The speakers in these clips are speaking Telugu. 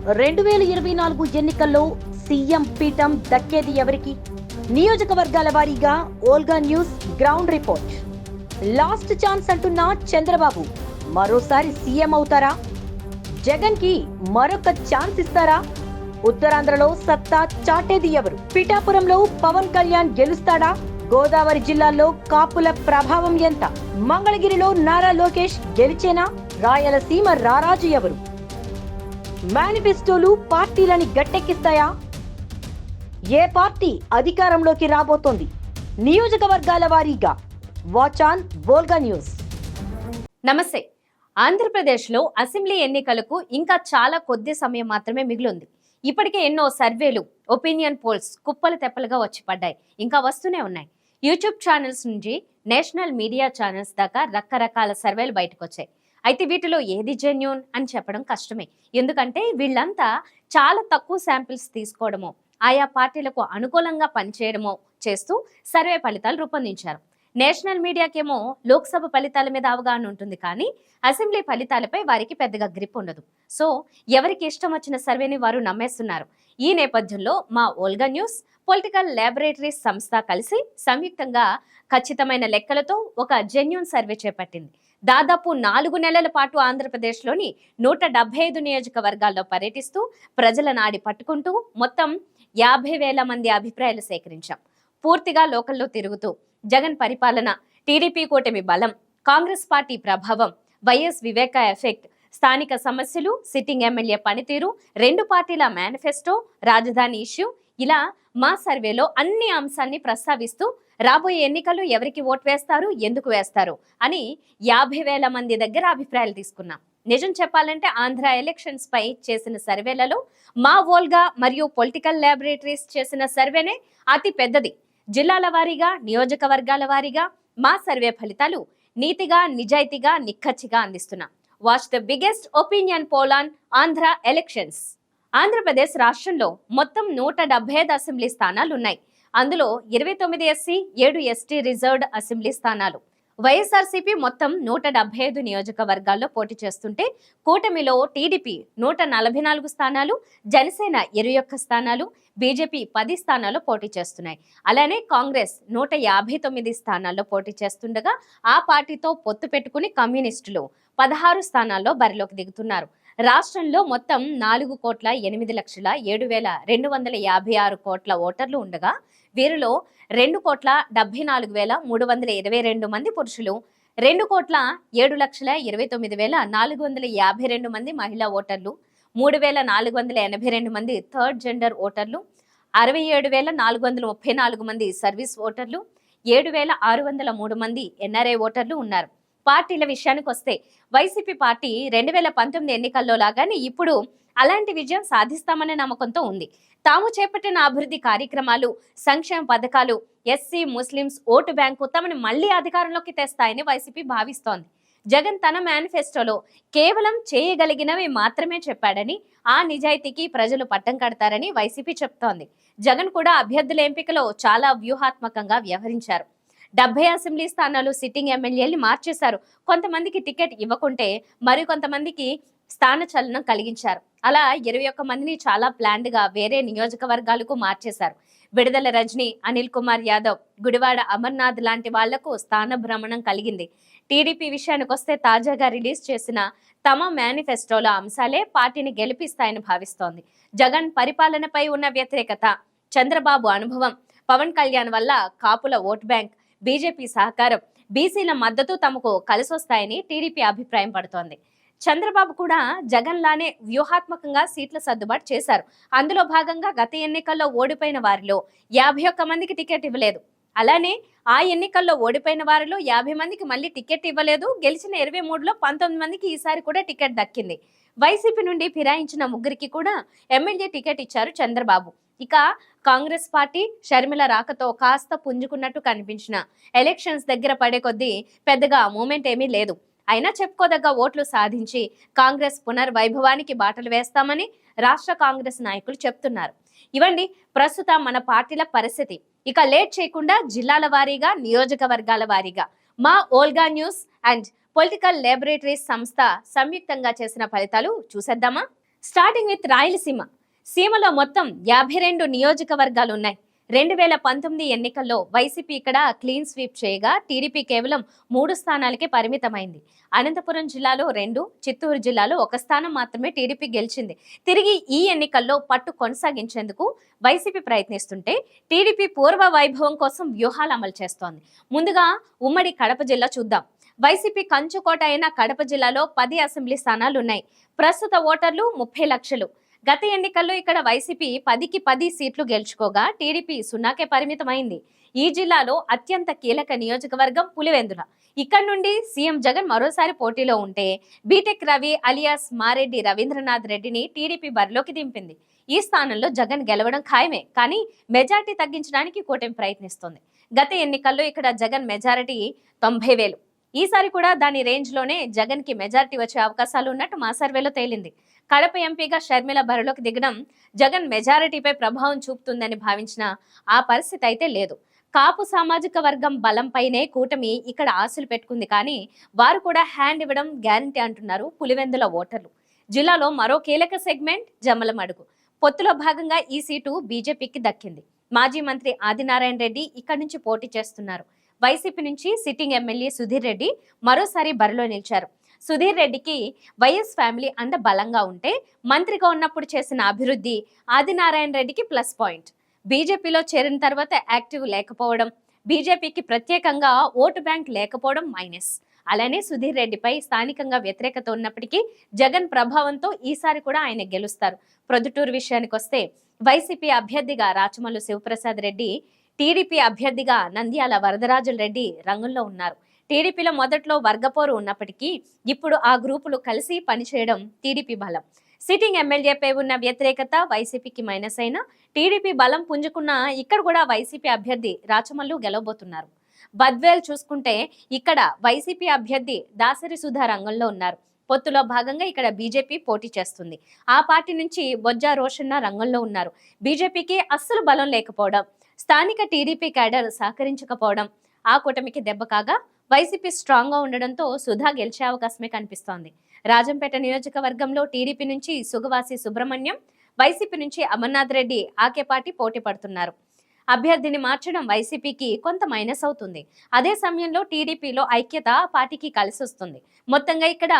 2024 ఎన్నికల్లో సీఎం పీఠం దక్కేది ఎవరికి? నియోజకవర్గాల వారీగా Volga news ground report. Last chance అంటున్న చంద్రబాబు మరోసారి సీఎం అవుతారా? జగన్ కి మరొక ఛాన్స్ ఇస్తారా? ఉత్తరాంధ్రలో సత్తా చాటేది ఎవరు? పిఠాపురంలో పవన్ కళ్యాణ్ గెలుస్తాడా? గోదావరి జిల్లాల్లో కాపుల ప్రభావం ఎంత? మంగళగిరిలో నారా లోకేష్ గెలిచేనా? రాయలసీమ రారాజు ఎవరు? మేనిఫెస్టోలు పార్టీలని గట్టెక్కిస్తాయా? ఏ పార్టీ అధికారంలోకి రాబోతోంది? నియోజకవర్గాల వారీగా వాచ్ ఆన్ ఓల్గా న్యూస్. నమస్తే. ఆంధ్రప్రదేశ్లో అసెంబ్లీ ఎన్నికలకు ఇంకా చాలా కొద్ది సమయం మాత్రమే మిగిలింది. ఇప్పటికే ఎన్నో సర్వేలు, ఒపీనియన్ పోల్స్ కుప్పలు తెప్పలుగా వచ్చి పడ్డాయి, ఇంకా వస్తూనే ఉన్నాయి. యూట్యూబ్ ఛానల్స్ నుంచి నేషనల్ మీడియా ఛానల్స్ దాకా రకరకాల సర్వేలు బయటకు వచ్చాయి. అయితే వీటిలో ఏది జెన్యూన్ అని చెప్పడం కష్టమే. ఎందుకంటే వీళ్ళంతా చాలా తక్కువ శాంపిల్స్ తీసుకోవడమో, ఆయా పార్టీలకు అనుకూలంగా పనిచేయడమో చేస్తూ సర్వే ఫలితాలు రూపొందించారు. నేషనల్ మీడియాకేమో లోక్సభ ఫలితాల మీద అవగాహన ఉంటుంది, కానీ అసెంబ్లీ ఫలితాలపై వారికి పెద్దగా గ్రిప్ ఉండదు. సో ఎవరికి ఇష్టం వచ్చిన సర్వేని వారు నమ్మేస్తున్నారు. ఈ నేపథ్యంలో మా ఓల్గా న్యూస్, పొలిటికల్ ల్యాబొరేటరీస్ సంస్థ కలిసి సంయుక్తంగా ఖచ్చితమైన లెక్కలతో ఒక జెన్యూన్ సర్వే చేపట్టింది. దాదాపు 4 నెలల పాటు ఆంధ్రప్రదేశ్లోని 175 నియోజకవర్గాల్లో పర్యటిస్తూ ప్రజల నాడి పట్టుకుంటూ మొత్తం 50,000 మంది అభిప్రాయాలు సేకరించాం. పూర్తిగా లోకల్లో తిరుగుతూ జగన్ పరిపాలన, టీడీపీ కూటమి బలం, కాంగ్రెస్ పార్టీ ప్రభావం, వైఎస్ వివేక ఎఫెక్ట్, స్థానిక సమస్యలు, సిట్టింగ్ ఎమ్మెల్యే పనితీరు, రెండు పార్టీల మేనిఫెస్టో, రాజధాని ఇష్యూ, ఇలా మా సర్వేలో అన్ని అంశాన్ని ప్రస్తావిస్తూ రాబోయే ఎన్నికల్లో ఎవరికి ఓటు వేస్తారు, ఎందుకు వేస్తారు అని 50,000 మంది దగ్గర అభిప్రాయాలు తీసుకున్నాం. నిజం చెప్పాలంటే ఆంధ్ర ఎలక్షన్స్ పై చేసిన సర్వేలలో మా ఓల్గా మరియు పొలిటికల్ ల్యాబొరేటరీస్ చేసిన సర్వేనే అతి పెద్దది. జిల్లాల వారీగా, నియోజకవర్గాల వారీగా మా సర్వే ఫలితాలు నీతిగా, నిజాయితీగా, నిక్కచ్చిగా అందిస్తున్నాం. Watch the biggest opinion poll on Andhra elections. Andhra Pradesh రాష్ట్రంలో మొత్తం 175 అసెంబ్లీ స్థానాలు ఉన్నాయి. అందులో 29 ఎస్సీ, 7 ఎస్టీ రిజర్వ్డ్ అసెంబ్లీ స్థానాలు. వైఎస్ఆర్సీపీ మొత్తం 175 నియోజకవర్గాల్లో పోటీ చేస్తుంటే కూటమిలో టీడీపీ 144 స్థానాలు, జనసేన 21 స్థానాలు, బీజేపీ 10 స్థానాల్లో పోటీ చేస్తున్నాయి. అలానే కాంగ్రెస్ 159 స్థానాల్లో పోటీ చేస్తుండగా ఆ పార్టీతో పొత్తు పెట్టుకుని కమ్యూనిస్టులు 16 స్థానాల్లో బరిలోకి దిగుతున్నారు. రాష్ట్రంలో మొత్తం 4,07,7,256 కోట్ల ఓటర్లు ఉండగా వీరిలో 2,74,322 మంది పురుషులు, 2,07,29,452 మంది మహిళా ఓటర్లు, 3,482 మంది థర్డ్ జెండర్ ఓటర్లు, 67,434 మంది సర్వీస్ ఓటర్లు, 7,603 మంది ఎన్ఆర్ఐ ఓటర్లు ఉన్నారు. పార్టీల విషయానికి వస్తే వైసీపీ పార్టీ 2019 ఎన్నికల్లో లాగానే ఇప్పుడు అలాంటి విజయం సాధిస్తామనే నమ్మకంతో ఉంది. తాము చేపట్టిన అభివృద్ధి కార్యక్రమాలు, సంక్షేమ పథకాలు, ఎస్సీ ముస్లింస్ ఓటు బ్యాంకు తమను మళ్లీ అధికారంలోకి తెస్తాయని వైసీపీ భావిస్తోంది. జగన్ తన మేనిఫెస్టోలో కేవలం చేయగలిగినవి మాత్రమే చెప్పాడని, ఆ నిజాయితీకి ప్రజలు పట్టం కడతారని వైసీపీ చెప్తోంది. జగన్ కూడా అభ్యర్థుల ఎంపికలో చాలా వ్యూహాత్మకంగా వ్యవహరించారు. 70 అసెంబ్లీ స్థానాలు సిట్టింగ్ ఎమ్మెల్యేలు మార్చేశారు. కొంతమందికి టికెట్ ఇవ్వకుంటే మరికొంతమందికి స్థాన చలనం కలిగించారు. అలా 21 మందిని చాలా ప్లాన్డ్ గా వేరే నియోజకవర్గాలకు మార్చేశారు. విడుదల రజనీ, అనిల్ కుమార్ యాదవ్, గుడివాడ అమర్నాథ్ లాంటి వాళ్లకు స్థాన భ్రమణం కలిగింది. టీడీపీ విషయానికి వస్తే తాజాగా రిలీజ్ చేసిన తమ మేనిఫెస్టోల అంశాలే పార్టీని గెలిపిస్తాయని భావిస్తోంది. జగన్ పరిపాలనపై ఉన్న వ్యతిరేకత, చంద్రబాబు అనుభవం, పవన్ కళ్యాణ్ వల్ల కాపుల ఓట్ బ్యాంక్, బీజేపీ సహకారం, బీసీల మద్దతు తమకు కలిసొస్తాయని టీడీపీ అభిప్రాయం పడుతోంది. చంద్రబాబు కూడా జగన్ లానే వ్యూహాత్మకంగా సీట్ల సర్దుబాటు చేశారు. అందులో భాగంగా గత ఎన్నికల్లో ఓడిపోయిన వారిలో 51 మందికి టికెట్ ఇవ్వలేదు. అలానే ఆ ఎన్నికల్లో ఓడిపోయిన వారిలో 50 మందికి మళ్ళీ టికెట్ ఇవ్వలేదు. గెలిచిన 23లో 19 మందికి ఈసారి కూడా టికెట్ దక్కింది. వైసీపీ నుండి ఫిరాయించిన 3కి కూడా ఎమ్మెల్యే టికెట్ ఇచ్చారు చంద్రబాబు. ఇక కాంగ్రెస్ పార్టీ షర్మిల రాకతో కాస్త పుంజుకున్నట్టు కనిపించిన ఎలక్షన్స్ దగ్గర పడే కొద్దీ పెద్దగా మూమెంట్ ఏమీ లేదు. అయినా చెప్పుకోదగ్గ ఓట్లు సాధించి కాంగ్రెస్ పునర్వైభవానికి బాటలు వేస్తామని రాష్ట్ర కాంగ్రెస్ నాయకులు చెప్తున్నారు. ఇవండి ప్రస్తుతం మన పార్టీల పరిస్థితి. ఇక లేట్ చేయకుండా జిల్లాల వారీగా, నియోజకవర్గాల వారీగా మా Olga news and political laboratories సంస్థ సంయుక్తంగా చేసిన ఫలితాలు చూసేద్దామా? Starting with Rayalaseema. సీమలో మొత్తం 52 నియోజకవర్గాలు ఉన్నాయి. 2019 ఎన్నికల్లో వైసీపీ ఇక్కడ క్లీన్ స్వీప్ చేయగా టీడీపీ కేవలం 3 స్థానాలకే పరిమితమైంది. అనంతపురం జిల్లాలో 2, చిత్తూరు జిల్లాలో 1 స్థానం మాత్రమే టీడీపీ గెలిచింది. తిరిగి ఈ ఎన్నికల్లో పట్టు కొనసాగించేందుకు వైసీపీ ప్రయత్నిస్తుంటే టీడీపీ పూర్వ వైభవం కోసం వ్యూహాలు అమలు చేస్తోంది. ముందుగా ఉమ్మడి కడప జిల్లా చూద్దాం. వైసీపీ కంచుకోట అయిన కడప జిల్లాలో 10 అసెంబ్లీ స్థానాలు ఉన్నాయి. ప్రస్తుత ఓటర్లు 30 లక్షలు. గత ఎన్నికల్లో ఇక్కడ వైసీపీ 10కి 10 సీట్లు గెలుచుకోగా టీడీపీ 0కే పరిమితమైంది. ఈ జిల్లాలో అత్యంత కీలక నియోజకవర్గం పులివెందుల. ఇక్కడ నుండి సీఎం జగన్ మరోసారి పోటీలో ఉంటే బీటెక్ రవి అలియాస్ మారెడ్డి రవీంద్రనాథ్ రెడ్డిని టీడీపీ బరిలోకి దింపింది. ఈ స్థానంలో జగన్ గెలవడం ఖాయమే, కానీ మెజార్టీ తగ్గించడానికి కూటమి ప్రయత్నిస్తోంది. గత ఎన్నికల్లో ఇక్కడ జగన్ మెజారిటీ 90,000. ఈసారి కూడా దాని రేంజ్ లోనే జగన్ కి మెజారిటీ వచ్చే అవకాశాలు ఉన్నట్టు మా సర్వేలో తేలింది. కడప ఎంపీగా షర్మిల బరిలోకి దిగడం జగన్ మెజారిటీపై ప్రభావం చూపుతుందని భావించిన ఆ పరిస్థితి అయితే లేదు. కాపు సామాజిక వర్గం బలంపైనే కూటమి ఇక్కడ ఆశలు పెట్టుకుంది, కానీ వారు కూడా హ్యాండ్ ఇవ్వడం గ్యారంటీ అంటున్నారు పులివెందుల ఓటర్లు. జిల్లాలో మరో కీలక సెగ్మెంట్ జమ్మలమడుగు. పొత్తులో భాగంగా ఈ సీటు బీజేపీకి దక్కింది. మాజీ మంత్రి ఆదినారాయణ రెడ్డి ఇక్కడి నుంచి పోటీ చేస్తున్నారు. వైసీపీ నుంచి సిట్టింగ్ ఎమ్మెల్యే సుధీర్ రెడ్డి మరోసారి బరిలో నిలిచారు. సుధీర్ రెడ్డికి వైఎస్ ఫ్యామిలీ అండ బలంగా ఉంటే మంత్రిగా ఉన్నప్పుడు చేసిన అభివృద్ధి ఆదినారాయణ రెడ్డికి ప్లస్ పాయింట్. బీజేపీలో చేరిన తర్వాత యాక్టివ్ లేకపోవడం, బీజేపీకి ప్రత్యేకంగా ఓటు బ్యాంక్ లేకపోవడం మైనస్. అలానే సుధీర్ రెడ్డిపై స్థానికంగా వ్యతిరేకత ఉన్నప్పటికీ జగన్ ప్రభావంతో ఈసారి కూడా ఆయన గెలుస్తారు. ప్రొద్దుటూరు విషయానికి వస్తే వైసీపీ అభ్యర్థిగా రాచమల్లు శివప్రసాద్ రెడ్డి, టీడీపీ అభ్యర్థిగా నంద్యాల వరదరాజుల రెడ్డి రంగంలో ఉన్నారు. టీడీపీలో మొదట్లో వర్గపోరు ఉన్నప్పటికీ ఇప్పుడు ఆ గ్రూపులు కలిసి పనిచేయడం టీడీపీ బలం. సిట్టింగ్ ఎమ్మెల్యేపై ఉన్న వ్యతిరేకత వైసీపీకి మైనస్ అయినా టీడీపీ బలం పుంజుకున్న ఇక్కడ కూడా వైసీపీ అభ్యర్థి రాచమల్లు గెలవబోతున్నారు. బద్వేల్ చూసుకుంటే ఇక్కడ వైసీపీ అభ్యర్థి దాసరి సుధా రంగంలో ఉన్నారు. పొత్తులో భాగంగా ఇక్కడ బీజేపీ పోటీ చేస్తుంది. ఆ పార్టీ నుంచి బొజ్జా రోషన్న రంగంలో ఉన్నారు. బీజేపీకి అస్సలు బలం లేకపోవడం, స్థానిక టీడీపీ క్యాడర్ సహకరించకపోవడం ఆ కూటమికి దెబ్బ కాగా వైసీపీ స్ట్రాంగ్ గా ఉండడంతో సుధా గెలిచే అవకాశమే కనిపిస్తోంది. రాజంపేట నియోజకవర్గంలో టీడీపీ నుంచి సుగవాసి సుబ్రహ్మణ్యం, వైసీపీ నుంచి అమర్నాథ్ రెడ్డి ఆకేపాటి పోటీ పడుతున్నారు. అభ్యర్థిని మార్చడం వైసీపీకి కొంత మైనస్ అవుతుంది. అదే సమయంలో టీడీపీలో ఐక్యత పార్టీకి కలిసి వస్తుంది. మొత్తంగా ఇక్కడ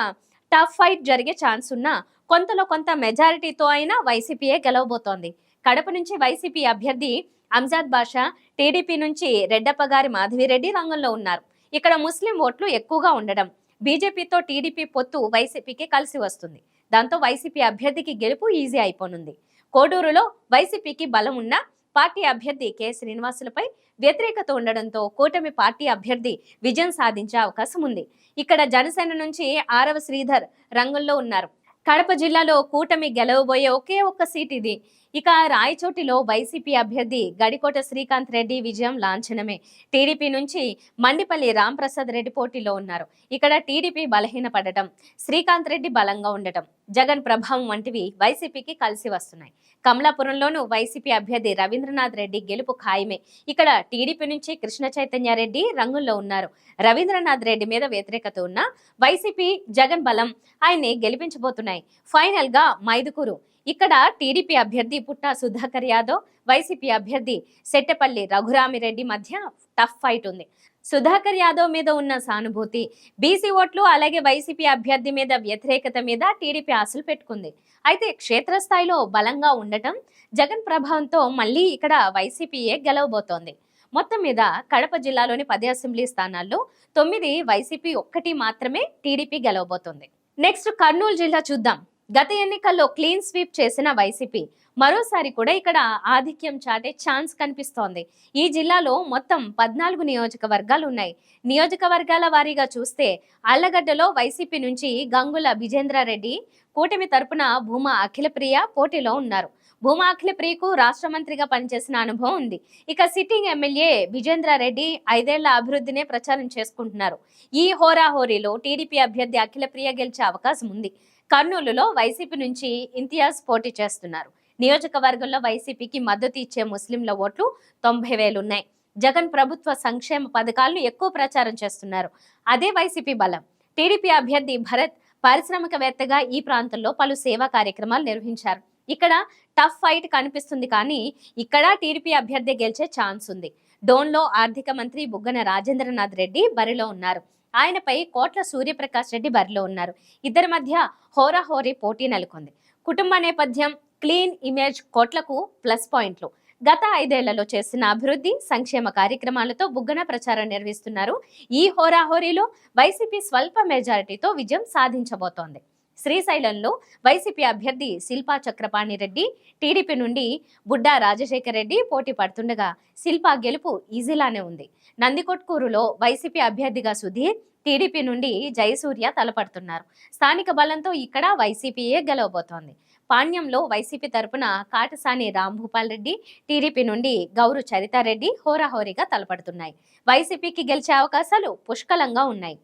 టఫ్ ఫైట్ జరిగే ఛాన్స్ ఉన్నా కొంతలో కొంత మెజారిటీతో అయినా వైసీపీయే గెలవబోతోంది. కడప నుంచి వైసీపీ అభ్యర్థి అంజాద్ బాషా, టీడీపీ నుంచి రెడ్డప్పగారి మాధవిరెడ్డి రంగంలో ఉన్నారు. ఇక్కడ ముస్లిం ఓట్లు ఎక్కువగా ఉండడం, బీజేపీతో టీడీపీ పొత్తు వైసీపీకి కలిసి వస్తుంది. దాంతో వైసీపీ అభ్యర్థికి గెలుపు ఈజీ అయిపోనుంది. కోడూరులో వైసీపీకి బలం ఉన్న పార్టీ అభ్యర్థి కె శ్రీనివాసులపై వ్యతిరేకత ఉండడంతో కూటమి పార్టీ అభ్యర్థి విజయం సాధించే అవకాశం ఉంది. ఇక్కడ జనసేన నుంచి ఆరవ శ్రీధర్ రంగంలో ఉన్నారు. కడప జిల్లాలో కూటమి గెలవబోయే ఒకే ఒక్క సీట్ ఇది. ఇక రాయచోటిలో వైసీపీ అభ్యర్థి గడికోట శ్రీకాంత్ రెడ్డి విజయం లాంఛనమే. టీడీపీ నుంచి మండిపల్లి రాంప్రసాద్ రెడ్డి పోటీలో ఉన్నారు. ఇక్కడ టీడీపీ బలహీనపడటం, శ్రీకాంత్ రెడ్డి బలంగా ఉండటం, జగన్ ప్రభావం వంటివి వైసీపీకి కలిసి వస్తున్నాయి. కమలాపురంలోనూ వైసీపీ అభ్యర్థి రవీంద్రనాథ్ రెడ్డి గెలుపు ఖాయమే. ఇక్కడ టీడీపీ నుంచి కృష్ణ చైతన్యారెడ్డి రంగంలో ఉన్నారు. రవీంద్రనాథ్ రెడ్డి మీద వ్యతిరేకత ఉన్న వైసీపీ జగన్ బలం ఆయన్ని గెలిపించబోతున్నాయి. ఫైనల్ గా మైదుకూరు. ఇక్కడ టీడీపీ అభ్యర్థి పుట్టా సుధాకర్ యాదవ్, వైసీపీ అభ్యర్థి సెట్టెపల్లి రఘురామిరెడ్డి మధ్య టఫ్ ఫైట్ ఉంది. సుధాకర్ యాదవ్ మీద ఉన్న సానుభూతి, బీసీ ఓట్లు, అలాగే వైసీపీ అభ్యర్థి మీద వ్యతిరేకత మీద టీడీపీ ఆశలు పెట్టుకుంది. అయితే క్షేత్రస్థాయిలో బలంగా ఉండటం, జగన్ ప్రభావంతో మళ్ళీ ఇక్కడ వైసీపీయే గెలవబోతోంది. మొత్తం మీద కడప జిల్లాలోని 10 అసెంబ్లీ స్థానాల్లో 9 వైసీపీ, 1 మాత్రమే టీడీపీ గెలవబోతోంది. నెక్స్ట్ కర్నూలు జిల్లా చూద్దాం. గత ఎన్నికల్లో క్లీన్ స్వీప్ చేసిన వైసీపీ మరోసారి కూడా ఇక్కడ ఆధిక్యం చాటే ఛాన్స్ కనిపిస్తోంది. ఈ జిల్లాలో మొత్తం 14 నియోజకవర్గాలు ఉన్నాయి. నియోజకవర్గాల వారీగా చూస్తే అల్లగడ్డలో వైసీపీ నుంచి గంగుల విజేంద్రారెడ్డి, కూటమి తరపున భూమా అఖిలప్రియ పోటీలో ఉన్నారు. భూమా అఖిలప్రియకు రాష్ట్ర మంత్రిగా పనిచేసిన అనుభవం ఉంది. ఇక సిట్టింగ్ ఎమ్మెల్యే విజేంద్రారెడ్డి 5 ఏళ్ల అభివృద్ధినే ప్రచారం చేసుకుంటున్నారు. ఈ హోరాహోరీలో టీడీపీ అభ్యర్థి అఖిలప్రియ గెలిచే అవకాశం ఉంది. కర్నూలులో వైసీపీ నుంచి ఇంతియాజ్ పోటీ చేస్తున్నారు. నియోజకవర్గంలో వైసీపీకి మద్దతు ఇచ్చే ముస్లింల ఓట్లు 90,000 ఉన్నాయి. జగన్ ప్రభుత్వ సంక్షేమ పథకాలను ఎక్కువ ప్రచారం చేస్తున్నారు. అదే వైసీపీ బలం. టీడీపీ అభ్యర్థి భరత్ పారిశ్రామికవేత్తగా ఈ ప్రాంతంలో పలు సేవా కార్యక్రమాలు నిర్వహించారు. ఇక్కడ టఫ్ ఫైట్ కనిపిస్తుంది కానీ ఇక్కడ టీడీపీ అభ్యర్థి గెలిచే ఛాన్స్ ఉంది. డోన్లో ఆర్థిక మంత్రి బుగ్గన రాజేంద్రనాథ్ రెడ్డి బరిలో ఉన్నారు. ఆయనపై కోట్ల సూర్యప్రకాష్ రెడ్డి బరిలో ఉన్నారు. ఇద్దరి మధ్య హోరాహోరీ పోటీ నెలకొంది. కుటుంబ నేపథ్యం, క్లీన్ ఇమేజ్ కోట్లకు ప్లస్ పాయింట్లు. గత 5 ఏళ్లలో చేసిన అభివృద్ధి సంక్షేమ కార్యక్రమాలతో బుగ్గన ప్రచారం నిర్వహిస్తున్నారు. ఈ హోరాహోరీలో వైసీపీ స్వల్ప మెజారిటీతో విజయం సాధించబోతోంది. శ్రీశైలంలో వైసీపీ అభ్యర్థి శిల్పా చక్రపాణి రెడ్డి, టీడీపీ నుండి బుడ్డా రాజశేఖర్ రెడ్డి పోటీ పడుతుండగా శిల్పా గెలుపు ఈజీలానే ఉంది. నందికొట్కూరులో వైసీపీ అభ్యర్థిగా సుధీర్, టీడీపీ నుండి జయసూర్య తలపడుతున్నారు. స్థానిక బలంతో ఇక్కడ వైసీపీయే గెలవబోతోంది. పాణ్యంలో వైసీపీ తరపున కాటసాని రాంభూపాల్ రెడ్డి, టీడీపీ నుండి గౌరు చరితారెడ్డి హోరాహోరీగా తలపడుతున్నాయి. వైసీపీకి గెలిచే అవకాశాలు పుష్కలంగా ఉన్నాయి.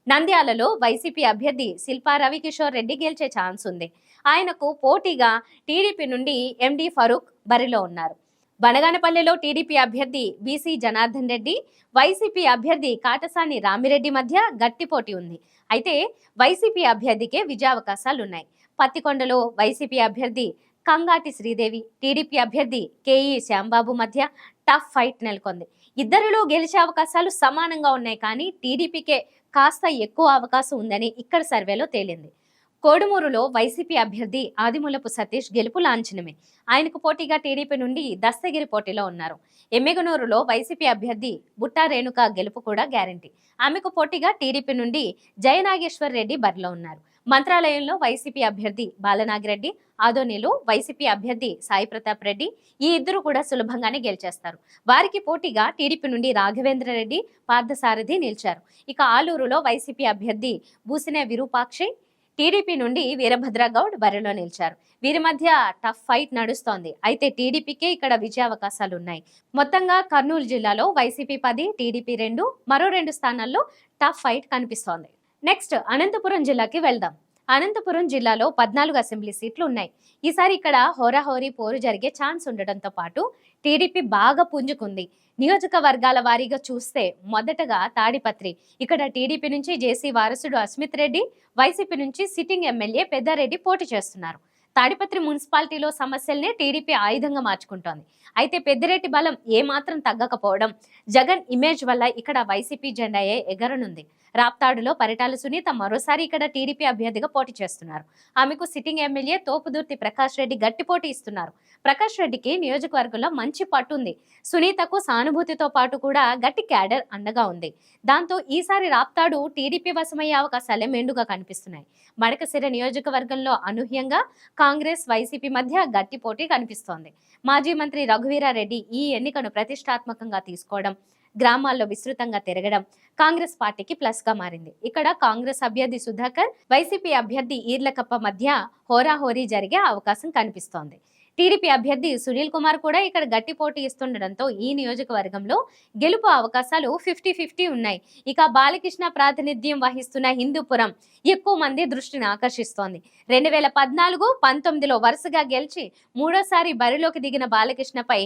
నంద్యాలలో వైసీపీ అభ్యర్థి శిల్పా రవికిషోర్ రెడ్డి గెలిచే ఛాన్స్ ఉంది. ఆయనకు పోటీగా టీడీపీ నుండి ఎండి ఫరూక్ బరిలో ఉన్నారు. బనగానపల్లిలో టీడీపీ అభ్యర్థి బీసీ జనార్దన్ రెడ్డి, వైసీపీ అభ్యర్థి కాటసాని రామిరెడ్డి మధ్య గట్టి పోటీ ఉంది. అయితే వైసీపీ అభ్యర్థికే విజయావకాశాలున్నాయి. పత్తికొండలో వైసీపీ అభ్యర్థి కంగాటి శ్రీదేవి, టీడీపీ అభ్యర్థి కేఈ శ్యాంబాబు మధ్య టఫ్ ఫైట్ నెలకొంది. ఇద్దరిలో గెలిచే అవకాశాలు సమానంగా ఉన్నాయి కానీ టీడీపీకే కాస్త ఎక్కువ అవకాశం ఉందని ఇక్కడ సర్వేలో తేలింది. కోడుమూరులో వైసీపీ అభ్యర్థి ఆదిమూలపు సతీష్ గెలుపు లాంఛనమే. ఆయనకు పోటీగా టీడీపీ నుండి దస్తగిరి పోటీలో ఉన్నారు. ఎమ్మిగనూరులో వైసీపీ అభ్యర్థి బుట్టా రేణుక గెలుపు కూడా గ్యారంటీ. ఆమెకు పోటీగా టీడీపీ నుండి జయనాగేశ్వర్ రెడ్డి బరిలో ఉన్నారు. మంత్రాలయంలో వైసీపీ అభ్యర్థి బాలనాగిరెడ్డి, ఆదోనిలో వైసీపీ అభ్యర్థి సాయి ప్రతాప్ రెడ్డి, ఈ ఇద్దరు కూడా సులభంగానే గెలిచేస్తారు. వారికి పోటీగా టీడీపీ నుండి రాఘవేంద్ర రెడ్డి, పార్థసారథి నిలిచారు. ఇక ఆలూరులో వైసీపీ అభ్యర్థి బూసినే విరూపాక్షి, టీడీపీ నుండి వీరభద్ర గౌడ్ బరిలో నిలిచారు. వీరి మధ్య టఫ్ ఫైట్ నడుస్తోంది. అయితే టీడీపీకే ఇక్కడ విజయావకాశాలు ఉన్నాయి. మొత్తంగా కర్నూలు జిల్లాలో వైసీపీ 10, టీడీపీ 2, మరో 2 స్థానాల్లో టఫ్ ఫైట్ కనిపిస్తోంది. నెక్స్ట్ అనంతపురం జిల్లాకి వెళ్దాం. అనంతపురం జిల్లాలో 14 అసెంబ్లీ సీట్లు ఉన్నాయి. ఈసారి ఇక్కడ హోరాహోరీ పోరు జరిగే ఛాన్స్ ఉండడంతో పాటు టీడీపీ బాగా పుంజుకుంది. నియోజకవర్గాల వారీగా చూస్తే మొదటగా తాడిపత్రి, ఇక్కడ టీడీపీ నుంచి జేసీ వారసుడు అస్మిత్ రెడ్డి, వైసీపీ నుంచి సిట్టింగ్ ఎమ్మెల్యే పెద్దారెడ్డి పోటీ చేస్తున్నారు. తాడిపత్రి మున్సిపాలిటీలో సమస్యల్నే టీడీపీ ఆయుధంగా మార్చుకుంటోంది. అయితే పెద్దిరెడ్డి బలం ఏమాత్రం తగ్గకపోవడం, జగన్ ఇమేజ్ వల్ల ఇక్కడ వైసీపీ జెండాయే ఎగరనుంది. రాప్తాడులో పరిటాల సునీత మరోసారి ఇక్కడ టీడీపీ అభ్యర్థిగా పోటీ చేస్తున్నారు. ఆమెకు సిట్టింగ్ ఎమ్మెల్యే తోపుదుర్తి ప్రకాష్ రెడ్డి గట్టి పోటీ ఇస్తున్నారు. ప్రకాష్ రెడ్డికి నియోజకవర్గంలో మంచి పట్టు ఉంది. సునీతకు సానుభూతితో పాటు కూడా గట్టి క్యాడర్ అండగా ఉంది. దాంతో ఈసారి రాప్తాడు టీడీపీ వశమయ్యే అవకాశాలే మెండుగా కనిపిస్తున్నాయి. మడకసిర నియోజకవర్గంలో అనూహ్యంగా కాంగ్రెస్, వైసీపీ మధ్య గట్టి పోటీ కనిపిస్తోంది. మాజీ మంత్రి రఘువీరారెడ్డి ఈ ఎన్నికను ప్రతిష్టాత్మకంగా తీసుకోవడం, గ్రామాల్లో విస్తృతంగా తిరగడం కాంగ్రెస్ పార్టీకి ప్లస్ గా మారింది. ఇక్కడ కాంగ్రెస్ అభ్యర్థి సుధాకర్, వైసీపీ అభ్యర్థి ఈర్లకప్ప మధ్య హోరాహోరీ జరిగే అవకాశం కనిపిస్తోంది. టీడీపీ అభ్యర్థి సునీల్ కుమార్ కూడా ఇక్కడ గట్టి పోటీ ఇస్తుండటంతో ఈ నియోజకవర్గంలో గెలుపు అవకాశాలు 50-50 ఉన్నాయి. ఇక బాలకృష్ణ ప్రాతినిధ్యం వహిస్తున్న హిందూపురం ఎక్కువ మంది దృష్టిని ఆకర్షిస్తోంది. 2014-19లో వరుసగా గెలిచి మూడోసారి బరిలోకి దిగిన బాలకృష్ణపై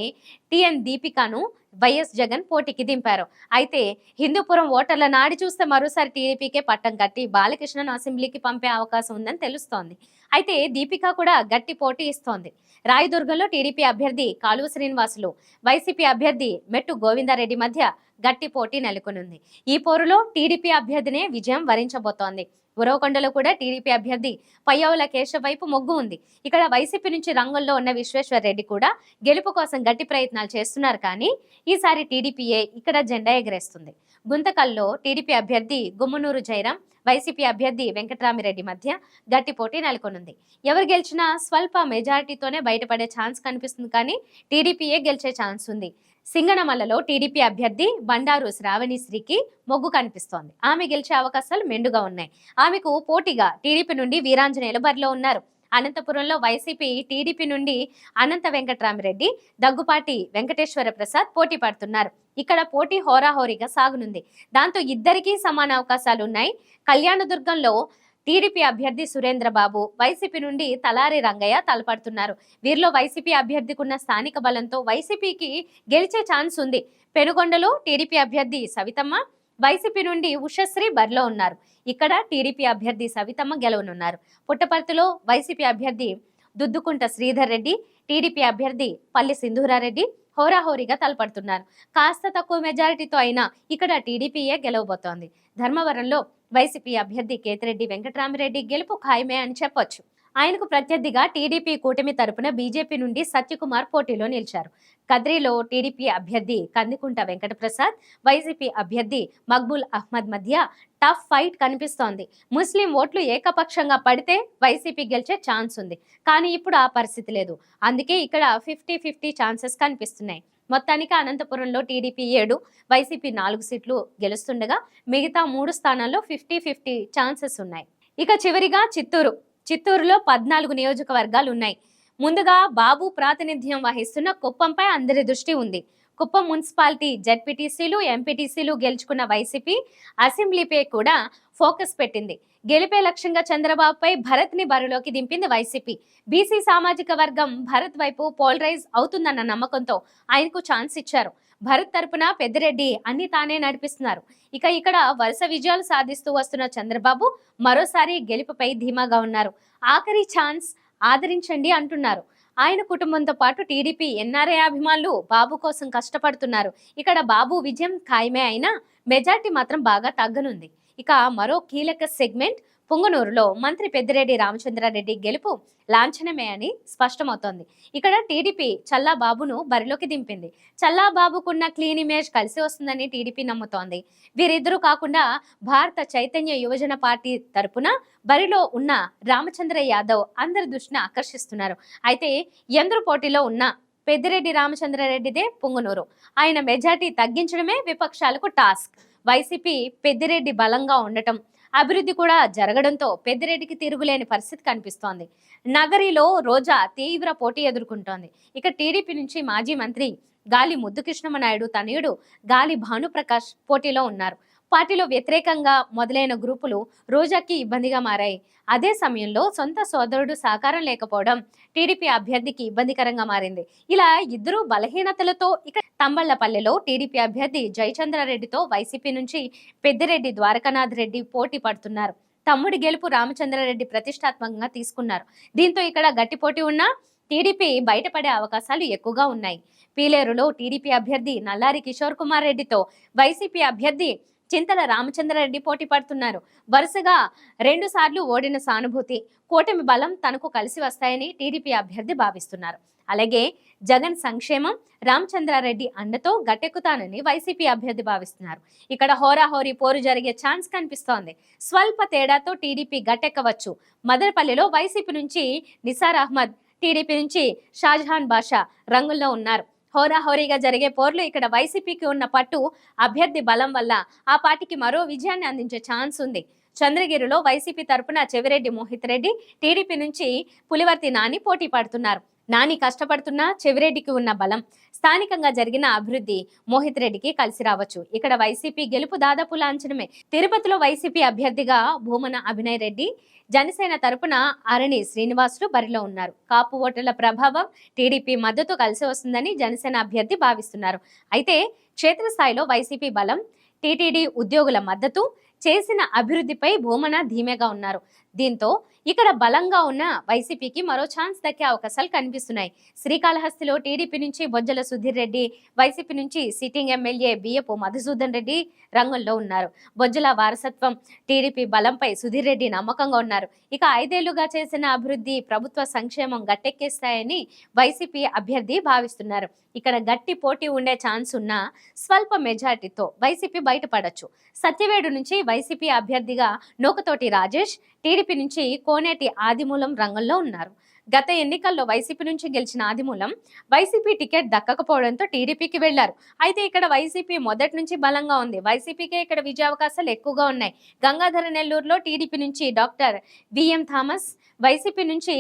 టిఎన్ దీపికను వైఎస్ జగన్ పోటీకి దింపారు. అయితే హిందూపురం ఓటర్ల నాడి చూస్తే మరోసారి టీడీపీకే పట్టం కట్టి బాలకృష్ణను అసెంబ్లీకి పంపే అవకాశం ఉందని తెలుస్తోంది. అయితే దీపిక కూడా గట్టి పోటీ ఇస్తోంది. రాయదుర్గంలో టీడీపీ అభ్యర్థి కాలువ శ్రీనివాసులు, వైసీపీ అభ్యర్థి మెట్టు గోవిందారెడ్డి మధ్య గట్టి పోటీ నెలకొనుంది. ఈ పోరులో టీడీపీ అభ్యర్థినే విజయం వరించబోతోంది. ఉరవకొండలో కూడా టీడీపీ అభ్యర్థి పయ్యవుల కేశవ్ వైపు మొగ్గు ఉంది. ఇక్కడ వైసీపీ నుంచి రంగంలో ఉన్న విశ్వేశ్వర్ రెడ్డి కూడా గెలుపు కోసం గట్టి ప్రయత్నాలు చేస్తున్నారు. కానీ ఈసారి టీడీపీయే ఇక్కడ జెండా ఎగరేస్తుంది. గుంతకల్లో టీడీపీ అభ్యర్థి గుమ్మనూరు జయరాం, వైసీపీ అభ్యర్థి వెంకటరామిరెడ్డి మధ్య గట్టి పోటీ నెలకొనుంది. ఎవరు గెలిచినా స్వల్ప మెజారిటీతోనే బయటపడే ఛాన్స్ కనిపిస్తుంది. కానీ టీడీపీయే గెలిచే ఛాన్స్ ఉంది. సింగనమల్లలో టీడీపీ అభ్యర్థి బండారు శ్రావణిశ్రీకి మొగ్గు కనిపిస్తోంది. ఆమె గెలిచే అవకాశాలు మెండుగా ఉన్నాయి. ఆమెకు పోటీగా టీడీపీ నుండి వీరాంజనేయులు బరిలో ఉన్నారు. అనంతపురంలో వైసీపీ టీడీపీ నుండి అనంత వెంకటరామిరెడ్డి, దగ్గుపాటి వెంకటేశ్వర ప్రసాద్ పోటీ పడుతున్నారు. ఇక్కడ పోటీ హోరాహోరీగా సాగునుంది. దాంతో ఇద్దరికీ సమాన అవకాశాలు ఉన్నాయి. కళ్యాణదుర్గంలో టీడీపీ అభ్యర్థి సురేంద్రబాబు, వైసీపీ నుండి తలారి రంగయ్య తలపడుతున్నారు. వీరిలో వైసీపీ అభ్యర్థికున్న స్థానిక బలంతో వైసీపీకి గెలిచే ఛాన్స్ ఉంది. పెనుగొండలో టీడీపీ అభ్యర్థి సవితమ్మ, వైసీపీ నుండి ఉషశ్రీ బరిలో ఉన్నారు. ఇక్కడ టీడీపీ అభ్యర్థి సవితమ్మ గెలవనున్నారు. పుట్టపర్తిలో వైసీపీ అభ్యర్థి దుద్దుకుంట శ్రీధర్ రెడ్డి, టీడీపీ అభ్యర్థి పల్లి సింధూరారెడ్డి హోరాహోరీగా తలపడుతున్నారు. కాస్త తక్కువ మెజారిటీతో అయినా ఇక్కడ టీడీపీయే గెలవబోతోంది. ధర్మవరంలో వైసీపీ అభ్యర్థి కేతిరెడ్డి వెంకటరామిరెడ్డి గెలుపు ఖాయమే అని చెప్పొచ్చు. ఆయనకు ప్రత్యర్థిగా టీడీపీ కూటమి తరపున బీజేపీ నుండి సత్యకుమార్ పోటీలో నిలిచారు. కద్రిలో టీడీపీ అభ్యర్థి కందికుంట వెంకటప్రసాద్, వైసీపీ అభ్యర్థి మక్బూల్ అహ్మద్ మధ్య టఫ్ ఫైట్ కనిపిస్తోంది. ముస్లిం ఓట్లు ఏకపక్షంగా పడితే వైసీపీ గెలిచే ఛాన్స్ ఉంది. కానీ ఇప్పుడు ఆ పరిస్థితి లేదు. అందుకే ఇక్కడ 50-50 ఛాన్సెస్ కనిపిస్తున్నాయి. మొత్తానికి అనంతపురంలో టీడీపీ 7, వైసీపీ 4 సీట్లు గెలుస్తుండగా మిగతా 3 స్థానాల్లో 50-50 ఛాన్సెస్ ఉన్నాయి. ఇక చివరిగా చిత్తూరులో 14 నియోజకవర్గాలు ఉన్నాయి. ముందుగా బాబు ప్రాతినిధ్యం వహిస్తున్న కుప్పంపై అందరి దృష్టి ఉంది. కుప్పం మున్సిపాలిటీ జెడ్పీటీసీలు, ఎంపీటీసీలు గెలుచుకున్న వైసీపీ అసెంబ్లీపై కూడా ఫోకస్ పెట్టింది. గెలిపే లక్ష్యంగా చంద్రబాబుపై భరత్ ని బరిలోకి దింపింది వైసీపీ. బీసీ సామాజిక వర్గం భరత్ వైపు పోలరైజ్ అవుతుందన్న నమ్మకంతో ఆయనకు ఛాన్స్ ఇచ్చారు. భరత్ తరపున పెద్దిరెడ్డి అన్ని తానే నడిపిస్తున్నారు. ఇక ఇక్కడ వరుస విజయాలు సాధిస్తూ వస్తున్న చంద్రబాబు మరోసారి గెలుపుపై ధీమాగా ఉన్నారు. ఆఖరి ఛాన్స్ ఆదరించండి అంటున్నారు. ఆయన కుటుంబంతో పాటు టీడీపీ ఎన్ఆర్ఐ అభిమానులు బాబు కోసం కష్టపడుతున్నారు. ఇక్కడ బాబు విజయం ఖాయమే అయినా మెజార్టీ మాత్రం బాగా తగ్గనుంది. ఇక మరో కీలక సెగ్మెంట్ పుంగనూరులో మంత్రి పెద్దిరెడ్డి రామచంద్రారెడ్డి గెలుపు లాంఛనమే అని స్పష్టమవుతోంది. ఇక్కడ టీడీపీ చల్లాబాబును బరిలోకి దింపింది. చల్లాబాబుకున్న క్లీన్ ఇమేజ్ కలిసి వస్తుందని టీడీపీ నమ్ముతోంది. వీరిద్దరూ కాకుండా భారత చైతన్య యువజన పార్టీ తరపున బరిలో ఉన్న రామచంద్ర యాదవ్ అందరి దృష్టిని ఆకర్షిస్తున్నారు. అయితే ఎందరు పోటీలో ఉన్న పెద్దిరెడ్డి రామచంద్రారెడ్డిదే పుంగనూరు. ఆయన మెజార్టీ తగ్గించడమే విపక్షాలకు టాస్క్. వైసీపీ పెద్దిరెడ్డి బలంగా ఉండటం, అభివృద్ధి కూడా జరగడంతో పెద్దిరెడ్డికి తిరుగులేని పరిస్థితి కనిపిస్తోంది. నగరిలో రోజా తీవ్ర పోటీ ఎదుర్కొంటోంది. ఇక టీడీపీ నుంచి మాజీ మంత్రి గాలి ముద్దుకృష్ణమనాయుడు తనయుడు గాలి భానుప్రకాష్ పోటీలో ఉన్నారు. పార్టీలో వ్యతిరేకంగా మొదలైన గ్రూపులు రోజాకి ఇబ్బందిగా మారాయి. అదే సమయంలో సొంత సోదరుడు సహకారం లేకపోవడం టీడీపీ అభ్యర్థికి ఇబ్బందికరంగా మారింది. ఇలా ఇద్దరు బలహీనతలతో ఇక తంబళ్లపల్లెలో టీడీపీ అభ్యర్థి జయచంద్రారెడ్డితో వైసీపీ నుంచి పెద్దిరెడ్డి ద్వారకానాథ్ రెడ్డి పోటీ పడుతున్నారు. తమ్ముడి గెలుపు రామచంద్రారెడ్డి ప్రతిష్టాత్మకంగా తీసుకున్నారు. దీంతో ఇక్కడ గట్టి పోటీ ఉన్నా టీడీపీ బయటపడే అవకాశాలు ఎక్కువగా ఉన్నాయి. పీలేరులో టీడీపీ అభ్యర్థి నల్లారి కిషోర్ కుమార్ రెడ్డితో వైసీపీ అభ్యర్థి చింతల రామచంద్రారెడ్డి పోటీ పడుతున్నారు. వరుసగా 2 సార్లు ఓడిన సానుభూతి, కూటమి బలం తనకు కలిసి వస్తాయని టీడీపీ అభ్యర్థి భావిస్తున్నారు. అలాగే జగన్ సంక్షేమం, రామచంద్రారెడ్డి అండతో గట్టెక్కుతానని వైసీపీ అభ్యర్థి భావిస్తున్నారు. ఇక్కడ హోరాహోరీ పోరు జరిగే ఛాన్స్ కనిపిస్తోంది. స్వల్ప తేడాతో టీడీపీ గట్టెక్కవచ్చు. మదనపల్లిలో వైసీపీ నుంచి నిసార్ అహ్మద్, టీడీపీ నుంచి షాజహాన్ బాషా రంగుల్లో ఉన్నారు. హోరాహోరీగా జరిగే పోర్లు ఇక్కడ వైసీపీకి ఉన్న పట్టు, అభ్యర్థి బలం వల్ల ఆ పార్టీకి మరో విజయాన్ని అందించే ఛాన్స్ ఉంది. చంద్రగిరిలో వైసీపీ తరపున చెవిరెడ్డి మోహిత్ రెడ్డి, టీడీపీ నుంచి పులివర్తి నాని పోటీ పడుతున్నారు. నాని కష్టపడుతున్నా చెవిరెడ్డికి ఉన్న బలం, స్థానికంగా జరిగిన అభివృద్ధి మోహిత్ రెడ్డికి కలిసి రావచ్చు. ఇక్కడ వైసీపీ గెలుపు దాదాపు లాంఛనమే. తిరుపతిలో వైసీపీ అభ్యర్థిగా భూమన అభినయ్ రెడ్డి, జనసేన తరపున అరణి శ్రీనివాసులు బరిలో ఉన్నారు. కాపు ఓటర్ల ప్రభావం టీడీపీ మద్దతు కలిసి వస్తుందని జనసేన అభ్యర్థి భావిస్తున్నారు. అయితే క్షేత్రస్థాయిలో వైసీపీ బలం, టీటీడీ ఉద్యోగుల మద్దతు, చేసిన అభివృద్ధిపై భూమన ధీమేగా ఉన్నారు. దీంతో ఇక్కడ బలంగా ఉన్న వైసీపీకి మరో ఛాన్స్ దక్కే అవకాశాలు కనిపిస్తున్నాయి. శ్రీకాళహస్తిలో టీడీపీ నుంచి బొజ్జల సుధీర్ రెడ్డి, వైసీపీ నుంచి సిట్టింగ్ ఎమ్మెల్యే బియ్యపు మధుసూదన్ రెడ్డి రంగంలో ఉన్నారు. బొజ్జల వారసత్వం, టీడీపీ బలంపై సుధీర్ రెడ్డి నమ్మకంగా ఉన్నారు. ఇక 5 ఏళ్లుగా చేసిన అభివృద్ధి, ప్రభుత్వ సంక్షేమం గట్టెక్కేస్తాయని వైసీపీ అభ్యర్థి భావిస్తున్నారు. ఇక్కడ గట్టి పోటీ ఉండే ఛాన్స్ ఉన్నా స్వల్ప మెజార్టీతో వైసీపీ బయటపడొచ్చు. సత్యవేడు నుంచి వైసీపీ అభ్యర్థిగా నూకతోటి రాజేష్, టీడీపీ నుంచి కోనేటి ఆదిమూలం రంగంలో ఉన్నారు. గత ఎన్నికల్లో వైసీపీ నుంచి గెలిచిన ఆదిమూలం వైసీపీ టికెట్ దక్కకపోవడంతో టీడీపీకి వెళ్లారు. అయితే ఇక్కడ వైసీపీ మొదటి నుంచి బలంగా ఉంది. వైసీపీకే ఇక్కడ విజయావకాశాలు ఎక్కువగా ఉన్నాయి. గంగాధర నెల్లూరులో టీడీపీ నుంచి డాక్టర్ విఎం థామస్, వైసీపీ నుంచి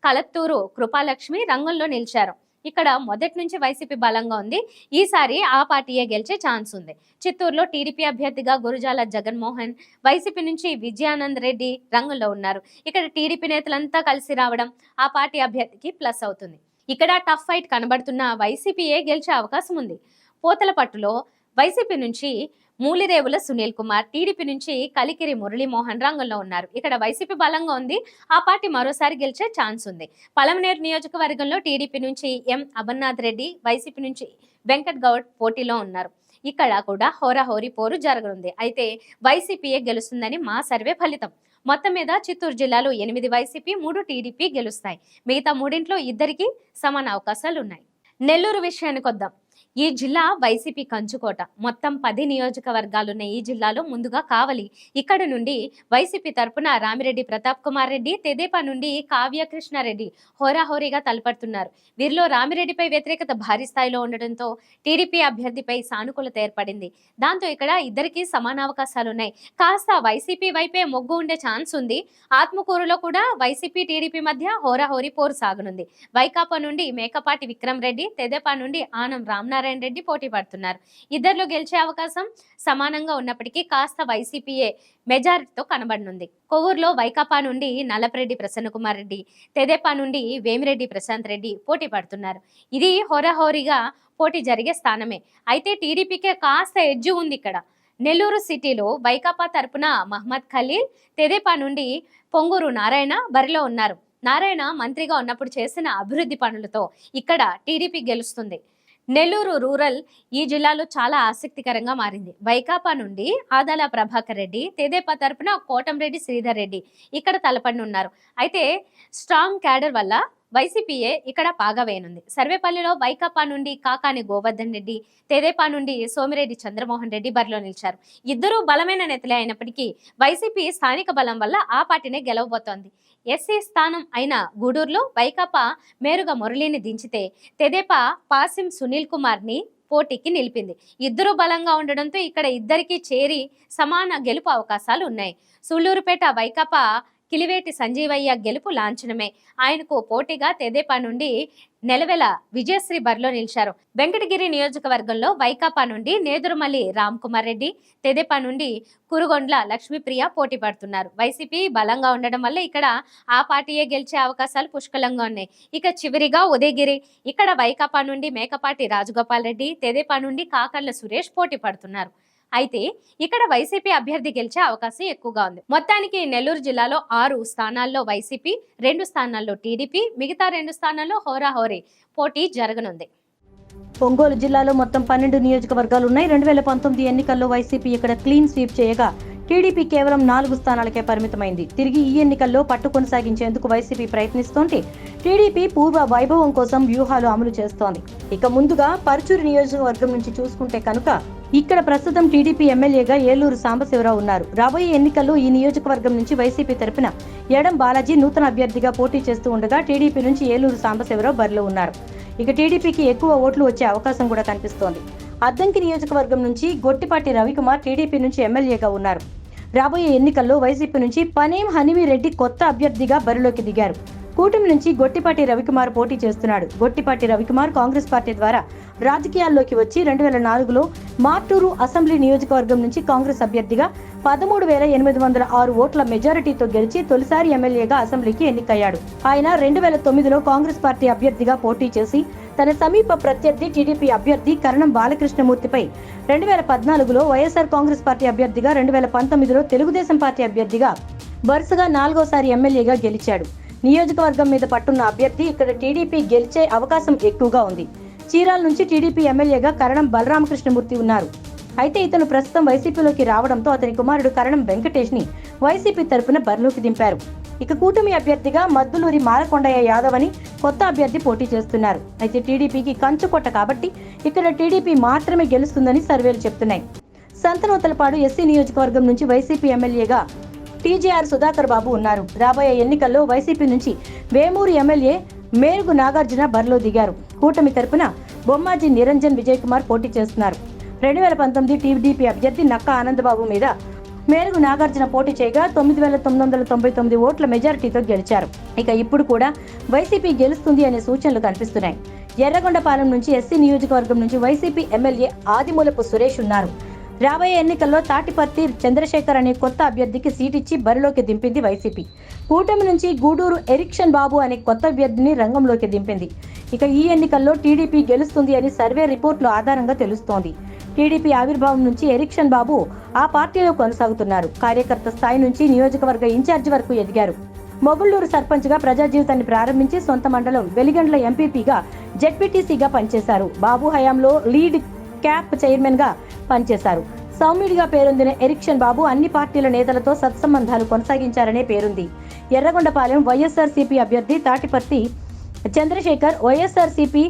కలత్తూరు కృపాలక్ష్మి రంగంలో నిలిచారు. ఇక్కడ మొదటి నుంచి వైసీపీ బలంగా ఉంది. ఈసారి ఆ పార్టీయే గెలిచే ఛాన్స్ ఉంది. చిత్తూరులో టీడీపీ అభ్యర్థిగా గురుజాల జగన్మోహన్, వైసీపీ నుంచి విజయానంద్ రెడ్డి రంగంలో ఉన్నారు. ఇక్కడ టీడీపీ నేతలంతా కలిసి రావడం ఆ పార్టీ అభ్యర్థికి ప్లస్ అవుతుంది. ఇక్కడ టఫ్ ఫైట్ కనబడుతున్న వైసీపీయే గెలిచే అవకాశం ఉంది. పోతలపట్టులో వైసీపీ నుంచి మూలిరేవుల సునీల్ కుమార్, టీడీపీ నుంచి కలికిరి మురళీమోహన్ రంగంలో ఉన్నారు. ఇక్కడ వైసీపీ బలంగా ఉంది, ఆ పార్టీ మరోసారి గెలిచే ఛాన్స్ ఉంది. పలమనేరు నియోజకవర్గంలో టీడీపీ నుంచి ఎం అమర్నాథ్ రెడ్డి, వైసీపీ నుంచి వెంకట్ గౌడ్ పోటీలో ఉన్నారు. ఇక్కడ కూడా హోరాహోరీ పోరు జరగనుంది. అయితే వైసీపీయే గెలుస్తుందని మా సర్వే ఫలితం. మొత్తం మీద చిత్తూరు జిల్లాలో 8 వైసీపీ, 3 టీడీపీ గెలుస్తాయి. మిగతా 3 ఇద్దరికి సమాన అవకాశాలు ఉన్నాయి. నెల్లూరు విషయానికి వద్దాం. ఈ జిల్లా వైసీపీ కంచుకోట. మొత్తం 10 నియోజకవర్గాలున్న ఈ జిల్లాలో ముందుగా కావలి. ఇక్కడ నుండి వైసీపీ తరపున రామిరెడ్డి ప్రతాప్ కుమార్ రెడ్డి, తెదేపా నుండి కావ్య కృష్ణారెడ్డి హోరాహోరీగా తలపడుతున్నారు. వీరిలో రామిరెడ్డిపై వ్యతిరేకత భారీ స్థాయిలో ఉండడంతో టీడీపీ అభ్యర్థిపై సానుకూలత ఏర్పడింది. దాంతో ఇక్కడ ఇద్దరికి సమాన అవకాశాలున్నాయి. కాస్త వైసీపీ వైపే మొగ్గు ఉండే ఛాన్స్ ఉంది. ఆత్మకూరులో కూడా వైసీపీ టీడీపీ మధ్య హోరాహోరీ పోరు సాగనుంది. వైకాపా నుండి మేకపాటి విక్రమ్ రెడ్డి, తెదేపా నుండి ఆనం రామనారాయణ రెడ్డి పోటీ పడుతున్నారు. ఇద్దరిలో గెలిచే అవకాశం సమానంగా ఉన్నప్పటికీ కాస్త వైసీపీయే మెజారిటీతో కనబడనుంది. కొవ్వూరులో వైకాపా నుండి నల్లపరెడ్డి ప్రసన్నకుమార్ రెడ్డి, తెదేపా నుండి వేమిరెడ్డి ప్రశాంత్ రెడ్డి పోటీ పడుతున్నారు. ఇది హోరాహోరీగా పోటీ జరిగే స్థానమే. అయితే టీడీపీకే కాస్త ఎడ్జు ఉంది ఇక్కడ. నెల్లూరు సిటీలో వైకాపా తరపున మహమ్మద్ ఖలీల్, తెదేపా నుండి పొంగూరు నారాయణ బరిలో ఉన్నారు. నారాయణ మంత్రిగా ఉన్నప్పుడు చేసిన అభివృద్ధి పనులతో ఇక్కడ టీడీపీ గెలుస్తుంది. నెల్లూరు రూరల్ ఈ జిల్లాలో చాలా ఆసక్తికరంగా మారింది. వైకాపా నుండి ఆదాల ప్రభాకర్ రెడ్డి, తెదేపా తరపున కోటంరెడ్డి శ్రీధర్ రెడ్డి ఇక్కడ తలపడనున్నారు. అయితే స్ట్రాంగ్ క్యాడర్ వల్ల వైసీపీయే ఇక్కడ పాగా వేయనుంది. సర్వేపల్లిలో వైకాపా నుండి కాకాని గోవర్ధన్ రెడ్డి, తెదేపా నుండి సోమిరెడ్డి చంద్రమోహన్ రెడ్డి బరిలో నిలిచారు. ఇద్దరూ బలమైన నేతలే అయినప్పటికీ వైసీపీ స్థానిక బలం వల్ల ఆ పార్టీనే గెలవబోతోంది. ఎస్సీ స్థానం అయిన గూడూరులో వైకాపా మేరుగా మురళిని దించితే తెదేపా పాసిం సునీల్ కుమార్ ని పోటీకి నిలిపింది. ఇద్దరు బలంగా ఉండడంతో ఇక్కడ ఇద్దరికి చేరి సమాన గెలుపు అవకాశాలు ఉన్నాయి. సూళ్లూరుపేట వైకాపా కిలివేటి సంజీవయ్య గెలుపు లాంఛనమే. ఆయనకు పోటీగా తెదేపా నుండి నెలవెల విజయశ్రీ బరిలో నిలిచారు. వెంకటగిరి నియోజకవర్గంలో వైకాపా నుండి నేదురుమల్లి రామ్ కుమార్ రెడ్డి, తెదేపా నుండి కురుగొండ్ల లక్ష్మీప్రియ పోటీ పడుతున్నారు. వైసీపీ బలంగా ఉండడం వల్ల ఇక్కడ ఆ పార్టీయే గెలిచే అవకాశాలు పుష్కలంగా ఉన్నాయి. ఇక చివరిగా ఉదయగిరి, ఇక్కడ వైకాపా నుండి మేకపాటి రాజగోపాల్ రెడ్డి, తెదేపా నుండి కాకర్ల సురేష్ పోటీ పడుతున్నారు. అయితే ఇక్కడ వైసీపీ అభ్యర్థి గెలిచే అవకాశం ఎక్కువగా ఉంది. మొత్తానికి నెల్లూరు జిల్లాలో 6 స్థానాల్లో వైసీపీ, 2 స్థానాల్లో టీడీపీ, మిగతా 2 స్థానాల్లో హోరాహోరీ పోటీ జరగనుంది. ఒంగోలు జిల్లాలో మొత్తం 12 నియోజకవర్గాలు ఉన్నాయి. 2019 ఎన్నికల్లో వైసీపీ ఇక్కడ క్లీన్ స్వీప్ చేయగా టీడీపీ కేవలం 4 స్థానాలకే పరిమితమైంది. తిరిగి ఈ ఎన్నికల్లో పట్టు కొనసాగించేందుకు వైసీపీ ప్రయత్నిస్తోంది. టీడీపీ పూర్వ వైభవం కోసం వ్యూహాలు అమలు చేస్తోంది. ఇక ముందుగా పరుచూరు నియోజకవర్గం నుంచి చూసుకుంటే కనుక ఇక్కడ ప్రస్తుతం టీడీపీ ఎమ్మెల్యేగా ఏలూరు సాంబశివరావు ఉన్నారు. రాబోయే ఎన్నికల్లో ఈ నియోజకవర్గం నుంచి వైసీపీ తరపున ఎడం బాలాజీ నూతన అభ్యర్థిగా పోటీ చేస్తూ ఉండగా టీడీపీ నుంచి ఏలూరు సాంబశివరావు బరిలో ఉన్నారు. ఇక టీడీపీకి ఎక్కువ ఓట్లు వచ్చే అవకాశం కూడా కనిపిస్తోంది. అద్దంకి నియోజకవర్గం నుంచి గొట్టిపాటి రవికుమార్ టీడీపీ నుంచి ఎమ్మెల్యేగా ఉన్నారు. రాబోయే ఎన్నికల్లో వైసీపీ నుంచి పనేం హనీమిరెడ్డి కొత్త అభ్యర్థిగా బరిలోకి దిగారు. కూటమి నుంచి గొట్టిపాటి రవికుమార్ పోటీ చేస్తున్నాడు. గొట్టిపాటి రవికుమార్ కాంగ్రెస్ పార్టీ ద్వారా రాజకీయాల్లోకి వచ్చి 2004లో మార్టూరు అసెంబ్లీ నియోజకవర్గం నుంచి కాంగ్రెస్ అభ్యర్థిగా 13,806 ఓట్ల మెజారిటీతో గెలిచి తొలిసారి ఎమ్మెల్యేగా అసెంబ్లీకి ఎన్నికయ్యాడు. ఆయన 2009లో కాంగ్రెస్ పార్టీ అభ్యర్థిగా పోటీ చేసి తన సమీప ప్రత్యర్థి టీడీపీ అభ్యర్థి కరణం బాలకృష్ణమూర్తిపై 2014లో వైఎస్ఆర్ కాంగ్రెస్ పార్టీ అభ్యర్థిగా 2019లో తెలుగుదేశం పార్టీ అభ్యర్థిగా వరుసగా 4వసారి ఎమ్మెల్యేగా గెలిచాడు. నియోజకవర్గం మీద పట్టున్న అభ్యర్థి ఇక్కడ టీడీపీ గెలిచే అవకాశం ఎక్కువగా ఉంది. చీరాల నుంచి టీడీపీ ఎమ్మెల్యేగా కరణం బలరామకృష్ణమూర్తి ఉన్నారు. అయితే ఇతను ప్రస్తుతం వైసీపీలోకి రావడంతో అతని కుమారుడు కరణం వెంకటేష్ ని వైసీపీ తరపున బరిలోకి దింపారు. ఇక కూటమి అభ్యర్థిగా మద్దులూరి మాలకొండయ్య యాదవ్ అని కొత్త అభ్యర్థి పోటీ చేస్తున్నారు. అయితే టీడీపీకి కంచుకొట్ట కాబట్టి ఇక్కడ టీడీపీ మాత్రమే గెలుస్తుందని సర్వేలు చెప్తున్నాయి. సంతనూతలపాడు ఎస్సీ నియోజకవర్గం నుంచి వైసీపీ ఎమ్మెల్యేగా టీజేఆర్ సుధాకర్ బాబు ఉన్నారు. రాబోయే ఎన్నికల్లో వైసీపీ నుంచి వేమూరు ఎమ్మెల్యే మేరుగు నాగార్జున బరిలో దిగారు. కూటమి తరపున బొమ్మాజీ నిరంజన్ విజయ్ కుమార్ పోటీ చేస్తున్నారు. 2019 టీడీపీ అభ్యర్థి నక్క ఆనందబాబు మీద మేరుగు నాగార్జున పోటీ చేయగా 9,999 ఓట్ల మెజారిటీతో గెలిచారు. ఇక ఇప్పుడు కూడా వైసీపీ గెలుస్తుంది అనే సూచనలు కనిపిస్తున్నాయి. ఎర్రగొండపాలెం నుంచి ఎస్సీ నియోజకవర్గం నుంచి వైసీపీ ఎమ్మెల్యే ఆదిమూలపు సురేష్ ఉన్నారు. రాబోయే ఎన్నికల్లో తాటిపర్తి చంద్రశేఖర్ అనే కొత్త అభ్యర్థికి సీటిచ్చి బరిలోకి దింపింది వైసీపీ. కూటమి నుంచి గూడూరు ఎరిక్షన్ బాబు అనే కొత్త అభ్యర్థిని రంగంలోకి దింపింది. ఇక ఈ ఎన్నికల్లో టీడీపీ గెలుస్తుంది అని సర్వే రిపోర్టుల ఆధారంగా తెలుస్తోంది. టీడీపీ ఆవిర్భావం నుంచి ఎరిక్షన్ బాబు ఆ పార్టీలో కొనసాగుతున్నారు. కార్యకర్త స్థాయి నుంచి నియోజకవర్గ ఇన్ఛార్జి వరకు ఎదిగారు. మొగుళ్లూరు సర్పంచ్గా ప్రజా జీవితాన్ని ప్రారంభించి సొంత మండలం వెలిగండ్ల ఎంపీపీగా జెడ్పీటీసీగా పనిచేశారు. బాబు హయాంలో లీడ్ క్యాప్ చైర్మన్ గా పనిచేశారు. సౌమ్యుడిగా పేరొందిన ఎరిక్షన్ బాబు అన్ని పార్టీల నేతలతో సత్సంబంధాలు కొనసాగించారనే పేరుంది. ఎర్రగొండపాలెం వైఎస్ఆర్సీపీ అభ్యర్థి తాటిపర్తి చంద్రశేఖర్ వైఎస్ఆర్సీపీ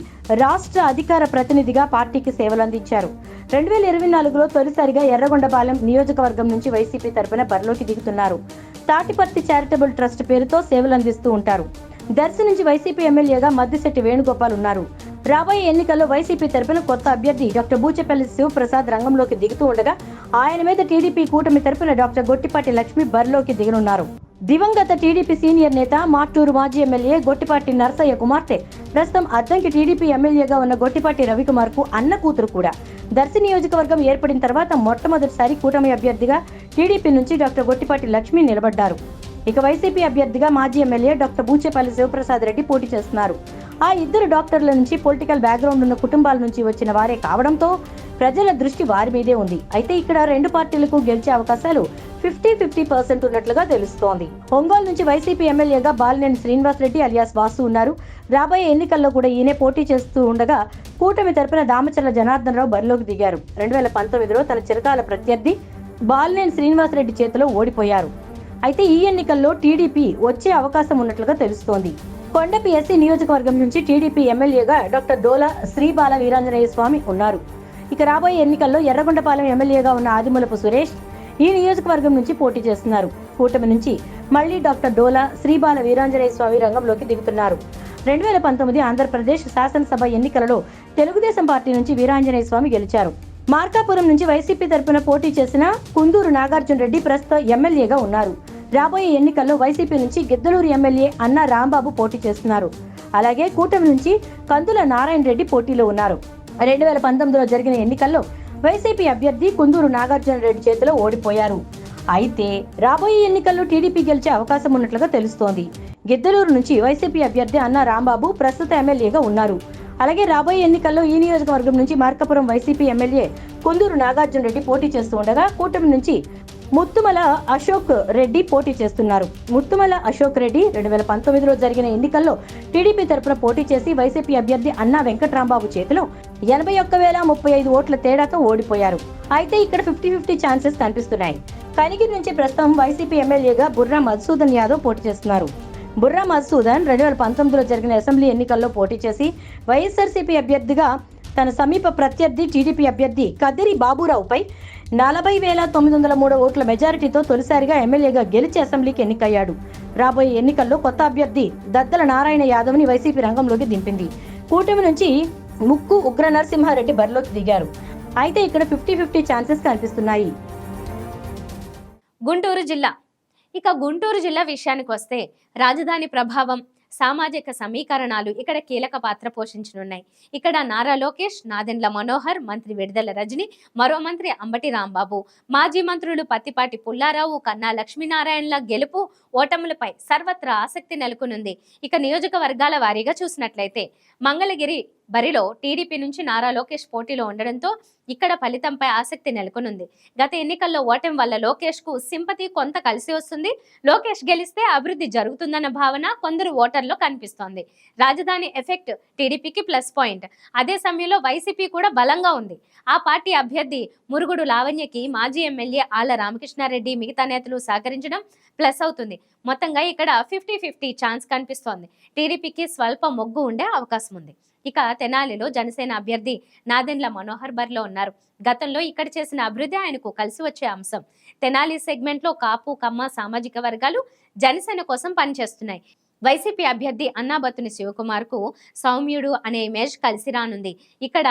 రాష్ట్ర అధికార ప్రతినిధిగా పార్టీకి సేవలందించారు. 2024లో తొలిసారిగా ఎర్రగొండపాలెం నియోజకవర్గం నుంచి వైసీపీ తరపున బరిలోకి దిగుతున్నారు. తాటిపర్తి చారిటబుల్ ట్రస్ట్ పేరుతో సేవలందిస్తూ ఉంటారు. దర్శి నుంచి వైసీపీ ఎమ్మెల్యేగా మద్దిశెట్టి వేణుగోపాల్ ఉన్నారు. రాబోయే ఎన్నికల్లో వైసీపీ తరపున కొత్త అభ్యర్థి డాక్టర్ బూచెపల్లి శివప్రసాద్ రంగంలోకి దిగుతూ ఉండగా ఆయన మీద టీడీపీ కూటమి తరపున డాక్టర్ గొట్టిపాటి లక్ష్మి బరిలోకి దిగనున్నారు. దివంగత టీడీపీ సీనియర్ నేత మార్టూరు మాజీ ఎమ్మెల్యే గొట్టిపాటి నర్సయ్య కుమార్తె, ప్రస్తుతం అద్దంకి టీడీపీ ఎమ్మెల్యేగా ఉన్న గొట్టిపాటి రవికుమార్ కు అన్న కూతురు కూడా. దర్శి నియోజకవర్గం ఏర్పడిన తర్వాత మొట్టమొదటిసారి కూటమి అభ్యర్థిగా టీడీపీ నుంచి డాక్టర్ గొట్టిపాటి లక్ష్మి నిలబడ్డారు. ఇక వైసీపీ అభ్యర్థిగా మాజీ ఎమ్మెల్యే డాక్టర్ బూచేపల్లి శివప్రసాద్ రెడ్డి పోటీ చేస్తున్నారు. ఆ ఇద్దరు డాక్టర్ల నుంచి పొలిటికల్ బ్యాక్గ్రౌండ్ ఉన్న కుటుంబాల నుంచి వచ్చిన వారే కావడంతో ప్రజల దృష్టి వారి మీదే ఉంది. అయితే ఇక్కడ రెండు పార్టీలకు గెలిచే అవకాశాలు 50-50% ఉన్నట్లుగా తెలుస్తోంది. ఒంగోలు నుంచి వైసీపీ ఎమ్మెల్యేగా బాలినేని శ్రీనివాస్ రెడ్డి అలియాస్ వాసు ఉన్నారు. రాబోయే ఎన్నికల్లో కూడా ఈయనే పోటీ చేస్తూ ఉండగా కూటమి తరపున దామచర్ల జనార్దన్ రావు బరిలోకి దిగారు. 2019లో తన చిరకాల ప్రత్యర్థి బాలినేని శ్రీనివాస్ రెడ్డి చేతిలో ఓడిపోయారు. అయితే ఈ ఎన్నికల్లో టీడీపీ వచ్చే అవకాశం ఉన్నట్లుగా తెలుస్తోంది. కొండపి ఎస్సీ నియోజకవర్గం నుంచి టీడీపీ ఎమ్మెల్యేగా డాక్టర్ డోలా శ్రీబాల వీరాంజనేయ స్వామి ఉన్నారు. ఇక రాబోయే ఎన్నికల్లో ఎర్రగొండపాలెం ఎమ్మెల్యేగా ఉన్న ఆదిమూలపు సురేష్ ఈ నియోజకవర్గం నుంచి పోటీ చేస్తున్నారు. కూటమి నుంచి మళ్లీ డాక్టర్ డోలా శ్రీబాల వీరాంజనేయ స్వామి రంగంలోకి దిగుతున్నారు. 2019 ఆంధ్రప్రదేశ్ శాసనసభ ఎన్నికలలో తెలుగుదేశం పార్టీ నుంచి వీరాంజనేయ స్వామి గెలిచారు. మార్కాపురం నుంచి వైసీపీ తరపున పోటీ చేసిన కుందూరు నాగార్జున రెడ్డి ప్రస్తుతం ఎమ్మెల్యేగా ఉన్నారు. రాబోయే ఎన్నికల్లో వైసీపీ నుంచి గిద్దలూరు ఎమ్మెల్యే అన్న రాంబాబు పోటీ చేస్తున్నారు. అలాగే కూటమి నుంచి కందుల నారాయణ రెడ్డి పోటీలో ఉన్నారు. 2019లో జరిగిన ఎన్నికల్లో వైసీపీ అభ్యర్థి కుందూరు నాగార్జున రెడ్డి చేతిలో ఓడిపోయారు. అయితే రాబోయే ఎన్నికల్లో టీడీపీ గెలిచే అవకాశం ఉన్నట్లుగా తెలుస్తోంది. గిద్దలూరు నుంచి వైసీపీ అభ్యర్థి అన్న రాంబాబు ప్రస్తుత ఎమ్మెల్యేగా ఉన్నారు. అలాగే రాబోయే ఎన్నికల్లో ఈ నియోజకవర్గం నుంచి మార్కాపురం వైసీపీ ఎమ్మెల్యే కుందూరు నాగార్జున రెడ్డి పోటీ చేస్తూ ఉండగా కూటమి నుంచి ముత్తుమల అశోక్ రెడ్డి పోటీ చేస్తున్నారు. ముత్తుమల అశోక్ రెడ్డి 2019లో జరిగిన ఎన్నికల్లో టీడీపీ తరపున పోటీ చేసి వైసీపీ అభ్యర్థి అన్నా వెంకట్రాంబాబు చేతిలో 81,035 ఓట్ల తేడాతో ఓడిపోయారు. అయితే ఇక్కడ 50-50 ఛాన్సెస్ కనిపిస్తున్నాయి. కనిగిరి నుంచి ప్రస్తుతం వైసీపీ ఎమ్మెల్యేగా బుర్రా మధుసూదన్ యాదవ్ పోటీ చేస్తున్నారు. బుర్రా మధుసూదన్ 2019లో జరిగిన అసెంబ్లీ ఎన్నికల్లో పోటీ చేసి వైఎస్ఆర్సీపీ అభ్యర్థిగా తన సమీప ప్రత్యర్థి టీడీపీ అభ్యర్థి కదిరి బాబురావుపై 40,903 ఓట్ల మెజారిటీతో తొలిసారిగా ఎమ్మెల్యేగా గెలిచి అసెంబ్లీకి ఎన్నికయ్యాడు. రాబోయే ఎన్నికల్లో కొత్త అభ్యర్థి దద్దల నారాయణ యాదవ్ని వైసీపీ రంగంలోకి దింపింది. కూటమి నుంచి ముక్కు ఉగ్ర నరసింహారెడ్డి బరిలోకి దిగారు. అయితే ఇక్కడ 50-50 ఛాన్సెస్ కనిపిస్తున్నాయి. గుంటూరు జిల్లా. ఇక గుంటూరు జిల్లా విషయానికి వస్తే రాజధాని ప్రభావం, సామాజిక సమీకరణాలు ఇక్కడ కీలక పాత్ర పోషించనున్నాయి. ఇక్కడ నారా లోకేష్, నాదెండ్ల మనోహర్, మంత్రి విడుదల రజని, మరో మంత్రి అంబటి రాంబాబు, మాజీ మంత్రులు పత్తిపాటి పుల్లారావు, కన్నా లక్ష్మీనారాయణల గెలుపు ఓటములపై సర్వత్రా ఆసక్తి నెలకొనుంది. ఇక నియోజకవర్గాల వారీగా చూసినట్లయితే మంగళగిరి బరిలో టీడీపీ నుంచి నారా లోకేష్ పోటీలో ఉండడంతో ఇక్కడ ఫలితంపై ఆసక్తి నెలకొనుంది. గత ఎన్నికల్లో ఓటమి వల్ల లోకేష్ కు సింపతి కొంత కలిసి వస్తుంది. లోకేష్ గెలిస్తే అభివృద్ధి జరుగుతుందన్న భావన కొందరు ఓటర్లో కనిపిస్తోంది. రాజధాని ఎఫెక్ట్ టీడీపీకి ప్లస్ పాయింట్. అదే సమయంలో వైసీపీ కూడా బలంగా ఉంది. ఆ పార్టీ అభ్యర్థి మురుగుడు లావణ్యకి మాజీ ఎమ్మెల్యే ఆళ్ల రామకృష్ణారెడ్డి, మిగతా నేతలు సహకరించడం ప్లస్ అవుతుంది. మొత్తంగా ఇక్కడ 50-50 ఛాన్స్ కనిపిస్తోంది. టీడీపీకి స్వల్ప మొగ్గు ఉండే అవకాశం ఉంది. ఇక తెనాలిలో జనసేన అభ్యర్థి నాదెండ్ల మనోహర్ బరిలో ఉన్నారు. గతంలో ఇక్కడ చేసిన అభివృద్ధి ఆయనకు కలిసి వచ్చే అంశం. తెనాలి సెగ్మెంట్ లో కాపు, కమ్మ సామాజిక వర్గాలు జనసేన కోసం పనిచేస్తున్నాయి. వైసీపీ అభ్యర్థి అన్నాబత్తుని శివకుమార్ కు సౌమ్యుడు అనే ఇమేజ్ కలిసి రానుంది. ఇక్కడ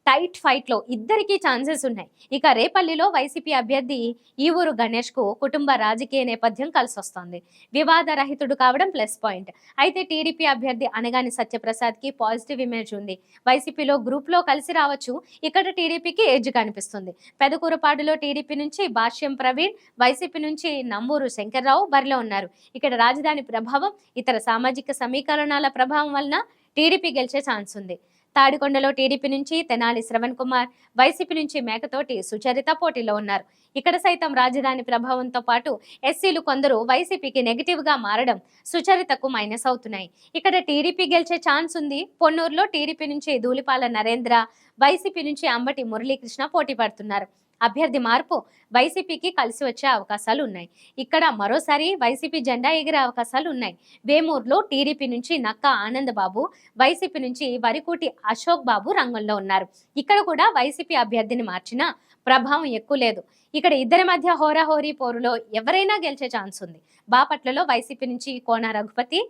టైట్ ఫైట్ లో ఇద్దరికి ఛాన్సెస్ ఉన్నాయి. ఇక రేపల్లిలో వైసీపీ అభ్యర్థి ఈ ఊరు గణేష్ కు కుటుంబ రాజకీయ నేపథ్యం కలిసి వస్తోంది. వివాద రహితుడు కావడం ప్లస్ పాయింట్. అయితే టీడీపీ అభ్యర్థి అనగాని సత్యప్రసాద్ కి పాజిటివ్ ఇమేజ్ ఉంది. వైసీపీలో గ్రూప్ లో కలిసి రావచ్చు. ఇక్కడ టీడీపీకి ఎడ్జ్ కనిపిస్తుంది. పెదకూరపాడులో టీడీపీ నుంచి భాష్యం ప్రవీణ్, వైసీపీ నుంచి నంబూరు శంకర్రావు బరిలో ఉన్నారు. ఇక్కడ రాజధాని ప్రభావం, ఇతర సామాజిక సమీకరణాల ప్రభావం వలన టీడీపీ గెలిచే ఛాన్స్ ఉంది. తాడికొండలో టీడీపీ నుంచి తెనాలి శ్రవణ్ కుమార్, వైసీపీ నుంచి మేకతోటి సుచరిత పోటీలో ఉన్నారు. ఇక్కడ సైతం రాజధాని ప్రభావంతో పాటు ఎస్సీలు కొందరు వైసీపీకి నెగిటివ్ గా మారడం సుచరితకు మైనస్ అవుతున్నాయి. ఇక్కడ టీడీపీ గెలిచే ఛాన్స్ ఉంది. పొన్నూరులో టీడీపీ నుంచి ధూళిపాల నరేంద్ర, వైసీపీ నుంచి అంబటి మురళీకృష్ణ పోటీ పడుతున్నారు. అభ్యర్థి మార్పు వైసీపీకి కలిసి వచ్చే అవకాశాలు ఉన్నాయి. ఇక్కడ మరోసారి వైసీపీ జెండా ఎగిరే అవకాశాలు ఉన్నాయి. వేమూరులో టీడీపీ నుంచి నక్క ఆనందబాబు, వైసీపీ నుంచి వరికోటి అశోక్ బాబు రంగంలో ఉన్నారు. ఇక్కడ కూడా వైసీపీ అభ్యర్థిని మార్చినా ప్రభావం ఎక్కువ లేదు. ఇక్కడ ఇద్దరి మధ్య హోరాహోరీ పోరులో ఎవరైనా గెలిచే ఛాన్స్ ఉంది. బాపట్లలో వైసీపీ నుంచి కోన రఘుపతి,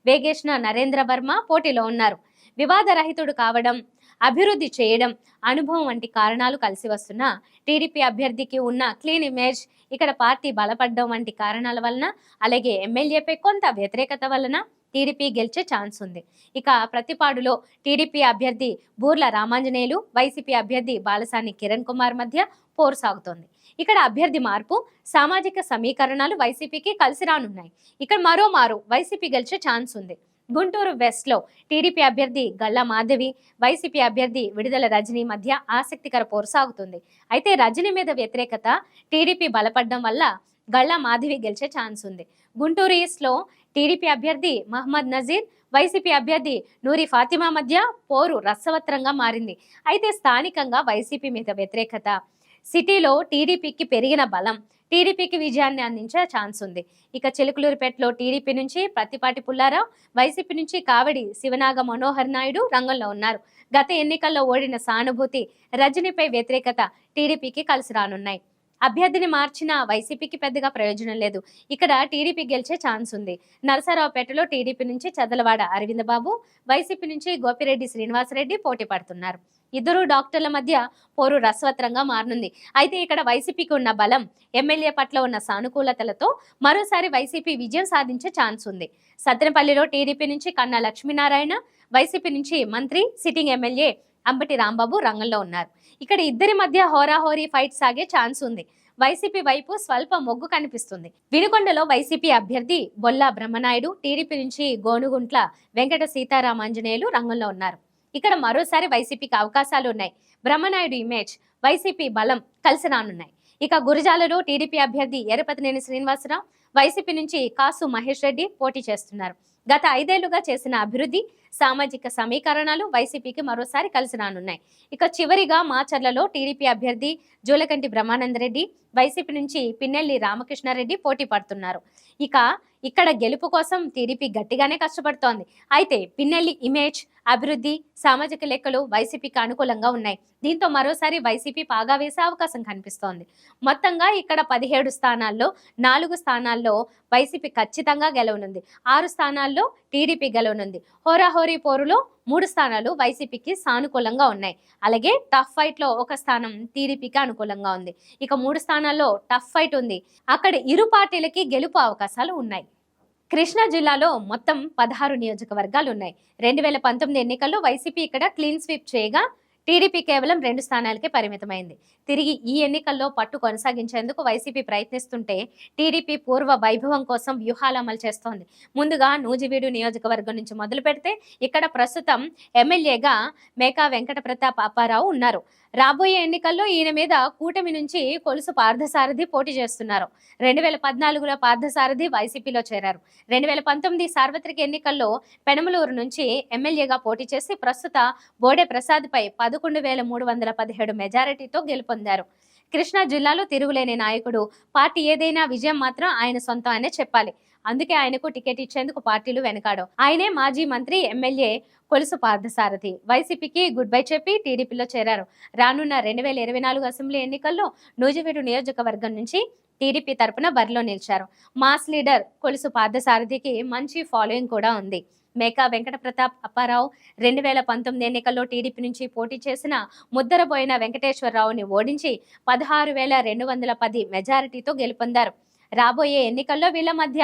వేగేష్ణ నరేంద్ర వర్మ పోటీలో ఉన్నారు. వివాదరహితుడు కావడం, అభివృద్ధి చేయడం, అనుభవం వంటి కారణాలు కలిసి వస్తున్న టీడీపీ అభ్యర్థికి ఉన్న క్లీన్ ఇమేజ్, ఇక్కడ పార్టీ బలపడడం వంటి కారణాల వలన, అలాగే ఎమ్మెల్యేపై కొంత వ్యతిరేకత వలన టీడీపీ గెలిచే ఛాన్స్ ఉంది. ఇక ప్రతిపాడులో టీడీపీ అభ్యర్థి బూర్ల రామాంజనేయులు, వైసీపీ అభ్యర్థి బాలసాని కిరణ్ కుమార్ మధ్య పోరు సాగుతోంది. ఇక్కడ అభ్యర్థి మార్పు, సామాజిక సమీకరణాలు వైసీపీకి కలిసి రానున్నాయి. ఇక్కడ మరోమారు వైసీపీ గెలిచే ఛాన్స్ ఉంది. గుంటూరు వెస్ట్ లో టీడీపీ అభ్యర్థి గల్లా మాధవి, వైసీపీ అభ్యర్థి విడుదల రజనీ మధ్య ఆసక్తికర పోరు సాగుతుంది. అయితే రజనీ మీద వ్యతిరేకత టీడీపీ బలపడడం వల్ల గల్లా మాధవి గెలిచే ఛాన్స్ ఉంది. గుంటూరు ఈస్ట్ లో టీడీపీ అభ్యర్థి మహమ్మద్ నజీర్, వైసీపీ అభ్యర్థి నూరి ఫాతిమా మధ్య పోరు రసవత్రంగా మారింది. అయితే స్థానికంగా వైసీపీ మీద వ్యతిరేకత, సిటీలో టీడీపీకి పెరిగిన బలం టీడీపీకి విజయాన్ని అందించే ఛాన్స్ ఉంది. ఇక చిలుకలూరుపేటలో టీడీపీ నుంచి ప్రత్తిపాటి పుల్లారావు, వైసీపీ నుంచి కావడి శివనాగ మనోహర్ నాయుడు రంగంలో ఉన్నారు. గత ఎన్నికల్లో ఓడిన సానుభూతి, రజనీపై వ్యతిరేకత టీడీపీకి కలిసి రానున్నాయి. అభ్యర్థిని మార్చినా వైసీపీకి పెద్దగా ప్రయోజనం లేదు. ఇక్కడ టీడీపీ గెలిచే ఛాన్స్ ఉంది. నరసరావుపేటలో టీడీపీ నుంచి చదలవాడ అరవింద్ బాబు, వైసీపీ నుంచి గోపిరెడ్డి శ్రీనివాసరెడ్డి పోటీ పడుతున్నారు. ఇద్దరు డాక్టర్ల మధ్య పోరు రసవత్రంగా మారనుంది. అయితే ఇక్కడ వైసీపీకి ఉన్న బలం, ఎమ్మెల్యే పట్ల ఉన్న సానుకూలతలతో మరోసారి వైసీపీ విజయం సాధించే ఛాన్స్ ఉంది. సత్తెనపల్లిలో టీడీపీ నుంచి కన్నా లక్ష్మీనారాయణ, వైసీపీ నుంచి మంత్రి, సిట్టింగ్ ఎమ్మెల్యే అంబటి రాంబాబు రంగంలో ఉన్నారు. ఇక్కడ ఇద్దరి మధ్య హోరాహోరీ ఫైట్ సాగే ఛాన్స్ ఉంది. వైసీపీ వైపు స్వల్ప మొగ్గు కనిపిస్తుంది. వినుకొండలో వైసీపీ అభ్యర్థి బొల్లా బ్రహ్మనాయుడు, టీడీపీ నుంచి గోనుగుంట్ల వెంకట సీతారామాంజనేయులు రంగంలో ఉన్నారు. ఇక్కడ మరోసారి వైసీపీకి అవకాశాలు ఉన్నాయి. బ్రహ్మనాయుడు ఇమేజ్, వైసీపీ బలం కలిసి రానున్నాయి. ఇక గురజాలలో టీడీపీ అభ్యర్థి ఎర్రపతినేని శ్రీనివాసరావు, వైసీపీ నుంచి కాసు మహేష్ రెడ్డి పోటీ చేస్తున్నారు. గత 5 ఏళ్లుగా చేసిన అభివృద్ధి, సామాజిక సమీకరణాలు వైసీపీకి మరోసారి కలిసి రానున్నాయి. ఇక చివరిగా మాచర్లలో టీడీపీ అభ్యర్థి జూలకంటి బ్రహ్మానందరెడ్డి, వైసీపీ నుంచి పిన్నెల్లి రామకృష్ణారెడ్డి పోటీ పడుతున్నారు. ఇక ఇక్కడ గెలుపు కోసం టీడీపీ గట్టిగానే కష్టపడుతోంది. అయితే పిన్నెల్లి ఇమేజ్, అభివృద్ధి, సామాజిక లెక్కలు వైసీపీకి అనుకూలంగా ఉన్నాయి. దీంతో మరోసారి వైసీపీ పాగా వేసే అవకాశం కనిపిస్తోంది. మొత్తంగా ఇక్కడ 17 స్థానాల్లో 4 స్థానాల్లో వైసీపీ ఖచ్చితంగా గెలవనుంది. 6 స్థానాల్లో టీడీపీ గెలవనుంది. హోరాహోరీ పోరులో 3 స్థానాలు వైసీపీకి సానుకూలంగా ఉన్నాయి. అలాగే టఫ్ ఫైట్ లో 1 స్థానం టీడీపీకి అనుకూలంగా ఉంది. ఇక 3 స్థానాల్లో టఫ్ ఫైట్ ఉంది. అక్కడ ఇరు పార్టీలకి గెలుపు అవకాశాలు ఉన్నాయి. కృష్ణా జిల్లాలో మొత్తం 16 నియోజకవర్గాలు ఉన్నాయి. 2019 ఎన్నికల్లో వైసీపీ ఇక్కడ క్లీన్ స్వీప్ చేయగా టీడీపీ కేవలం 2 స్థానాలకే పరిమితమైంది. తిరిగి ఈ ఎన్నికల్లో పట్టు కొనసాగించేందుకు వైసీపీ ప్రయత్నిస్తుంటే టీడీపీ పూర్వ వైభవం కోసం వ్యూహాలు అమలు చేస్తోంది. ముందుగా నూజివీడు నియోజకవర్గం నుంచి మొదలు పెడితే ఇక్కడ ప్రస్తుతం ఎమ్మెల్యేగా మేకా వెంకట ప్రతాప్ అప్పారావు ఉన్నారు. రాబోయే ఎన్నికల్లో ఈయన మీద కూటమి నుంచి కొలుసు పార్థసారథి పోటీ చేస్తున్నారు. 2014లో పార్థసారథి వైసీపీలో చేరారు. 2019 సార్వత్రిక ఎన్నికల్లో పెనమలూరు నుంచి ఎమ్మెల్యేగా పోటీ చేసి ప్రస్తుత బోడే ప్రసాద్ పై 11,317 మెజారిటీతో గెలుపొందారు. కృష్ణా జిల్లాలో తిరుగులేని నాయకుడు. పార్టీ ఏదైనా విజయం మాత్రం ఆయన సొంతం అనే చెప్పాలి. అందుకే ఆయనకు టికెట్ ఇచ్చేందుకు పార్టీలు వెనకాడవు. ఆయనే మాజీ మంత్రి, ఎమ్మెల్యే కొలుసు పార్థసారథి. వైసీపీకి గుడ్ బై చెప్పి టీడీపీలో చేరారు. రానున్న 2024 అసెంబ్లీ ఎన్నికల్లో నూజివీడు నియోజకవర్గం నుంచి టీడీపీ తరపున బరిలో నిలిచారు. మాస్ లీడర్ కొలుసు పార్థసారథికి మంచి ఫాలోయింగ్ కూడా ఉంది. మేకా వెంకట ప్రతాప్ అప్పారావు 2019 ఎన్నికల్లో టీడీపీ నుంచి పోటీ చేసిన ముద్దరబోయిన వెంకటేశ్వరరావుని ఓడించి 16,210 మెజారిటీతో గెలుపొందారు. రాబోయే ఎన్నికల్లో వీళ్ళ మధ్య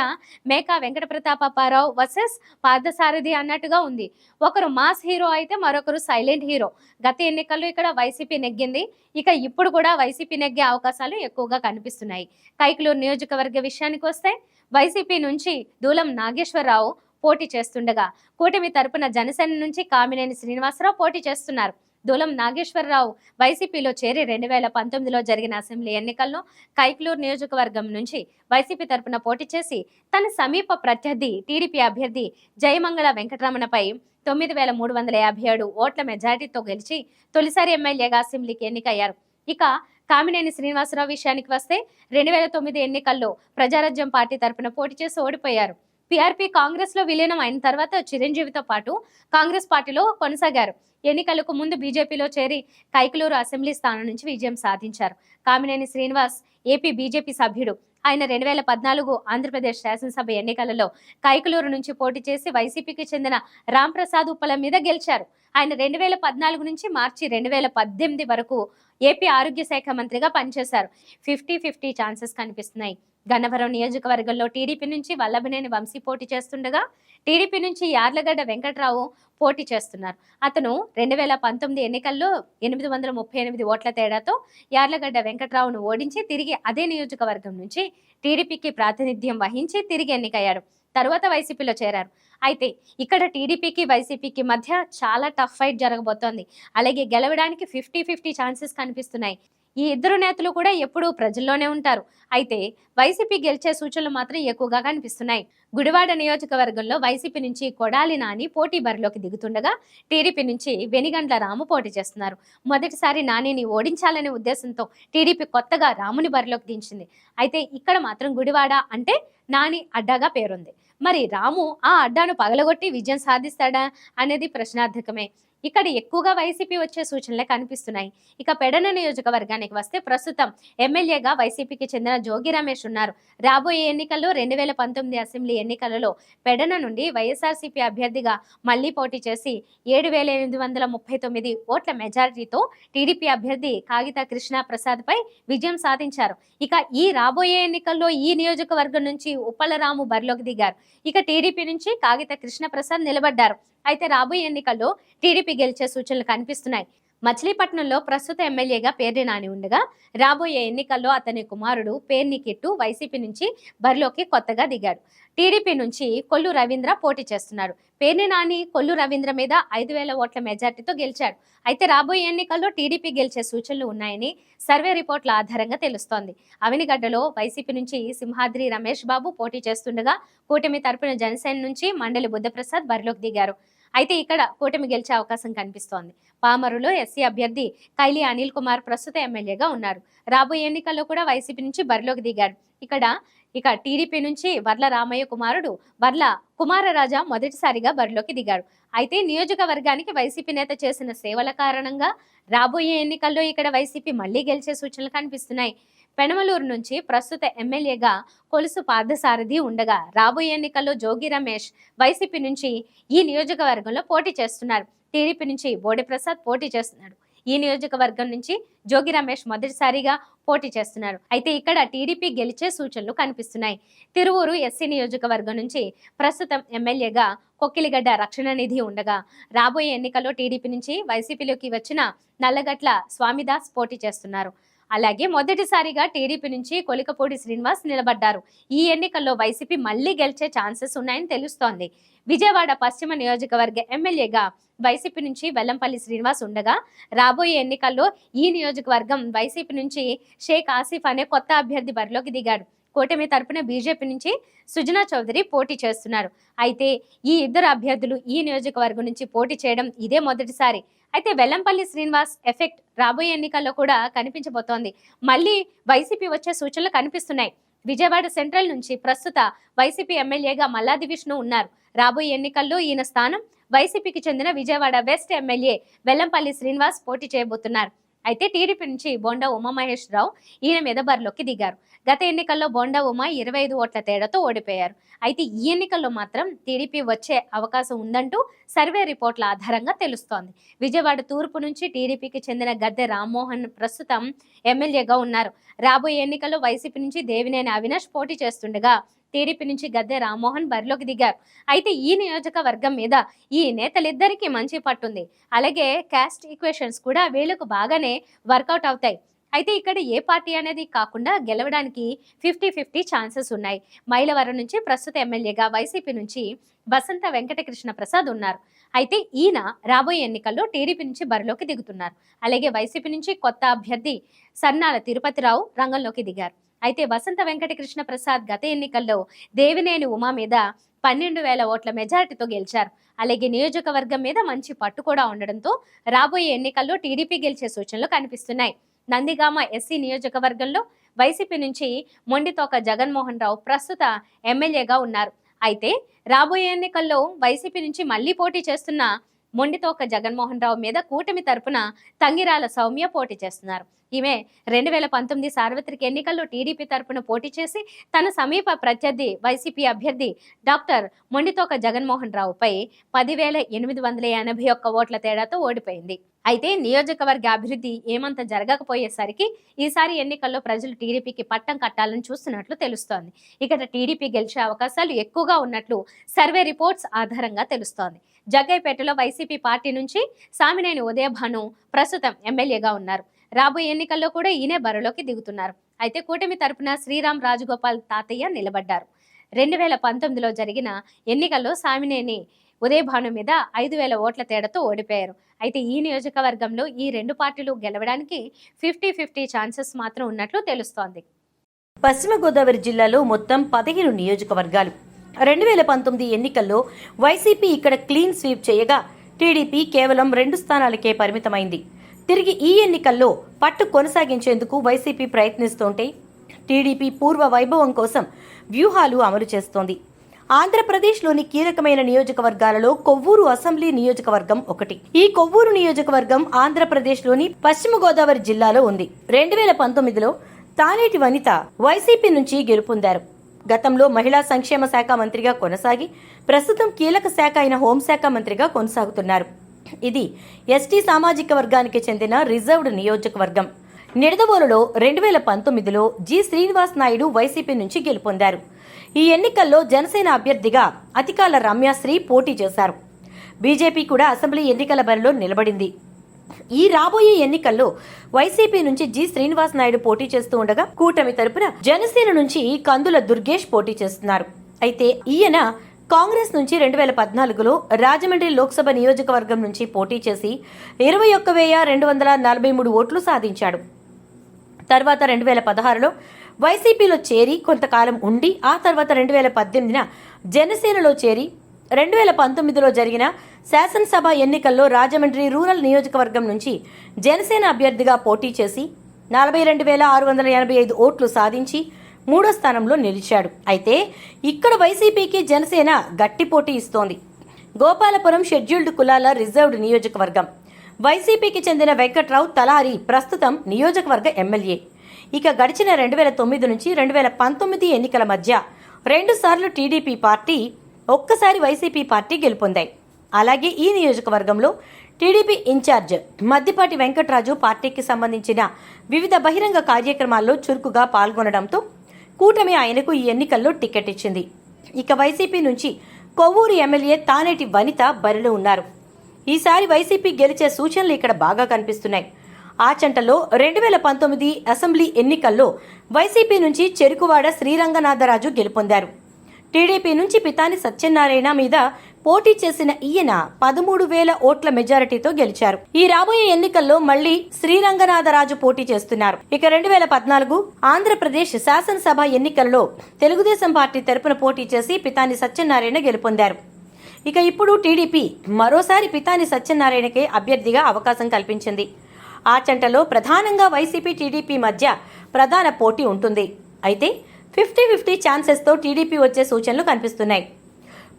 మేకా వెంకట ప్రతాప్ అప్పారావు వర్సెస్ పార్థసారథి అన్నట్టుగా ఉంది. ఒకరు మాస్ హీరో అయితే మరొకరు సైలెంట్ హీరో. గత ఎన్నికల్లో ఇక్కడ వైసీపీ నెగ్గింది. ఇక ఇప్పుడు కూడా వైసీపీ నెగ్గే అవకాశాలు ఎక్కువగా కనిపిస్తున్నాయి. కైకలూరు నియోజకవర్గ విషయానికి వస్తే వైసీపీ నుంచి దూలం నాగేశ్వరరావు పోటీ చేస్తుండగా కూటమి తరపున జనసేన నుంచి కామినేని శ్రీనివాసరావు పోటీ చేస్తున్నారు. దూలం నాగేశ్వరరావు వైసీపీలో చేరి 2019లో జరిగిన అసెంబ్లీ ఎన్నికల్లో కైక్లూరు నియోజకవర్గం నుంచి వైసీపీ తరపున పోటీ చేసి తన సమీప ప్రత్యర్థి టీడీపీ అభ్యర్థి జయమంగళ వెంకటరమణపై 9,357 ఓట్ల మెజారిటీతో గెలిచి తొలిసారి ఎమ్మెల్యేగా అసెంబ్లీకి ఎన్నికయ్యారు. ఇక కామినేని శ్రీనివాసరావు విషయానికి వస్తే 2009 ఎన్నికల్లో ప్రజారాజ్యం పార్టీ తరపున పోటీ చేసి ఓడిపోయారు. పీఆర్పీ కాంగ్రెస్ లో విలీనం అయిన తర్వాత చిరంజీవితో పాటు కాంగ్రెస్ పార్టీలో కొనసాగారు. ఎన్నికలకు ముందు బీజేపీలో చేరి కైకలూరు అసెంబ్లీ స్థానం నుంచి విజయం సాధించారు. కామినేని శ్రీనివాస్ ఏపీ బీజేపీ సభ్యుడు. ఆయన 2014 ఆంధ్రప్రదేశ్ శాసనసభ ఎన్నికలలో కైకలూరు నుంచి పోటీ చేసి వైసీపీకి చెందిన రాంప్రసాద్ ఉప్పల మీద గెలిచారు. ఆయన 2014 నుంచి మార్చి 2018 వరకు ఏపీ ఆరోగ్య శాఖ మంత్రిగా పనిచేశారు. 50-50 ఛాన్సెస్ కనిపిస్తున్నాయి. గన్నవరం నియోజకవర్గంలో టీడీపీ నుంచి వల్లభనేని వంశీ పోటీ చేస్తుండగా టీడీపీ నుంచి యార్లగడ్డ వెంకట్రావు పోటీ చేస్తున్నారు. అతను 2019 ఎన్నికల్లో 838 ఓట్ల తేడాతో యార్లగడ్డ వెంకట్రావును ఓడించి తిరిగి అదే నియోజకవర్గం నుంచి టీడీపీకి ప్రాతినిధ్యం వహించి తిరిగి ఎన్నికయ్యారు. తరువాత వైసీపీలో చేరారు. అయితే ఇక్కడ టీడీపీకి వైసీపీకి మధ్య చాలా టఫ్ ఫైట్ జరగబోతోంది. అలాగే గెలవడానికి 50-50 ఛాన్సెస్ కనిపిస్తున్నాయి. ఈ ఇద్దరు నేతలు కూడా ఎప్పుడూ ప్రజల్లోనే ఉంటారు. అయితే వైసీపీ గెలిచే సూచనలు మాత్రం ఎక్కువగా కనిపిస్తున్నాయి. గుడివాడ నియోజకవర్గంలో వైసీపీ నుంచి కొడాలి నాని పోటీ బరిలోకి దిగుతుండగా టీడీపీ నుంచి వెనిగండ్ల రాము పోటీ చేస్తున్నారు. మొదటిసారి నానిని ఓడించాలనే ఉద్దేశంతో టీడీపీ కొత్తగా రాముని బరిలోకి దించింది. అయితే ఇక్కడ మాత్రం గుడివాడ అంటే నాని అడ్డాగా పేరుంది. మరి రాము ఆ అడ్డాను పగలగొట్టి విజయం సాధిస్తాడా అనేది ప్రశ్నార్థకమే. ఇక్కడ ఎక్కువగా వైసీపీ వచ్చే సూచనలే కనిపిస్తున్నాయి. ఇక పెడన నియోజకవర్గానికి వస్తే ప్రస్తుతం ఎమ్మెల్యేగా వైసీపీకి చెందిన జోగి రమేష్ ఉన్నారు. రాబోయే ఎన్నికల్లో 2019 అసెంబ్లీ ఎన్నికలలో పెడన నుండి వైఎస్ఆర్సీపీ అభ్యర్థిగా మళ్లీ పోటీ చేసి 7,839 ఓట్ల మెజారిటీతో టీడీపీ అభ్యర్థి కాగిత కృష్ణ ప్రసాద్ పై విజయం సాధించారు. ఇక ఈ రాబోయే ఎన్నికల్లో ఈ నియోజకవర్గం నుంచి ఉప్పలరాము బరిలోకి దిగారు. ఇక టీడీపీ నుంచి కాగిత కృష్ణ ప్రసాద్ నిలబడ్డారు. అయితే రాబోయే ఎన్నికల్లో టీడీపీ గెలిచే సూచనలు కనిపిస్తున్నాయి. మచిలీపట్నంలో ప్రస్తుత ఎమ్మెల్యేగా పేర్ని నాని ఉండగా రాబోయే ఎన్నికల్లో అతని కుమారుడు పేర్ని కిట్టు వైసీపీ నుంచి బరిలోకి కొత్తగా దిగాడు. టీడీపీ నుంచి కొల్లు రవీంద్ర పోటీ చేస్తున్నారు. పేర్ని నాని కొల్లు రవీంద్ర మీద 5,000 ఓట్ల మెజార్టీతో గెలిచాడు. అయితే రాబోయే ఎన్నికల్లో టీడీపీ గెలిచే సూచనలు ఉన్నాయని సర్వే రిపోర్ట్ల ఆధారంగా తెలుస్తోంది. అవినిగడ్డలో వైసీపీ నుంచి సింహాద్రి రమేష్ బాబు పోటీ చేస్తుండగా కూటమి తరపున జనసేన నుంచి మండలి బుద్ధప్రసాద్ బరిలోకి దిగారు. అయితే ఇక్కడ కూటమి గెలిచే అవకాశం కనిపిస్తోంది. పామరులో ఎస్సీ అభ్యర్థి కైలి అనిల్ కుమార్ ప్రస్తుత ఎమ్మెల్యేగా ఉన్నారు. రాబోయే ఎన్నికల్లో కూడా వైసీపీ నుంచి బరిలోకి దిగారు. ఇక టీడీపీ నుంచి వర్ల రామయ్య కుమారుడు వర్ల కుమారరాజా మొదటిసారిగా బరిలోకి దిగాడు. అయితే నియోజకవర్గానికి వైసీపీ నేత చేసిన సేవల కారణంగా రాబోయే ఎన్నికల్లో ఇక్కడ వైసీపీ మళ్లీ గెలిచే సూచనలు కనిపిస్తున్నాయి. పెనమలూరు నుంచి ప్రస్తుత ఎమ్మెల్యేగా కొలుసు పార్థసారథి ఉండగా రాబోయే ఎన్నికల్లో జోగి రమేష్ వైసీపీ నుంచి ఈ నియోజకవర్గంలో పోటీ చేస్తున్నారు. టీడీపీ నుంచి బోడి ప్రసాద్ పోటీ చేస్తున్నాడు. ఈ నియోజకవర్గం నుంచి జోగి రమేష్ మొదటిసారిగా పోటీ చేస్తున్నారు. అయితే ఇక్కడ టీడీపీ గెలిచే సూచనలు కనిపిస్తున్నాయి. తిరువూరు ఎస్సీ నియోజకవర్గం నుంచి ప్రస్తుతం ఎమ్మెల్యేగా కొక్కిలిగడ్డ రక్షణ నిధి ఉండగా రాబోయే ఎన్నికల్లో టీడీపీ నుంచి వైసీపీలోకి వచ్చిన నల్లగట్ల స్వామిదాస్ పోటీ చేస్తున్నారు. అలాగే మొదటిసారిగా టీడీపీ నుంచి కొలికపూడి శ్రీనివాస్ నిలబడ్డారు. ఈ ఎన్నికల్లో వైసీపీ మళ్లీ గెలిచే ఛాన్సెస్ ఉన్నాయని తెలుస్తోంది. విజయవాడ పశ్చిమ నియోజకవర్గ ఎమ్మెల్యేగా వైసీపీ నుంచి వెల్లంపల్లి శ్రీనివాస్ ఉండగా రాబోయే ఎన్నికల్లో ఈ నియోజకవర్గం వైసీపీ నుంచి షేక్ ఆసిఫ్ అనే కొత్త అభ్యర్థి బరిలోకి దిగాడు. కూటమి తరపున బీజేపీ నుంచి సుజనా చౌదరి పోటీ చేస్తున్నారు. అయితే ఈ ఇద్దరు అభ్యర్థులు ఈ నియోజకవర్గం నుంచి పోటీ చేయడం ఇదే మొదటిసారి. అయితే వెల్లంపల్లి శ్రీనివాస్ ఎఫెక్ట్ రాబోయే ఎన్నికల్లో కూడా కనిపించబోతోంది. మళ్ళీ వైసీపీ వచ్చే సూచనలు కనిపిస్తున్నాయి. విజయవాడ సెంట్రల్ నుంచి ప్రస్తుత వైసీపీ ఎమ్మెల్యేగా మల్లాది విష్ణు ఉన్నారు. రాబోయే ఎన్నికల్లో ఈయన స్థానం వైసీపీకి చెందిన విజయవాడ వెస్ట్ ఎమ్మెల్యే వెల్లంపల్లి శ్రీనివాస్ పోటీ చేయబోతున్నారు. అయితే టీడీపీ నుంచి బొండా ఉమామహేశ్వరరావు ఈయన మీద బరిలోకి దిగారు. గత ఎన్నికల్లో బొండా ఉమా 25 ఓట్ల తేడాతో ఓడిపోయారు. అయితే ఈ ఎన్నికల్లో మాత్రం టీడీపీ వచ్చే అవకాశం ఉందంటూ సర్వే రిపోర్ట్ల ఆధారంగా తెలుస్తోంది. విజయవాడ తూర్పు నుంచి టీడీపీకి చెందిన గద్దె రామ్మోహన్ ప్రస్తుతం ఎమ్మెల్యేగా ఉన్నారు. రాబోయే ఎన్నికల్లో వైసీపీ నుంచి దేవినేని అవినాష్ పోటీ చేస్తుండగా టీడీపీ నుంచి గద్దె రామ్మోహన్ బరిలోకి దిగారు. అయితే ఈ నియోజకవర్గం మీద ఈ నేతలిద్దరికీ మంచి పట్టుంది. అలాగే క్యాస్ట్ ఈక్వేషన్స్ కూడా వీళ్లకు బాగానే వర్కౌట్ అవుతాయి. అయితే ఇక్కడ ఏ పార్టీ అనేది కాకుండా గెలవడానికి 50-50 ఛాన్సెస్ ఉన్నాయి. మైలవరం నుంచి ప్రస్తుత ఎమ్మెల్యేగా వైసీపీ నుంచి వసంత వెంకటకృష్ణ ప్రసాద్ ఉన్నారు. అయితే ఈయన రాబోయే ఎన్నికల్లో టీడీపీ నుంచి బరిలోకి దిగుతున్నారు. అలాగే వైసీపీ నుంచి కొత్త అభ్యర్థి సన్నాల తిరుపతిరావు రంగంలోకి దిగారు. అయితే వసంత వెంకటకృష్ణ ప్రసాద్ గత ఎన్నికల్లో దేవినేని ఉమా మీద 12,000 ఓట్ల మెజారిటీతో గెలిచారు. అలాగే నియోజకవర్గం మీద మంచి పట్టు కూడా ఉండడంతో రాబోయే ఎన్నికల్లో టీడీపీ గెలిచే సూచనలు కనిపిస్తున్నాయి. నందిగామ ఎస్సీ నియోజకవర్గంలో వైసీపీ నుంచి మొండితోక జగన్మోహన్ రావు ప్రస్తుత ఎమ్మెల్యేగా ఉన్నారు. అయితే రాబోయే ఎన్నికల్లో వైసీపీ నుంచి మళ్లీ పోటీ చేస్తున్న మొండితోక జగన్మోహన్ రావు మీద కూటమి తరపున తంగిరాల సౌమ్య పోటీ చేస్తున్నారు. ఈమె 2019 సార్వత్రిక ఎన్నికల్లో టీడీపీ తరపున పోటీ చేసి తన సమీప ప్రత్యర్థి వైసీపీ అభ్యర్థి డాక్టర్ మొండితోక జగన్మోహన్ రావుపై 10,881 ఓట్ల తేడాతో ఓడిపోయింది. అయితే నియోజకవర్గ అభివృద్ధి ఏమంత జరగకపోయేసరికి ఈసారి ఎన్నికల్లో ప్రజలు టీడీపీకి పట్టం కట్టాలని చూస్తున్నట్లు తెలుస్తోంది. ఇక్కడ టీడీపీ గెలిచే అవకాశాలు ఎక్కువగా ఉన్నట్లు సర్వే రిపోర్ట్స్ ఆధారంగా తెలుస్తోంది. జగ్గైపేటలో వైసీపీ పార్టీ నుంచి సామినేని ఉదయభాను ప్రస్తుతం ఎమ్మెల్యేగా ఉన్నారు. రాబోయే ఎన్నికల్లో కూడా ఈయనే బరిలోకి దిగుతున్నారు. అయితే కూటమి తరపున శ్రీరామ్ రాజగోపాల్ తాతయ్య నిలబడ్డారు. 2019లో జరిగిన ఎన్నికల్లో సామినేని ఉదయభాను మీద 5,000 ఓట్ల తేడాతో ఓడిపోయారు. అయితే ఈ నియోజకవర్గంలో ఈ రెండు పార్టీలు గెలవడానికి 50-50 ఛాన్సెస్ మాత్రం ఉన్నట్లు తెలుస్తోంది. పశ్చిమ గోదావరి జిల్లాలో మొత్తం 15 నియోజకవర్గాలు. 2019 ఎన్నికల్లో వైసీపీ ఇక్కడ క్లీన్ స్వీప్ చేయగా టీడీపీ కేవలం 2 స్థానాలకే పరిమితమైంది. తిరిగి ఈ ఎన్నికల్లో పట్టు కొనసాగించేందుకు వైసీపీ ప్రయత్నిస్తుంటే టీడీపీ పూర్వ వైభవం కోసం వ్యూహాలు అమలు చేస్తోంది. ఆంధ్రప్రదేశ్లోని కీలకమైన నియోజకవర్గాలలో కొవ్వూరు అసెంబ్లీ నియోజకవర్గం ఒకటి. ఈ కొవ్వూరు నియోజకవర్గం ఆంధ్రప్రదేశ్లోని పశ్చిమ గోదావరి జిల్లాలో ఉంది. 2019లో తానేటి వనిత వైసీపీ నుంచి గెలుపొందారు. గతంలో మహిళా సంక్షేమ శాఖ మంత్రిగా కొనసాగి ప్రస్తుతం కీలక శాఖ అయిన హోంశాఖ మంత్రిగా కొనసాగుతున్నారు. ఇది ఎస్టీ సామాజిక వర్గానికి చెందిన రిజర్వ్డ్ నియోజకవర్గం. నిడదవోలులో 2019లో జి శ్రీనివాస్ నాయుడు వైసీపీ నుంచి గెలుపొందారు. ఈ ఎన్నికల్లో జనసేన అభ్యర్థిగా అతికాల రమ్యశ్రీ పోటీ చేశారు. బీజేపీ కూడా అసెంబ్లీ ఎన్నికల బరిలో నిలబడింది. ఈ రాబోయే ఎన్నికల్లో వైసీపీ నుంచి జి శ్రీనివాస్ నాయుడు పోటీ చేస్తూ ఉండగా కూటమి తరపున జనసేన నుంచి కందుల దుర్గేష్ పోటీ చేస్తున్నారు. అయితే ఈయన కాంగ్రెస్ నుంచి 2014లో రాజమండ్రి లోక్సభ నియోజకవర్గం నుంచి పోటీ చేసి 21,243 ఓట్లు సాధించాడు. తర్వాత 2016లో వైసీపీలో చేరి కొంతకాలం ఉండి ఆ తర్వాత 2018న జనసేనలో చేరి 2019లో జరిగిన శాసనసభ ఎన్నికల్లో రాజమండ్రి రూరల్ నియోజకవర్గం నుంచి జనసేన అభ్యర్థిగా పోటీ చేసి 42,685 ఓట్లు సాధించి 3వ స్థానంలో నిలిచాడు. అయితే ఇక్కడ వైసీపీకి జనసేన గట్టి పోటీ ఇస్తోంది. గోపాలపురం షెడ్యూల్డ్ కులాల రిజర్వ్డ్ నియోజకవర్గం. వైసీపీకి చెందిన వెంకట్రావు తలారి ప్రస్తుతం నియోజకవర్గ ఎమ్మెల్యే. ఇక గడిచిన 2009 నుంచి 2019 ఎన్నికల మధ్య 2 సార్లు టీడీపీ పార్టీ, ఒక్కసారి వైసీపీ పార్టీ గెలుపొందాయి. అలాగే ఈ నియోజకవర్గంలో టీడీపీ ఇన్ఛార్జ్ మద్దిపాటి వెంకట్రాజు పార్టీకి సంబంధించిన వివిధ బహిరంగ కార్యక్రమాల్లో చురుకుగా పాల్గొనడంతో కూటమి ఆయనకు ఈ ఎన్నికల్లో టికెట్ ఇచ్చింది. ఇక వైసీపీ నుంచి కొవ్వూరు ఎమ్మెల్యే తానేటి వనిత బరిలో ఉన్నారు. ఈసారి వైసీపీ గెలిచే సూచనలు ఇక్కడ బాగా కనిపిస్తున్నాయి. ఆచంటలో 2019 అసెంబ్లీ ఎన్నికల్లో వైసీపీ నుంచి చెరుకువాడ శ్రీరంగనాథరాజు గెలుపొందారు. టీడీపీ నుంచి పితాని సత్యనారాయణ మీద పోటీ చేసిన ఈయన 13,000 ఓట్ల మెజారిటీతో గెలిచారు. ఈ రాబోయే ఎన్నికల్లో మళ్లీ శ్రీరంగనాథరాజు పోటీ చేస్తున్నారు. ఇక 2014 ఆంధ్రప్రదేశ్ శాసనసభ ఎన్నికల్లో తెలుగుదేశం పార్టీ తరపున పోటీ చేసి పితాని సత్యనారాయణ గెలుపొందారు. ఇక ఇప్పుడు టీడీపీ మరోసారి పితాని సత్యనారాయణకే అభ్యర్థిగా అవకాశం కల్పించింది. ఆచంటలో ప్రధానంగా వైసీపీ టీడీపీ మధ్య ప్రధాన పోటీ ఉంటుంది. అయితే 50-50 ఛాన్సెస్తో టీడీపీ వచ్చే సూచనలు కనిపిస్తున్నాయి.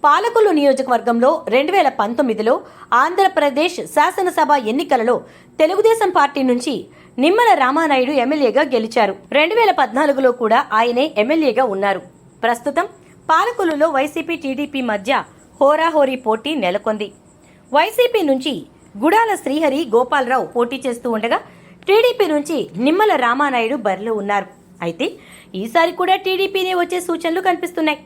పాలకొల్లు నియోజకవర్గంలో 2019లో ఆంధ్రప్రదేశ్ శాసనసభ ఎన్నికలలో తెలుగుదేశం పార్టీ నుంచి నిమ్మల రామానాయుడు ఎమ్మెల్యేగా గెలిచారు. 2014లో కూడా ఆయనే ఎమ్మెల్యేగా ఉన్నారు. ప్రస్తుతం పాలకొల్లులో వైసీపీ టీడీపీ మధ్య హోరాహోరీ పోటీ నెలకొంది. వైసీపీ నుంచి గుడాల శ్రీహరి గోపాలరావు పోటీ చేస్తూ ఉండగా టీడీపీ నుంచి నిమ్మల రామానాయుడు బరిలో ఉన్నారు. అయితే ఈసారి కూడా టీడీపీనే వచ్చే సూచనలు కనిపిస్తున్నాయి.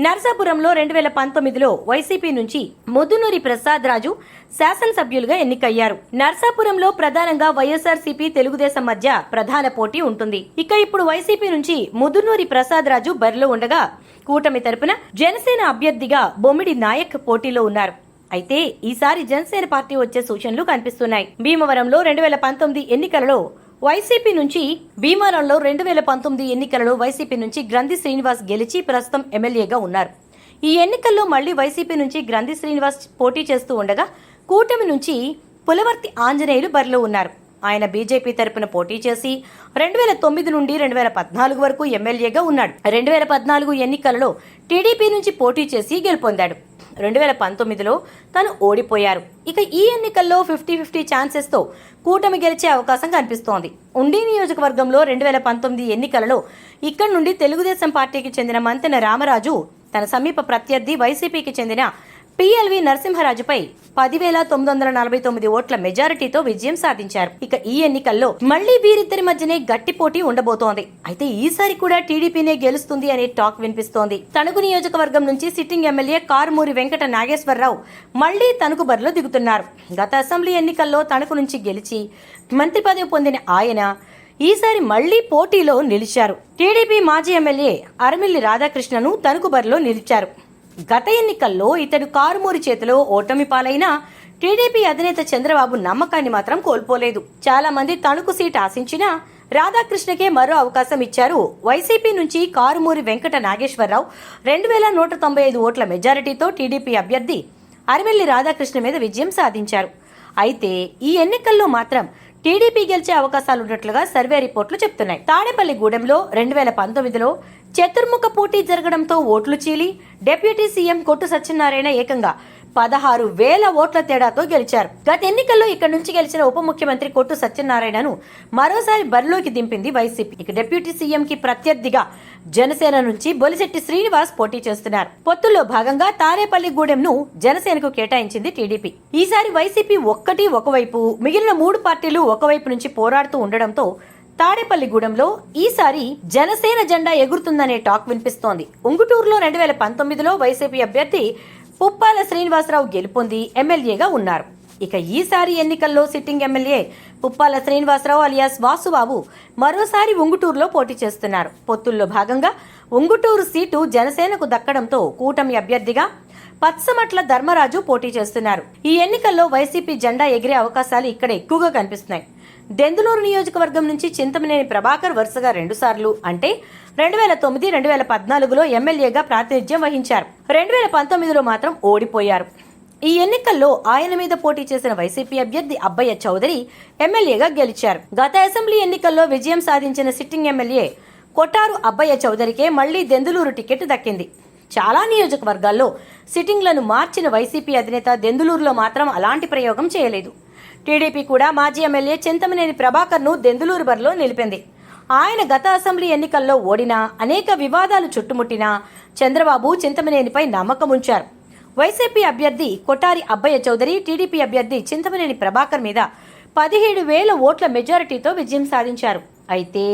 నర్సాపురంలో 2019లో వైసీపీ నుంచి ముద్దునూరి ప్రసాద్ రాజు శాసనసభ్యులుగా ఎన్నికయ్యారు. నర్సాపురంలో ప్రధానంగా వైఎస్ఆర్సీపీ తెలుగుదేశం మధ్య ప్రధాన పోటీ ఉంటుంది. ఇక ఇప్పుడు వైసీపీ నుంచి ముద్దునూరి ప్రసాద్ రాజు బరిలో ఉండగా కూటమి తరపున జనసేన అభ్యర్థిగా బొమ్మిడి నాయక్ పోటీలో ఉన్నారు. అయితే ఈసారి జనసేన పార్టీ వచ్చే సూచనలు కనిపిస్తున్నాయి. భీమవరంలో 2019 ఎన్నికలలో వైసీపీ నుంచి గ్రంథి శ్రీనివాస్ గెలిచి ప్రస్తుతం ఎమ్మెల్యేగా ఉన్నారు. ఈ ఎన్నికల్లో మళ్లీ వైసీపీ నుంచి గ్రంథి శ్రీనివాస్ పోటీ చేస్తూ ఉండగా కూటమి నుంచి పులవర్తి ఆంజనేయులు బరిలో ఉన్నారు. ఆయన బీజేపీ తరపున పోటీ చేసి 2009 నుండి 2014 వరకు ఎమ్మెల్యేగా ఉన్నాడు. 2014 ఎన్నికలలో టీడీపీ నుంచి పోటీ చేసి గెలుపొందాడు. 2019లో తను ఓడిపోయారు. ఇక ఈ ఎన్నికల్లో 50-50 ఛాన్సెస్ తో కూటమి గెలిచే అవకాశం కనిపిస్తోంది. ఉండి నియోజకవర్గంలో 2019 ఎన్నికలలో ఇక్కడి నుండి తెలుగుదేశం పార్టీకి చెందిన మంతెన రామరాజు తన సమీప ప్రత్యర్థి వైసీపీకి చెందిన పిఎల్వి నరసింహరాజుపై 10,949 ఓట్ల మెజారిటీతో విజయం సాధించారు. ఇక ఈ ఎన్నికల్లో మళ్లీ వీరిద్దరి మధ్యనే గట్టి పోటీ ఉండబోతోంది. అయితే ఈసారి కూడా టీడీపీనే గెలుస్తుంది అనే టాక్ వినిపిస్తోంది. తణుకు నియోజకవర్గం నుంచి సిట్టింగ్ ఎమ్మెల్యే కారుమూరి వెంకట నాగేశ్వరరావు మళ్లీ తణుకు బరిలో దిగుతున్నారు. గత అసెంబ్లీ ఎన్నికల్లో తణుకు నుంచి గెలిచి మంత్రి పదవి పొందిన ఆయన ఈసారి మళ్లీ పోటీలో నిలిచారు. టీడీపీ మాజీ ఎమ్మెల్యే అరమిల్లి రాధాకృష్ణను తణుకు బరిలో నిలిచారు. గత ఎన్నికల్లో ఇతడు కారుమూరి చేతిలో ఓటమి పాలైనా టీడీపీ అధినేత చంద్రబాబు నమ్మకాన్ని మాత్రం కోల్పోలేదు. చాలా మంది తణుకు సీట్ ఆశించినా రాధాకృష్ణకే మరో అవకాశం ఇచ్చారు. వైసీపీ నుంచి కారుమూరి వెంకట నాగేశ్వరరావు 2,195 ఓట్ల మెజారిటీతో టీడీపీ అభ్యర్థి అరిమెల్లి రాధాకృష్ణ మీద విజయం సాధించారు. అయితే ఈ ఎన్నికల్లో మాత్రం టీడీపీ గెలిచే అవకాశాలున్నట్లుగా సర్వే రిపోర్టులు చెప్తున్నాయి. తాడేపల్లిగూడెంలో 2019లో చతుర్ముఖ పోటీ జరగడంతో ఓట్లు చీలి డిప్యూటీ సీఎం కొట్టు సత్యనారాయణ ఏకంగా 16,000 ఓట్ల తేడాతో గెలిచారు. గత ఎన్నికల్లో ఇక్కడ నుంచి గెలిచిన ఉప ముఖ్యమంత్రి కొట్టు సత్యనారాయణను మరోసారి బరిలోకి దింపింది వైసీపీ. ఇక డిప్యూటీ సీఎం కి ప్రత్యర్థిగా జనసేన నుంచి బొలిశెట్టి శ్రీనివాస్ పోటీ చేస్తున్నారు. పొత్తుల్లో భాగంగా తారేపల్లిగూడెంను జనసేనకు కేటాయించింది టీడీపీ. ఈసారి వైసీపీ ఒకవైపు, మిగిలిన 3 పార్టీలు ఒకవైపు నుంచి పోరాడుతూ ఉండడంతో తాడేపల్లిగూడెంలో ఈసారి జనసేన జెండా ఎగురుతుందనే టాక్ వినిపిస్తోంది. ఉంగుటూరులో 2019లో వైసీపీ అభ్యర్థి పుప్పాల శ్రీనివాసరావు గెలుపొంది ఎమ్మెల్యేగా ఉన్నారు. ఇక ఈసారి ఎన్నికల్లో sitting MLA Puppala Srinivasarao alias Vasubabu మరోసారి ఉంగుటూరులో పోటీ చేస్తున్నారు. పొత్తుల్లో భాగంగా ఉంగుటూరు సీటు జనసేనకు దక్కడంతో కూటమి అభ్యర్థిగా పచ్చమట్ల ధర్మరాజు పోటీ చేస్తున్నారు. ఈ ఎన్నికల్లో వైసీపీ జెండా ఎగిరే అవకాశాలు ఇక్కడ ఎక్కువగా కనిపిస్తున్నాయి. దెందులూరు నియోజకవర్గం నుంచి చింతమనేని ప్రభాకర్ వరుసగా 2 సార్లు అంటే 2009, 2014లో ఎమ్మెల్యేగా ప్రాతినిధ్యం వహించారు. 2019లో మాత్రం ఓడిపోయారు. ఈ ఎన్నికల్లో ఆయన మీద పోటీ చేసిన వైసీపీ అభ్యర్థి అబ్బయ్య చౌదరి ఎమ్మెల్యేగా గెలిచారు. గత అసెంబ్లీ ఎన్నికల్లో విజయం సాధించిన సిట్టింగ్ ఎమ్మెల్యే కొట్టారు అబ్బయ్య చౌదరికే మళ్లీ దెందులూరు టికెట్ దక్కింది. చాలా నియోజకవర్గాల్లో సిట్టింగ్లను మార్చిన వైసీపీ అధినేత దెందులూరులో మాత్రం అలాంటి ప్రయోగం చేయలేదు. టీడీపీ కూడా మాజీ ఎమ్మెల్యే చింతమనేని ప్రభాకర్ను దెందులూరు బరిలో నిలిపింది. ఆయన గత అసెంబ్లీ ఎన్నికల్లో ఓడినా, అనేక వివాదాలు చుట్టుముట్టినా చంద్రబాబు చింతమనేనిపై నమ్మకం ఉంచారు. వైసీపీ అభ్యర్థి కొట్టారి అబ్బయ్య చౌదరి టీడీపీ అభ్యర్థి చింతమనేని ప్రభాకర్ మీద 17,000 ఓట్ల మెజారిటీతో విజయం సాధించారు. అయితే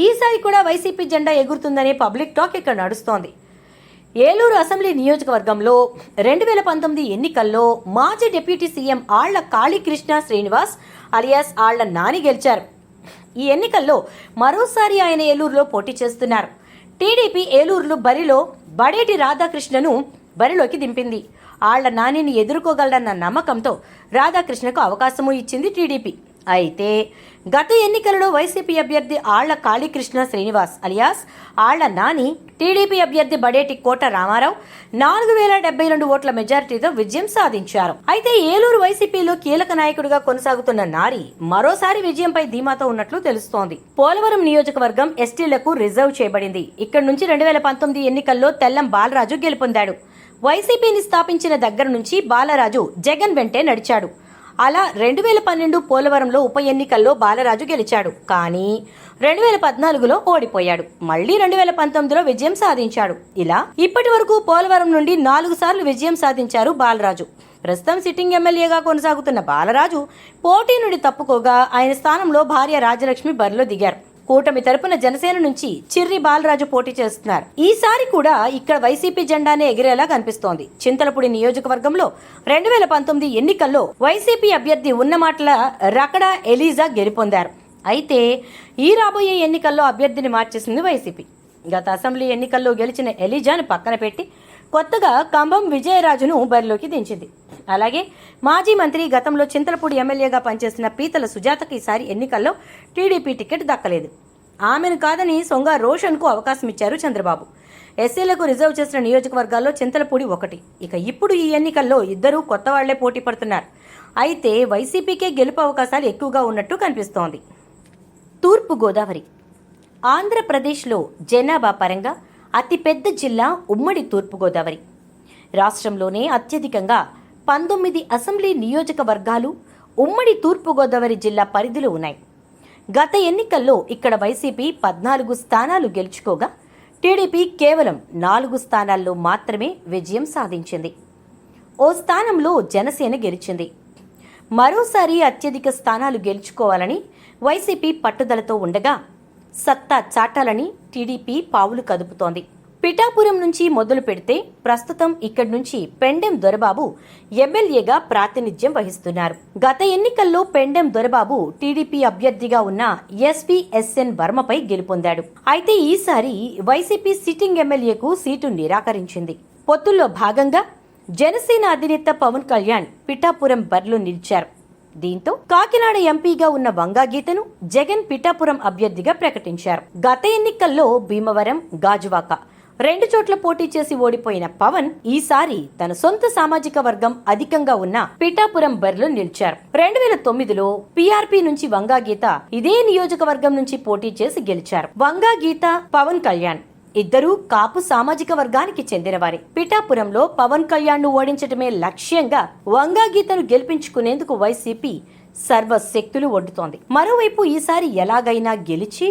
ఈసారి కూడా వైసీపీ జెండా ఎగురుతుందనే పబ్లిక్ టాక్ ఇక్కడ నడుస్తోంది. ఏలూరు అసెంబ్లీ నియోజకవర్గంలో 2019 ఎన్నికల్లో మాజీ deputy CM Alla Kalikrishna Srinivas alias Alla Nani గెలిచారు. ఈ ఎన్నికల్లో మరోసారి ఆయన ఏలూరులో పోటీ చేస్తున్నారు. టీడీపీ ఏలూరులో బరిలో బడేటి రాధాకృష్ణను బరిలోకి దింపింది. ఆళ్ల నానిని ఎదుర్కోగలడన్న నమ్మకంతో రాధాకృష్ణకు అవకాశము ఇచ్చింది టీడీపీ. అయితే గత ఎన్నికలలో వైసీపీ అభ్యర్థి ఆళ్ల కాళీకృష్ణ శ్రీనివాస్ అలియాస్ ఆళ్ల నాని టీడీపీ అభ్యర్థి బడేటి కోట రామారావు 4,072 ఓట్ల మెజారిటీతో విజయం సాధించారు. అయితే ఏలూరు వైసీపీలో కీలక నాయకుడిగా కొనసాగుతున్న నారి మరోసారి విజయంపై ధీమాతో ఉన్నట్లు తెలుస్తోంది. పోలవరం నియోజకవర్గం ఎస్టీలకు రిజర్వ్ చేయబడింది. ఇక్కడి నుంచి 2019 ఎన్నికల్లో తెల్లం బాలరాజు గెలుపొందాడు. వైసీపీని స్థాపించిన దగ్గర నుంచి బాలరాజు జగన్ వెంటే నడిచాడు. అలా 2012 పోలవరంలో ఉప ఎన్నికల్లో బాలరాజు గెలిచాడు. కానీ 2014లో ఓడిపోయాడు. మళ్లీ 2019లో విజయం సాధించాడు. ఇలా ఇప్పటి వరకు పోలవరం నుండి 4 సార్లు విజయం సాధించారు బాలరాజు. ప్రస్తుతం సిట్టింగ్ ఎమ్మెల్యేగా కొనసాగుతున్న బాలరాజు పోటీ నుండి తప్పుకోగా ఆయన స్థానంలో భార్య రాజలక్ష్మి బరిలో దిగారు. కూటమి తరపున జనసేన నుంచి చిర్రి బాలరాజు పోటీ చేస్తున్నారు. ఈసారి కూడా ఇక్కడ వైసీపీ జెండానే ఎగిరేలా కనిపిస్తోంది. చింతలపూడి నియోజకవర్గంలో 2019 ఎన్నికల్లో వైసీపీ అభ్యర్థి ఉన్నమాటల రకడ ఎలీజా గెలుపొందారు. అయితే ఈ రాబోయే ఎన్నికల్లో అభ్యర్థిని మార్చేసింది వైసీపీ. గత అసెంబ్లీ ఎన్నికల్లో గెలిచిన ఎలీజాను పక్కన పెట్టి కొత్తగా కంభం విజయరాజును బరిలోకి దించింది. అలాగే మాజీ మంత్రి, గతంలో చింతలపూడి ఎమ్మెల్యేగా పనిచేసిన పీతల సుజాతకు ఈసారి ఎన్నికల్లో టీడీపీ టికెట్ దక్కలేదు. ఆమెను కాదని సొంగ రోషన్కు అవకాశం ఇచ్చారు చంద్రబాబు. ఎస్సీలకు రిజర్వ్ చేసిన నియోజకవర్గాల్లో చింతలపూడి ఒకటి. ఇక ఇప్పుడు ఈ ఎన్నికల్లో ఇద్దరూ కొత్త వాళ్లే పోటీ పడుతున్నారు. అయితే వైసీపీకే గెలుపు అవకాశాలు ఎక్కువగా ఉన్నట్టు కనిపిస్తోంది. తూర్పు గోదావరి ఆంధ్రప్రదేశ్లో జనాభా పరంగా అతిపెద్ద జిల్లా ఉమ్మడి తూర్పుగోదావరి. రాష్ట్రంలోనే అత్యధికంగా 19 అసెంబ్లీ నియోజకవర్గాలు ఉమ్మడి తూర్పుగోదావరి జిల్లా పరిధిలో ఉన్నాయి. గత ఎన్నికల్లో ఇక్కడ వైసీపీ 14 స్థానాలు గెలుచుకోగా టీడీపీ కేవలం 4 స్థానాల్లో మాత్రమే విజయం సాధించింది. ఓ స్థానంలో జనసేన గెలిచింది. మరోసారి అత్యధిక స్థానాలు గెలుచుకోవాలని వైసీపీ పట్టుదలతో ఉండగా సత్తా చాటాలని టీడీపీ పావులు కదుపుతోంది. పిఠాపురం నుంచి మొదలు పెడితే ప్రస్తుతం ఇక్కడి నుంచి పెండెం దొరబాబు ఎమ్మెల్యేగా ప్రాతినిధ్యం వహిస్తున్నారు. గత ఎన్నికల్లో పెండెం దొరబాబు టీడీపీ అభ్యర్థిగా ఉన్న ఎస్విఎస్ఎన్ వర్మపై గెలుపొందాడు. అయితే ఈసారి వైసీపీ సిట్టింగ్ ఎమ్మెల్యేకు సీటు నిరాకరించింది. పొత్తుల్లో భాగంగా జనసేన అధినేత పవన్ కళ్యాణ్ పిఠాపురం బరిలో నిలిచారు. దీంతో కాకినాడ ఎంపీగా ఉన్న వంగాగీతను జగన్ పిఠాపురం అభ్యర్థిగా ప్రకటించారు. గత ఎన్నికల్లో భీమవరం, గాజువాక 2 చోట్ల పోటీ చేసి ఓడిపోయిన పవన్ ఈసారి తన సొంత సామాజిక వర్గం అధికంగా ఉన్న పిఠాపురం బరిలో నిలిచారు. 2009లో పీఆర్పీ నుంచి వంగాగీత ఇదే నియోజకవర్గం నుంచి పోటీ చేసి గెలిచారు. వంగాగీత, పవన్ కళ్యాణ్ ఇద్దరూ కాపు సామాజిక వర్గానికి చెందినవారే. పిఠాపురంలో పవన్ కళ్యాణ్ ను ఓడించడమే లక్ష్యంగా వంగాగీతను గెలిపించుకునేందుకు వైసీపీ సర్వశక్తులు ఒడ్డుతోంది. మరోవైపు ఈసారి ఎలాగైనా గెలిచి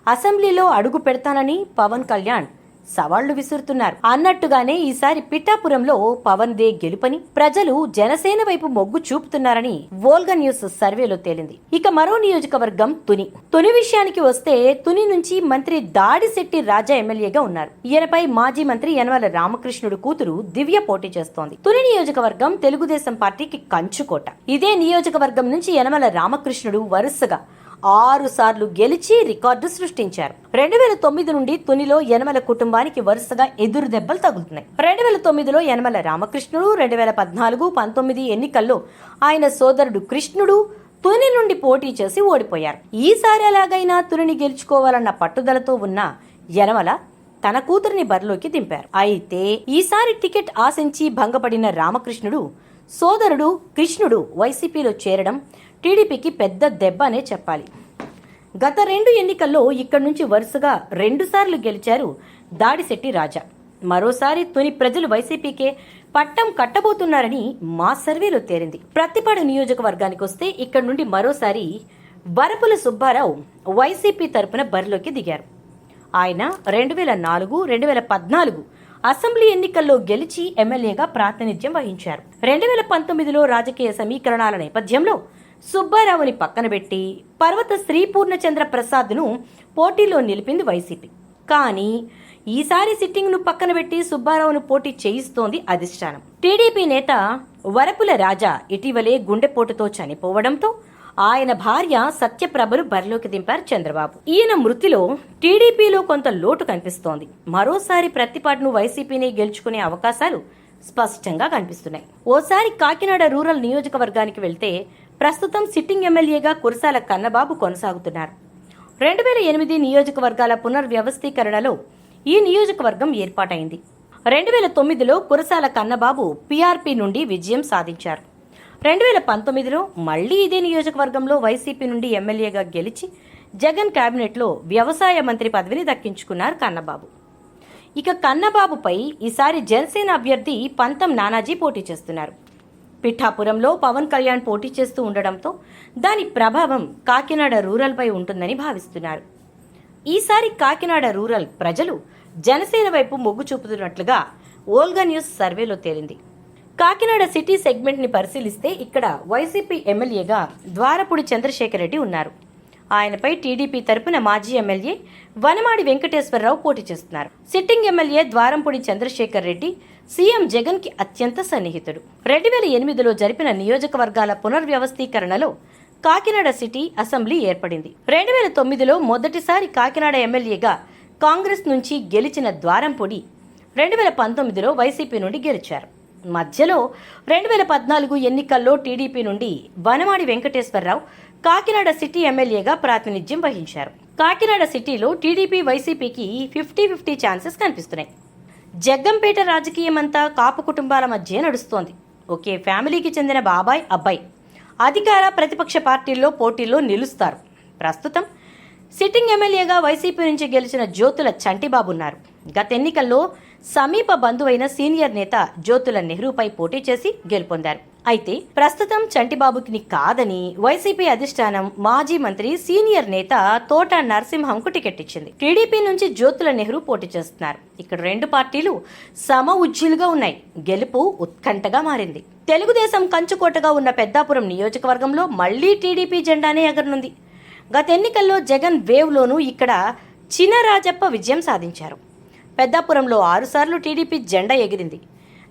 అసెంబ్లీలో అడుగు పెడతానని పవన్ కళ్యాణ్ సవాళ్లు విసురుతున్నారు. అన్నట్టుగానే ఈసారి పిఠాపురంలో పవన్ దే గెలుపని ప్రజలు జనసేన వైపు మొగ్గు చూపుతున్నారని వోల్గా న్యూస్ సర్వేలో తేలింది. ఇక మరో నియోజకవర్గం తుని విషయానికి వస్తే తుని నుంచి మంత్రి దాడిశెట్టి రాజా ఎమ్మెల్యేగా ఉన్నారు. ఈయనపై మాజీ మంత్రి యనమల రామకృష్ణుడు కూతురు దివ్య పోటీ చేస్తోంది. తుని నియోజకవర్గం తెలుగుదేశం పార్టీకి కంచుకోట. ఇదే నియోజకవర్గం నుంచి యనమల రామకృష్ణుడు వరుసగా 6 సార్లు గెలిచి రికార్డు సృష్టించారు. 2009 నుండి తునిలో యనమల కుటుంబానికి వరుసగా ఎదురు దెబ్బలు తగులుతున్నాయి. 2009లో యనమల రామకృష్ణుడు, 2014, 19 ఎన్నికల్లో ఆయన సోదరుడు కృష్ణుడు తుని నుండి పోటీ చేసి ఓడిపోయారు. ఈసారి ఎలాగైనా తునిని గెలుచుకోవాలన్న పట్టుదలతో ఉన్న యనమల తన కూతురిని బరిలోకి దింపారు. అయితే ఈసారి టికెట్ ఆశించి భంగపడిన రామకృష్ణుడు సోదరుడు కృష్ణుడు వైసీపీలో చేరడం టీడీపీకి పెద్ద దెబ్బ అనే చెప్పాలి. గత 2 ఎన్నికల్లో ఇక్కడి నుంచి వరుసగా 2 సార్లు గెలిచారు దాడిశెట్టి రాజా. మరోసారి తుని ప్రజలు వైసీపీకే పట్టం కట్టబోతున్నారని మా సర్వేలో తేలింది. ప్రతిపాడు నియోజకవర్గానికి వస్తే ఇక్కడి నుండి మరోసారి వరపుల సుబ్బారావు వైసీపీ తరపున బరిలోకి దిగారు. ఆయన 2004, 2014 అసెంబ్లీ ఎన్నికల్లో గెలిచి ఎమ్మెల్యేగా ప్రాతినిధ్యం వహించారు. 2019లో రాజకీయ సమీకరణాల నేపథ్యంలో సుబ్బారావుని పక్కన పెట్టి పర్వత శ్రీ పూర్ణచంద్ర ప్రసాద్ను పోటీలో నిలిపింది వైసీపీ. కానీ ఈసారి సిట్టింగ్ ను పక్కన పెట్టి సుబ్బారావును పోటీ చేయిస్తోంది అధిష్టానం. టీడీపీ నేత వరపుల రాజా ఇటీవలే గుండెపోటుతో చనిపోవడంతో ఆయన భార్య సత్యప్రభను బరిలోకి దింపారు చంద్రబాబు. ఈయన మృతిలో టీడీపీలో కొంత లోటు కనిపిస్తోంది. మరోసారి ప్రతిపాటును వైసీపీని గెలుచుకునే అవకాశాలు స్పష్టంగా కనిపిస్తున్నాయి. ఓసారి కాకినాడ రూరల్ నియోజకవర్గానికి వెళ్తే ప్రస్తుతం సిట్టింగ్ ఎమ్మెల్యేగా కురసాల కన్నబాబు కొనసాగుతున్నారు. 2008 నియోజకవర్గాల పునర్వ్యవస్థీకరణలో ఈ నియోజకవర్గం ఏర్పాటైంది. 2009లో కురసాల కన్నబాబు పీఆర్పీ నుండి విజయం సాధించారు. 2019లో మళ్లీ ఇదే నియోజకవర్గంలో వైసీపీ నుండి ఎమ్మెల్యేగా గెలిచి జగన్ కేబినెట్లో వ్యవసాయ మంత్రి పదవిని దక్కించుకున్నారు కన్నబాబు. ఇక కన్నబాబుపై ఈసారి జనసేన అభ్యర్థి పంతం నానాజీ పోటీ చేస్తున్నారు. పిఠాపురంలో పవన్ కళ్యాణ్ పోటీ చేస్తూ ఉండడంతో దాని ప్రభావం కాకినాడ రూరల్పై ఉంటుందని భావిస్తున్నారు. ఈసారి కాకినాడ రూరల్ ప్రజలు జనసేన వైపు మొగ్గు చూపుతున్నట్లుగా వోల్గా న్యూస్ సర్వేలో తేలింది. కాకినాడ సిటీ సెగ్మెంట్ ని పరిశీలిస్తే ఇక్కడ వైసీపీ ఎమ్మెల్యేగా ద్వారపూడి చంద్రశేఖర్ రెడ్డి ఉన్నారు. ఆయనపై టీడీపీ తరపున మాజీ ఎమ్మెల్యే వనమాడి వెంకటేశ్వరరావు పోటీ చేస్తున్నారు. Sitting MLA Dwarampudi Chandrasekhar Reddy CM Jagan కి అత్యంత సన్నిహితుడు. 2008లో జరిపిన నియోజకవర్గాల పునర్వ్యవస్థీకరణలో కాకినాడ సిటీ అసెంబ్లీ ఏర్పడింది. 2009లో మొదటిసారి కాకినాడ ఎమ్మెల్యేగా కాంగ్రెస్ నుంచి గెలిచిన ద్వారంపూడి 2019లో వైసీపీ నుండి గెలిచారు. మధ్యలో 2014 ఎన్నికల్లో టీడీపీ నుండి వనమాడి వెంకటేశ్వరరావు కాకినాడ సిటీ ఎమ్మెల్యేగా ప్రాతినిధ్యం వహించారు. కాకినాడ సిటీలో టీడీపీ వైసీపీకి 50-50 ఛాన్సెస్ కనిపిస్తున్నాయి. జగ్గంపేట రాజకీయమంతా కాపు కుటుంబాల మధ్య నడుస్తోంది. ఒకే ఫ్యామిలీకి చెందిన బాబాయ్ అబ్బాయి అధికార ప్రతిపక్ష పార్టీల్లో పోటీల్లో నిలుస్తారు. ప్రస్తుతం సిట్టింగ్ ఎమ్మెల్యేగా వైసీపీ నుంచి గెలిచిన జ్యోతుల చంటిబాబు ఉన్నారు. గత ఎన్నికల్లో సమీప బంధువైన సీనియర్ నేత జ్యోతుల నెహ్రూపై పోటీ చేసి గెలుపొందారు. అయితే ప్రస్తుతం చంటిబాబుకి కాదని వైసీపీ అధిష్టానం మాజీ మంత్రి సీనియర్ నేత తోట నరసింహంకు టికెట్ ఇచ్చింది. టీడీపీ నుంచి జ్యోతుల నెహ్రూ పోటీ చేస్తున్నారు. ఇక్కడ రెండు పార్టీలు సమ ఉజ్జీలుగా ఉన్నాయి. గెలుపు ఉత్కంఠగా మారింది. తెలుగుదేశం కంచుకోటగా ఉన్న పెద్దాపురం నియోజకవర్గంలో మళ్లీ టీడీపీ జెండానే ఎగరనుంది. గత ఎన్నికల్లో జగన్ వేవ్లోనూ ఇక్కడ చినరాజప్ప విజయం సాధించారు. పెద్దాపురంలో 6 సార్లు టీడీపీ జెండా ఎగిరింది.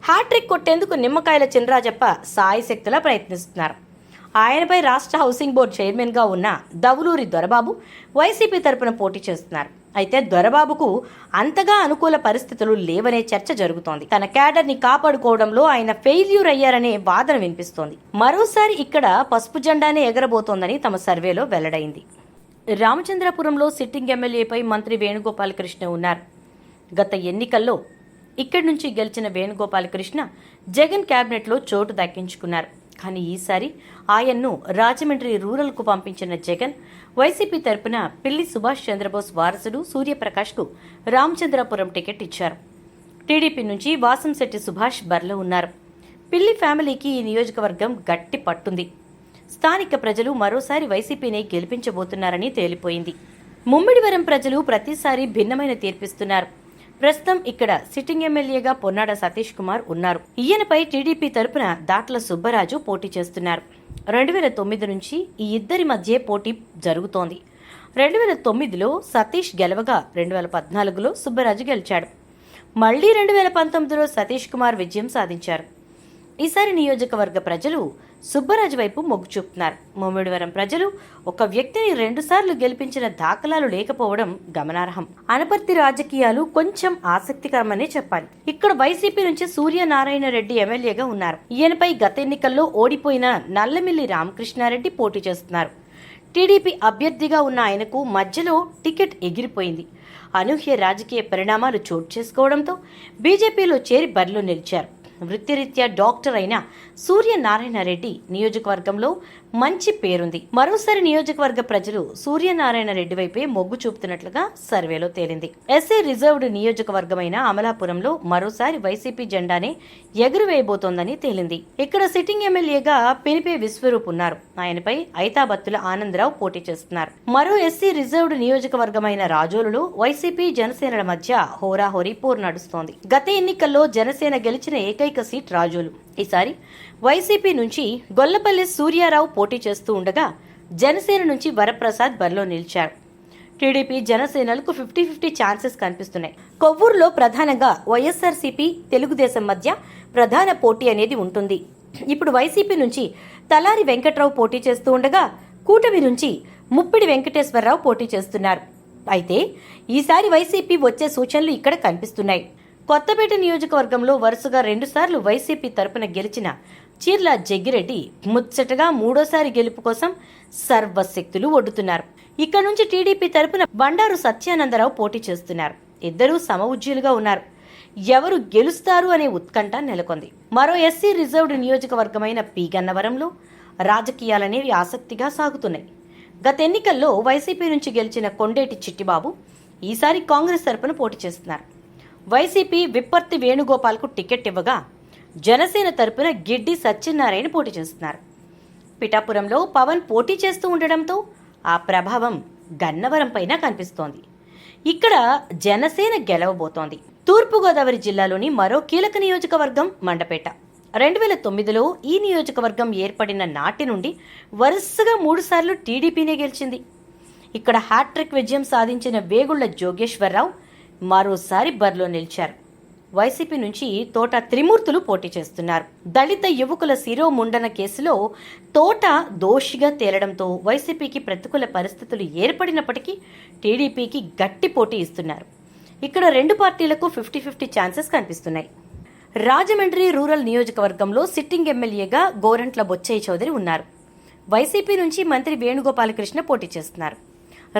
హ్యాట్రిక్ కొట్టేందుకు నిమ్మకాయల చినరాజప్ప సాయశక్తులా ప్రయత్నిస్తున్నారు. ఆయనపై రాష్ట్ర హౌసింగ్ బోర్డు చైర్మన్గా ఉన్న దవులూరి దొరబాబు వైసీపీ తరపున పోటీ చేస్తున్నారు. అయితే దొరబాబుకు అంతగా అనుకూల పరిస్థితులు లేవనే చర్చ జరుగుతోంది. తన క్యాడర్ని కాపాడుకోవడంలో ఆయన ఫెయిల్యూర్ అయ్యారనే వాదన వినిపిస్తోంది. మరోసారి ఇక్కడ పసుపు జెండానే ఎగరబోతోందని తమ సర్వేలో వెల్లడైంది. రామచంద్రపురంలో సిట్టింగ్ ఎమ్మెల్యేపై మంత్రి వేణుగోపాలకృష్ణ ఉన్నారు. గత ఎన్నికల్లో ఇక్కడి నుంచి గెలిచిన వేణుగోపాలకృష్ణ జగన్ క్యాబినెట్లో చోటు దక్కించుకున్నారు. కానీ ఈసారి ఆయన్ను రాజమండ్రి రూరల్కు పంపించిన జగన్ వైసీపీ తరపున పిల్లి సుభాష్ చంద్రబోస్ వారసుడు సూర్యప్రకాష్కు రామచంద్రపురం టికెట్ ఇచ్చారు. టీడీపీ నుంచి వాసంశెట్టి సుభాష్ బరిలో ఉన్నారు. పిల్లి ఫ్యామిలీకి ఈ నియోజకవర్గం గట్టి పట్టుంది. స్థానిక ప్రజలు మరోసారి వైసీపీని గెలిపించబోతున్నారని తేలిపోయింది. ముమ్మిడివరం ప్రజలు ప్రతిసారి భిన్నమైన తీర్పిస్తున్నారు. ప్రస్తుతం ఇక్కడ సిట్టింగ్ ఎమ్మెల్యేగా పొన్నాడ సతీష్ కుమార్ ఉన్నారు. ఈయనపై టీడీపీ తరపున దాట్ల సుబ్బరాజు పోటీ చేస్తున్నారు. 2009 నుంచి ఈ ఇద్దరి మధ్య పోటీ జరుగుతోంది. 2009లో సతీష్ గెలవగా 2014లో సుబ్బరాజు గెలిచాడు. మళ్లీ 2019లో సతీష్ కుమార్ విజయం సాధించారు. ఈసారి నియోజకవర్గ ప్రజలు సుబ్బరాజు వైపు మొగ్గు చూపుతున్నారు. ముమ్మిడివరం ప్రజలు ఒక వ్యక్తిని 2 సార్లు గెలిపించిన దాఖలాలు లేకపోవడం గమనార్హం. అనపర్తి రాజకీయాలు కొంచెం ఆసక్తికరమనే చెప్పాలి. ఇక్కడ వైసీపీ నుంచి సూర్యనారాయణ రెడ్డి ఎమ్మెల్యేగా ఉన్నారు. ఈయనపై గత ఎన్నికల్లో ఓడిపోయిన నల్లమిల్లి రామకృష్ణారెడ్డి పోటీ చేస్తున్నారు. టీడీపీ అభ్యర్థిగా ఉన్న ఆయనకు మధ్యలో టికెట్ ఎగిరిపోయింది. అనూహ్య రాజకీయ పరిణామాలు చోటు చేసుకోవడంతో బీజేపీలో చేరి బరిలో నిలిచారు. వృత్తిరీత్యా డాక్టర్ అయిన సూర్యనారాయణ రెడ్డి నియోజకవర్గంలో మంచి పేరుంది. మరోసారి నియోజకవర్గ ప్రజలు సూర్యనారాయణ రెడ్డి వైపే మొగ్గు చూపుతున్నట్లుగా సర్వేలో తేలింది. ఎస్సీ రిజర్వ్డ్ నియోజకవర్గమైన అమలాపురంలో మరోసారి వైసీపీ జెండానే ఎగురువేయబోతోందని తేలింది. ఇక్కడ సిట్టింగ్ ఎమ్మెల్యేగా పినిపే విశ్వరూప్ ఉన్నారు. ఆయనపై ఐతాబత్తుల ఆనందరావు పోటీ చేస్తున్నారు. మరో ఎస్సీ రిజర్వ్డ్ నియోజకవర్గమైన రాజోలులో వైసీపీ జనసేనల మధ్య హోరాహోరీ పోరు నడుస్తోంది. గత ఎన్నికల్లో జనసేన గెలిచిన ఏకైక సీట్ రాజోలు. ఈసారి వైసీపీ నుంచి గొల్లపల్లి సూర్యారావు పోటీ చేస్తూ ఉండగా జనసేన నుంచి వరప్రసాద్ బరిలో నిలిచారు. టీడీపీ జనసేనలకు 50-50 ఛాన్సెస్ కనిపిస్తున్నాయి. కొవ్వూరులో ప్రధానంగా వైఎస్ఆర్సీపీ తెలుగుదేశం మధ్య ప్రధాన పోటీ అనేది ఉంటుంది. ఇప్పుడు వైసీపీ నుంచి తలారి వెంకట్రావు పోటీ చేస్తూ ఉండగా కూటమి నుంచి ముప్పిడి వెంకటేశ్వరరావు పోటీ చేస్తున్నారు. అయితే ఈసారి వైసీపీ వచ్చే సూచనలు ఇక్కడ కనిపిస్తున్నాయి. కొత్తపేట నియోజకవర్గంలో వరుసగా 2 సార్లు వైసీపీ తరపున గెలిచిన చీర్ల జగ్గిరెడ్డి ముచ్చటగా 3వ గెలుపు కోసం సర్వశక్తులు ఒడ్డుతున్నారు. ఇక్కడ నుంచి టీడీపీ తరపున బండారు సత్యానందరావు పోటీ చేస్తున్నారు. ఇద్దరూ సమఉజ్జీలుగా ఉన్నారు. ఎవరు గెలుస్తారు అనే ఉత్కంఠ నెలకొంది. మరో ఎస్సీ రిజర్వ్డ్ నియోజకవర్గమైన పి గన్నవరంలో రాజకీయాలనేవి ఆసక్తిగా సాగుతున్నాయి. గత ఎన్నికల్లో వైసీపీ నుంచి గెలిచిన కొండేటి చిట్టిబాబు ఈసారి కాంగ్రెస్ తరపున పోటీ చేస్తున్నారు. వైసీపీ విప్పర్తి వేణుగోపాల్కు టికెట్ ఇవ్వగా జనసేన తరపున గిడ్డి సత్యనారాయణ పోటీ చేస్తున్నారు. పిఠాపురంలో పవన్ పోటీ చేస్తూ ఉండడంతో ఆ ప్రభావం గన్నవరం పైన కనిపిస్తోంది. ఇక్కడ జనసేన గెలవబోతోంది. తూర్పుగోదావరి జిల్లాలోని మరో కీలక నియోజకవర్గం మండపేట. 2009లో ఈ నియోజకవర్గం ఏర్పడిన నాటి నుండి వరుసగా 3 సార్లు టీడీపీనే గెలిచింది. ఇక్కడ హ్యాట్రిక్ విజయం సాధించిన వేగుళ్ల జోగేశ్వరరావు మరోసారి బరిలో నిలిచారు. వైసీపీ నుంచి తోట త్రిమూర్తులు పోటీ చేస్తున్నారు. దళిత యువకుల శిరోముండన కేసులో తోట దోషిగా తేలడంతో వైసీపీకి ప్రతికూల పరిస్థితులు ఏర్పడినప్పటికీ టీడీపీకి గట్టి పోటీ ఇస్తున్నారు. ఇక్కడ రెండు పార్టీలకు 50-50 ఛాన్సెస్ కనిపిస్తున్నాయి. రాజమండ్రి రూరల్ నియోజకవర్గంలో సిట్టింగ్ ఎమ్మెల్యేగా గోరంట్ల బొచ్చయ్య చౌదరి ఉన్నారు. వైసీపీ నుంచి మంత్రి వేణుగోపాలకృష్ణ పోటీ చేస్తున్నారు.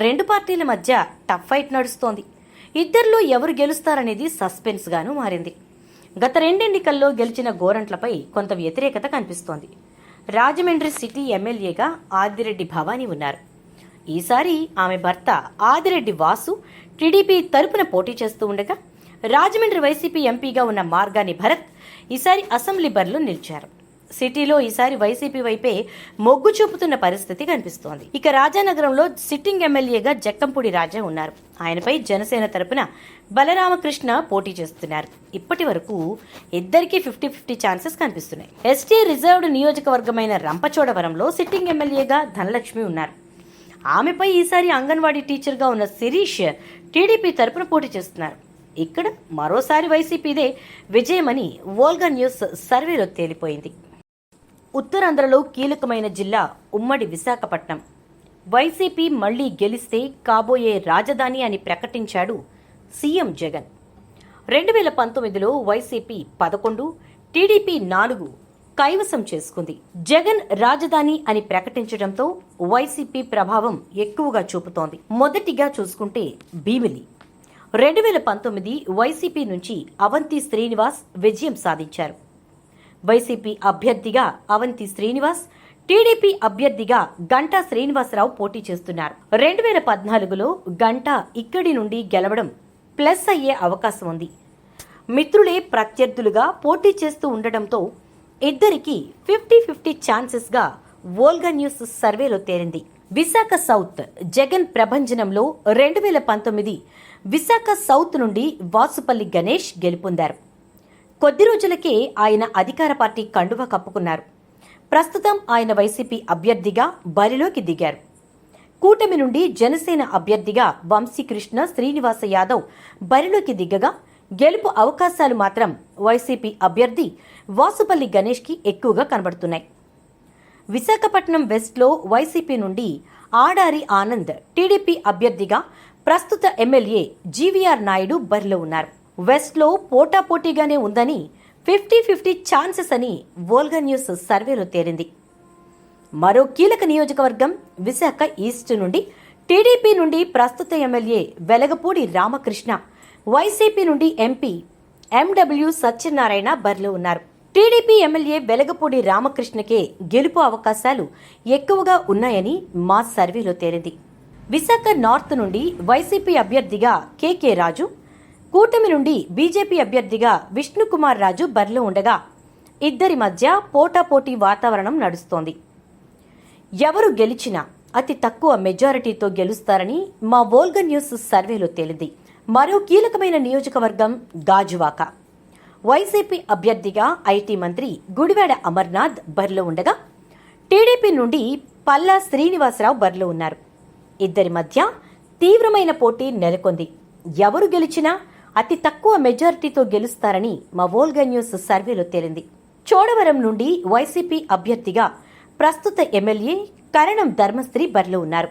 రెండు పార్టీల మధ్య టఫ్ ఫైట్ నడుస్తోంది. ఇద్దరిలో ఎవరు గెలుస్తారనేది సస్పెన్స్ గాను మారింది. గత రెండెన్నికల్లో గెలిచిన గోరంట్లపై కొంత వ్యతిరేకత కనిపిస్తోంది. రాజమండ్రి సిటీ ఎమ్మెల్యేగా ఆదిరెడ్డి భవానీ ఉన్నారు. ఈసారి ఆమె భర్త ఆదిరెడ్డి వాసు టీడీపీ తరపున పోటీ చేస్తూ ఉండగా రాజమండ్రి వైసీపీ ఎంపీగా ఉన్న మార్గాని భరత్ ఈసారి అసెంబ్లీ బరిలో నిలిచారు. సిటీలో ఈసారి వైసీపీ వైపే మొగ్గు చూపుతున్న పరిస్థితి కనిపిస్తోంది. ఇక రాజానగరంలో సిట్టింగ్ ఎమ్మెల్యేగా జక్కంపూడి రాజా ఉన్నారు. ఆయనపై జనసేన తరపున బలరామకృష్ణ పోటీ చేస్తున్నారు. ఇప్పటి వరకు ఇద్దరికీ 50-50 ఛాన్సెస్ కనిపిస్తున్నాయి. ఎస్టీ రిజర్వ్డ్ నియోజకవర్గమైన రంపచోడవరంలో సిట్టింగ్ ఎమ్మెల్యేగా ధనలక్ష్మి ఉన్నారు. ఆమెపై ఈసారి అంగన్వాడీ టీచర్గా ఉన్న శిరీష్ టీడీపీ తరపున పోటీ చేస్తున్నారు. ఇక్కడ మరోసారి వైసీపీదే విజయమని వోల్గా న్యూస్ సర్వేలో తేలిపోయింది. ఉత్తరాంధ్రలో కీలకమైన జిల్లా ఉమ్మడి విశాఖపట్నం. వైసీపీ మళ్లీ గెలిస్తే కాబోయే రాజధాని అని ప్రకటించాడు సీఎం జగన్. 2019లో వైసీపీ 11, టీడీపీ 4 కైవసం చేసుకుంది. జగన్ రాజధాని అని ప్రకటించడంతో వైసీపీ ప్రభావం ఎక్కువగా చూపుతోంది. మొదటిగా చూసుకుంటే భీమిలి. 2019 వైసీపీ నుంచి అవంతి శ్రీనివాస్ విజయం సాధించారు. వైసీపీ అభ్యర్థిగా అవంతి శ్రీనివాస్, టీడీపీ అభ్యర్థిగా గంటా శ్రీనివాసరావు పోటీ చేస్తున్నారు. 2014లో గంటా ఇక్కడి నుండి గెలవడం ప్లస్ అయ్యే అవకాశం ఉంది. మిత్రులే ప్రత్యర్థులుగా పోటీ చేస్తూ ఉండడంతో ఇద్దరికి 50-50 ఛాన్సెస్గా వోల్గా న్యూస్ సర్వేలో తేలింది. విశాఖ సౌత్ జగన్ ప్రభంజనంలో 2019 విశాఖ సౌత్ నుండి వాసుపల్లి గణేష్ గెలుపొందారు. కొద్ది రోజులకే ఆయన అధికార పార్టీ కండువా కప్పుకున్నారు. ప్రస్తుతం ఆయన వైసీపీ అభ్యర్థిగా బరిలోకి దిగారు. కూటమి నుండి జనసేన అభ్యర్థిగా వంశీకృష్ణ శ్రీనివాస యాదవ్ బరిలోకి దిగగా గెలుపు అవకాశాలు మాత్రం వైసీపీ అభ్యర్థి వాసుపల్లి గణేష్కి ఎక్కువగా కనబడుతున్నాయి. విశాఖపట్నం వెస్ట్లో వైసీపీ నుండి ఆడారి ఆనంద్ టీడీపీ అభ్యర్థిగా ప్రస్తుత ఎమ్మెల్యే జీవీఆర్ నాయుడు బరిలో ఉన్నారు. వెస్ట్లో పోటాపోటీగానే ఉందని 50-50 ఛాన్సెస్ అని వోల్గా న్యూస్ సర్వేలో తేలింది. మరో కీలక నియోజకవర్గం విశాఖ ఈస్ట్ నుండి టీడీపీ నుండి ప్రస్తుత ఎమ్మెల్యే వెలగపూడి రామకృష్ణ, వైసీపీ నుండి ఎంపీ ఎండబ్ల్యూ సత్యనారాయణ బరిలో ఉన్నారు. టీడీపీ ఎమ్మెల్యే వెలగపూడి రామకృష్ణకే గెలుపు అవకాశాలు ఎక్కువగా ఉన్నాయని మా సర్వేలో తేలింది. విశాఖ నార్త్ నుండి వైసీపీ అభ్యర్థిగా కేకే రాజు, కూటమి నుండి బీజేపీ అభ్యర్థిగా విష్ణుకుమార్ రాజు బరిలో ఉండగా ఇద్దరి మధ్య పోటాపోటీ వాతావరణం నడుస్తోంది. ఎవరు గెలిచినా అతి తక్కువ మెజారిటీతో గెలుస్తారని మా వోల్గా న్యూస్ సర్వేలో తేలింది. మరో కీలకమైన నియోజకవర్గం గాజువాక. వైసీపీ అభ్యర్థిగా ఐటీ మంత్రి గుడివాడ అమర్నాథ్ బరిలో ఉండగా టీడీపీ నుండి పల్లా శ్రీనివాసరావు బరిలో ఉన్నారు. ఇద్దరి మధ్య తీవ్రమైన పోటీ నెలకొంది. ఎవరు గెలిచినా అతి తక్కువ మెజారిటీతో గెలుస్తారని మా వోల్గా న్యూస్ సర్వేలో తేలింది. చోడవరం నుండి వైసీపీ అభ్యర్థిగా ప్రస్తుత ఎమ్మెల్యే కరణం ధర్మశ్రీ బరిలో ఉన్నారు.